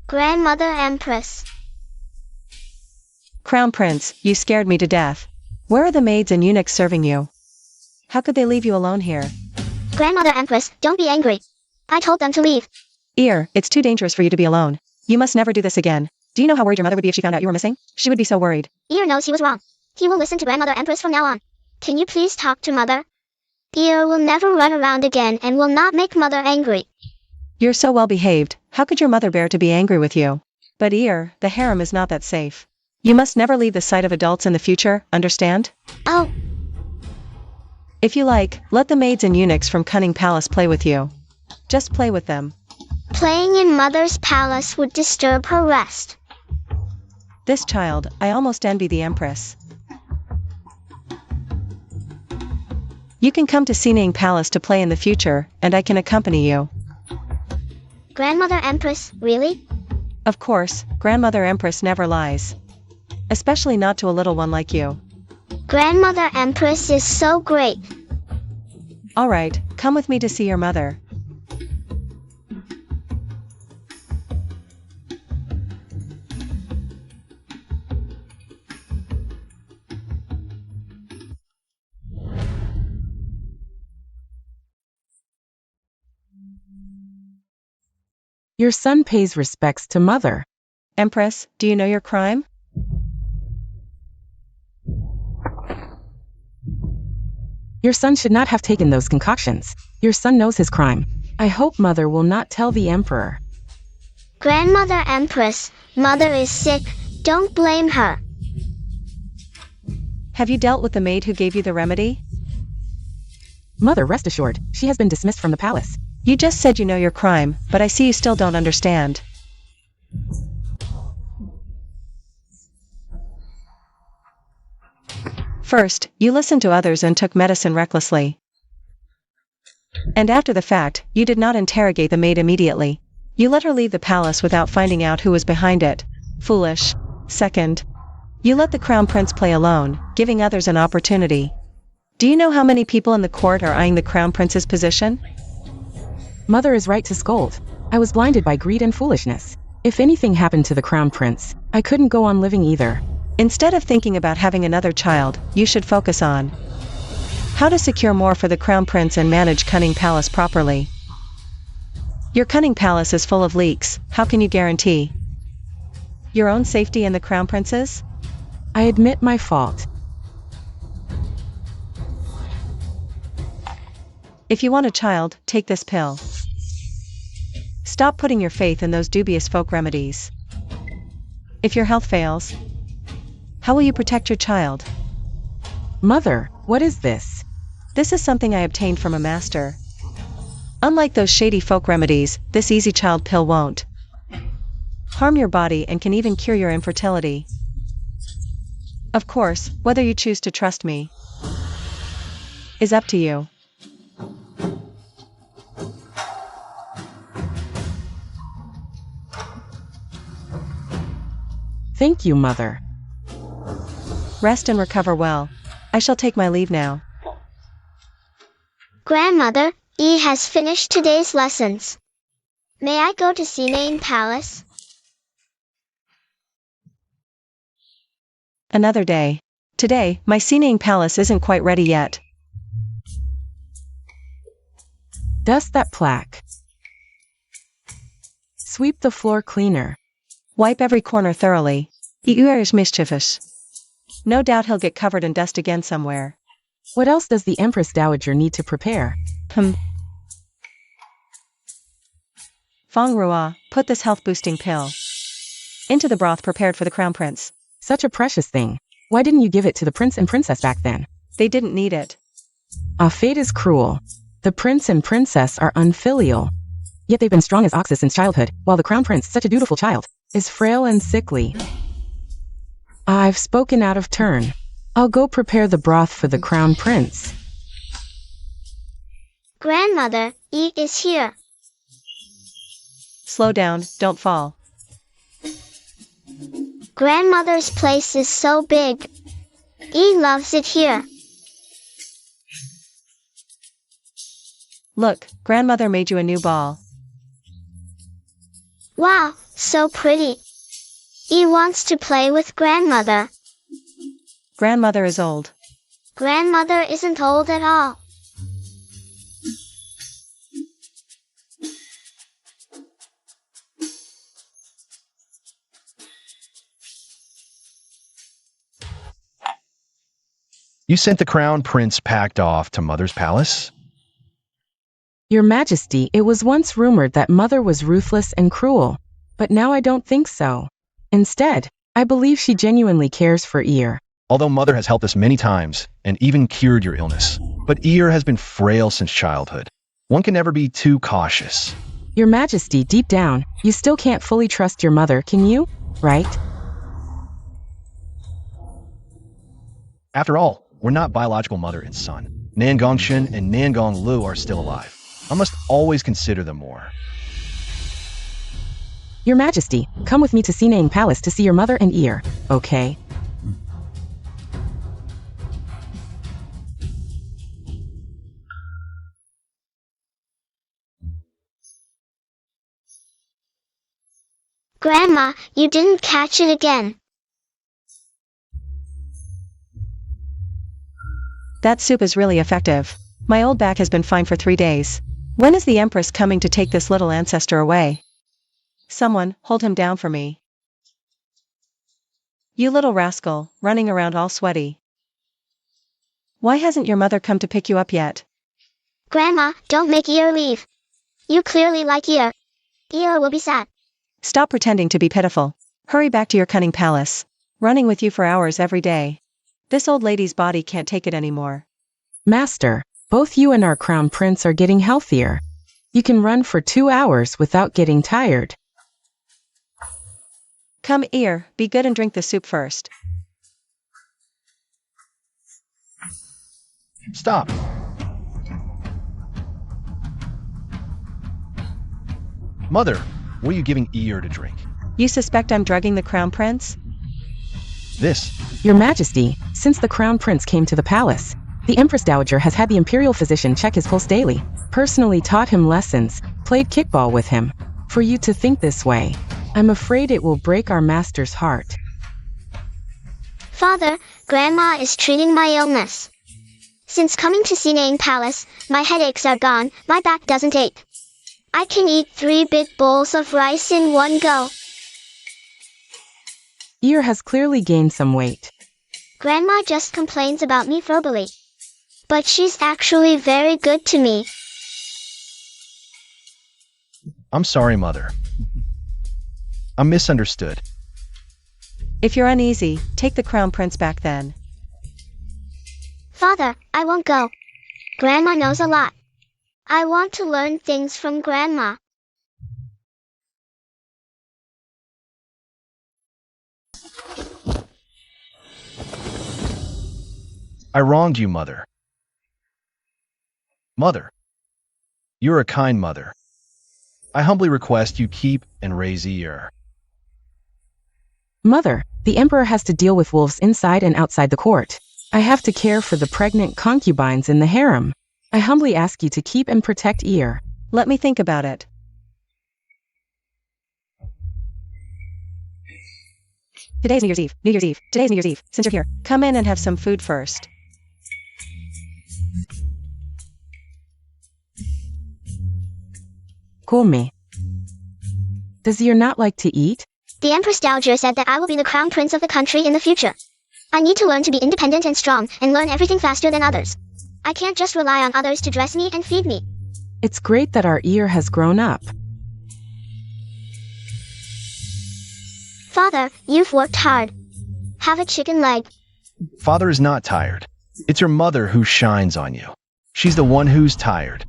Grandmother Empress. Crown Prince, you scared me to death. Where are the maids and eunuchs serving you? How could they leave you alone here? Grandmother Empress, don't be angry. I told them to leave. Ear, it's too dangerous for you to be alone. You must never do this again. Do you know how worried your mother would be if she found out you were missing? She would be so worried. Ear knows he was wrong. He will listen to Grandmother Empress from now on. Can you please talk to Mother? Ear will never run around again and will not make Mother angry. You're so well behaved. How could your mother bear to be angry with you? But Ear, the harem is not that safe. You must never leave the sight of adults in the future, understand? Oh. If you like, let the maids and eunuchs from Cunning Palace play with you. Just play with them. Playing in Mother's palace would disturb her rest. This child, I almost envy the Empress. You can come to Sinang Palace to play in the future, and I can accompany you. Grandmother Empress, really? Of course, Grandmother Empress never lies. Especially not to a little one like you. Grandmother Empress is so great. Alright, come with me to see your mother. Your son pays respects to Mother. Empress, do you know your crime? Your son should not have taken those concoctions. Your son knows his crime. I hope Mother will not tell the Emperor. Grandmother Empress, Mother is sick. Don't blame her. Have you dealt with the maid who gave you the remedy? Mother, rest assured, she has been dismissed from the palace. You just said you know your crime, but I see you still don't understand. First, you listened to others and took medicine recklessly. And after the fact, you did not interrogate the maid immediately. You let her leave the palace without finding out who was behind it. Foolish. Second, you let the crown prince play alone, giving others an opportunity. Do you know how many people in the court are eyeing the crown prince's position? Mother is right to scold. I was blinded by greed and foolishness. If anything happened to the crown prince, I couldn't go on living either. Instead of thinking about having another child, you should focus on how to secure more for the crown prince and manage Cunning Palace properly. Your Cunning Palace is full of leaks. How can you guarantee your own safety and the crown prince's? I admit my fault. If you want a child, take this pill. Stop putting your faith in those dubious folk remedies. If your health fails, how will you protect your child? Mother, what is this? This is something I obtained from a master. Unlike those shady folk remedies, this easy child pill won't harm your body and can even cure your infertility. Of course, whether you choose to trust me is up to you. Thank you, Mother. Rest and recover well. I shall take my leave now. Grandmother, E has finished today's lessons. May I go to Sinane Palace? Another day. Today, my Sinane Palace isn't quite ready yet. Dust that plaque. Sweep the floor cleaner. Wipe every corner thoroughly. Iur is mischievous. No doubt he'll get covered in dust again somewhere. What else does the Empress Dowager need to prepare? Feng Rua, put this health-boosting pill into the broth prepared for the Crown Prince. Such a precious thing. Why didn't you give it to the Prince and Princess back then? They didn't need it. Fate is cruel. The Prince and Princess are unfilial. Yet they've been strong as oxes since childhood, while the Crown Prince, such a dutiful child, is frail and sickly. I've spoken out of turn. I'll go prepare the broth for the Crown Prince. Grandmother, E is here. Slow down, don't fall. Grandmother's place is so big. E loves it here. Look, grandmother made you a new ball. Wow, so pretty. E wants to play with grandmother. Grandmother is old. Grandmother isn't old at all. You sent the Crown Prince packed off to Mother's palace? Your Majesty, it was once rumored that Mother was ruthless and cruel, but now I don't think so. Instead, I believe she genuinely cares for Ear. Although Mother has helped us many times and even cured your illness, but Ear has been frail since childhood. One can never be too cautious. Your Majesty, deep down, you still can't fully trust your mother, can you? Right? After all, we're not biological mother and son. Nan Gongshin and Nan Gong Lu are still alive. I must always consider them more. Your Majesty, come with me to Sinane Palace to see your mother and Ear, okay? Grandma, you didn't catch it again. That soup is really effective. My old back has been fine for 3 days. When is the Empress coming to take this little ancestor away? Someone, hold him down for me. You little rascal, running around all sweaty. Why hasn't your mother come to pick you up yet? Grandma, don't make Ear leave. You clearly like Ear. Ear will be sad. Stop pretending to be pitiful. Hurry back to your cunning palace. Running with you for hours every day. This old lady's body can't take it anymore. Master, both you and our Crown Prince are getting healthier. You can run for 2 hours without getting tired. Come, Ear, be good and drink the soup first. Stop. Mother, what are you giving Ear to drink? You suspect I'm drugging the Crown Prince? This. Your Majesty, since the Crown Prince came to the palace, the Empress Dowager has had the Imperial physician check his pulse daily, personally taught him lessons, played kickball with him. For you to think this way, I'm afraid it will break our master's heart. Father, Grandma is treating my illness. Since coming to Sinane Palace, my headaches are gone, my back doesn't ache. I can eat 3 big bowls of rice in one go. Ear has clearly gained some weight. Grandma just complains about me verbally. But she's actually very good to me. I'm sorry, Mother. I'm misunderstood. If you're uneasy, take the crown prince back then. Father, I won't go. Grandma knows a lot. I want to learn things from Grandma. I wronged you, Mother. Mother, you're a kind mother. I humbly request you keep and raise ear. Mother, the emperor has to deal with wolves inside and outside the court. I have to care for the pregnant concubines in the harem. I humbly ask you to keep and protect ear. Let me think about it. Today's New Year's Eve. New Year's Eve. Today's New Year's Eve. Since you're here, come in and have some food first. Come. Does ear not like to eat? The Empress Dowager said that I will be the crown prince of the country in the future. I need to learn to be independent and strong and learn everything faster than others. I can't just rely on others to dress me and feed me. It's great that our ear has grown up. Father, you've worked hard. Have a chicken leg. Father is not tired. It's your mother who shines on you. She's the one who's tired.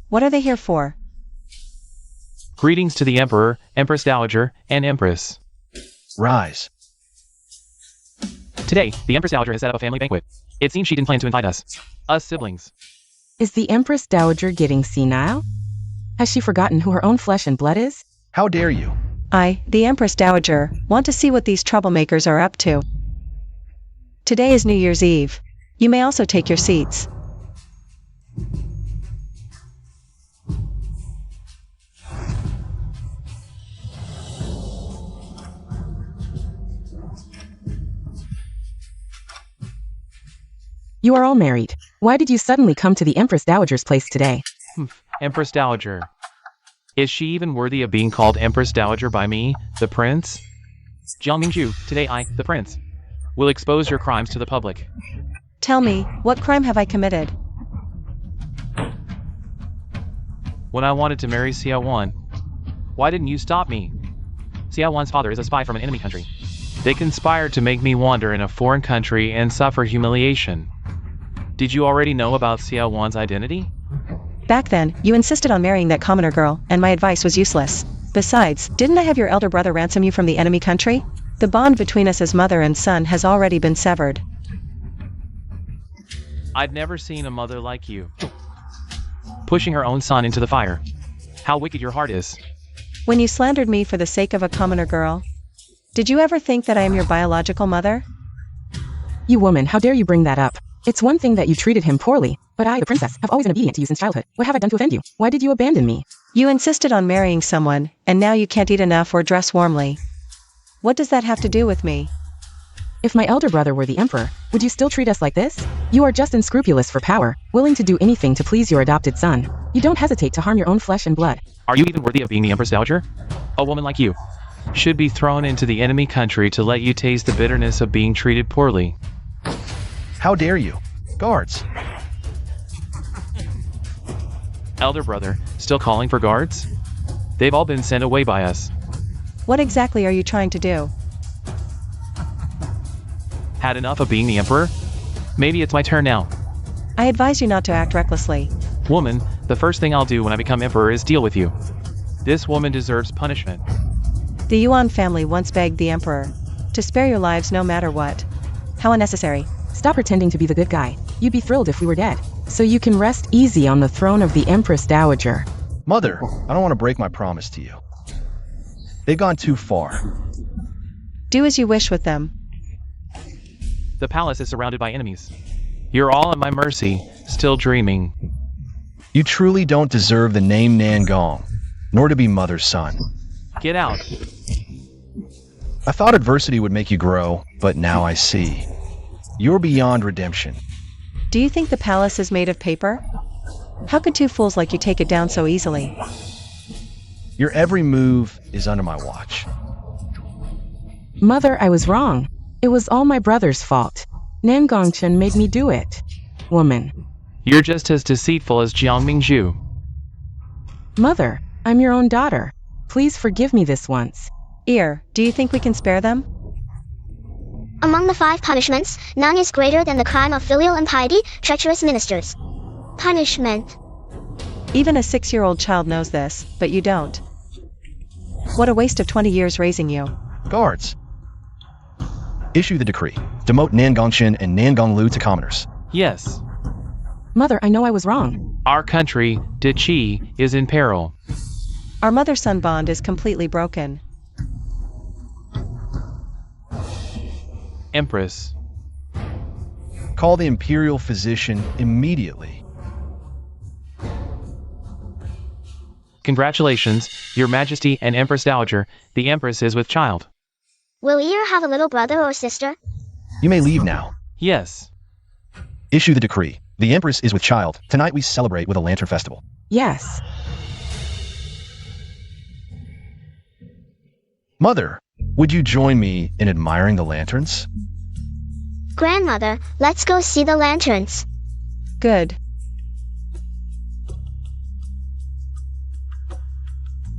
What are they here for? Greetings to the Emperor, Empress Dowager, and Empress. Rise. Today, the Empress Dowager has set up a family banquet. It seems she didn't plan to invite us siblings. Is the Empress Dowager getting senile? Has she forgotten who her own flesh and blood is? How dare you? I, the Empress Dowager, want to see what these troublemakers are up to. Today is New Year's Eve. You may also take your seats. You are all married. Why did you suddenly come to the Empress Dowager's place today? Empress Dowager. Is she even worthy of being called Empress Dowager by me, the Prince? Jiang Mingju, today I, the Prince, will expose your crimes to the public. Tell me, what crime have I committed? When I wanted to marry Xiao Wan, why didn't you stop me? Xiao Wan's father is a spy from an enemy country. They conspired to make me wander in a foreign country and suffer humiliation. Did you already know about Xiao Wan's identity? Back then, you insisted on marrying that commoner girl, and my advice was useless. Besides, didn't I have your elder brother ransom you from the enemy country? The bond between us as mother and son has already been severed. I'd never seen a mother like you. Pushing her own son into the fire. How wicked your heart is. When you slandered me for the sake of a commoner girl, did you ever think that I am your biological mother? You woman, how dare you bring that up? It's one thing that you treated him poorly, but I, the princess, have always been obedient to you since childhood. What have I done to offend you? Why did you abandon me? You insisted on marrying someone, and now you can't eat enough or dress warmly. What does that have to do with me? If my elder brother were the emperor, would you still treat us like this? You are just unscrupulous for power, willing to do anything to please your adopted son. You don't hesitate to harm your own flesh and blood. Are you even worthy of being the Empress Dowager? A woman like you should be thrown into the enemy country to let you taste the bitterness of being treated poorly. How dare you? Guards. Elder brother, still calling for guards? They've all been sent away by us. What exactly are you trying to do? Had enough of being the emperor? Maybe it's my turn now. I advise you not to act recklessly. Woman, the first thing I'll do when I become emperor is deal with you. This woman deserves punishment. The Yuan family once begged the emperor to spare your lives no matter what. How unnecessary. Stop pretending to be the good guy. You'd be thrilled if we were dead. So you can rest easy on the throne of the Empress Dowager. Mother, I don't want to break my promise to you. They've gone too far. Do as you wish with them. The palace is surrounded by enemies. You're all at my mercy, still dreaming. You truly don't deserve the name Nangong, nor to be mother's son. Get out. I thought adversity would make you grow, but now I see. You're beyond redemption. Do you think the palace is made of paper? How could two fools like you take it down so easily? Your every move is under my watch. Mother, I was wrong. It was all my brother's fault. Nangongchen made me do it. Woman. You're just as deceitful as Jiang Mingju. Mother, I'm your own daughter. Please forgive me this once. Ear, do you think we can spare them? Among the 5 punishments, none is greater than the crime of filial impiety, treacherous ministers. Punishment. Even a 6-year-old child knows this, but you don't. What a waste of 20 years raising you. Guards. Issue the decree. Demote Nangongchen and Nangonglu to commoners. Yes. Mother, I know I was wrong. Our country, De Chi, is in peril. Our mother-son bond is completely broken. Empress. Call the imperial physician immediately. Congratulations, Your Majesty and Empress Dowager. The Empress is with child. Will Ear have a little brother or sister? You may leave now. Yes. Issue the decree. The Empress is with child. Tonight we celebrate with a lantern festival. Yes. Mother, would you join me in admiring the lanterns? Grandmother, let's go see the lanterns. Good.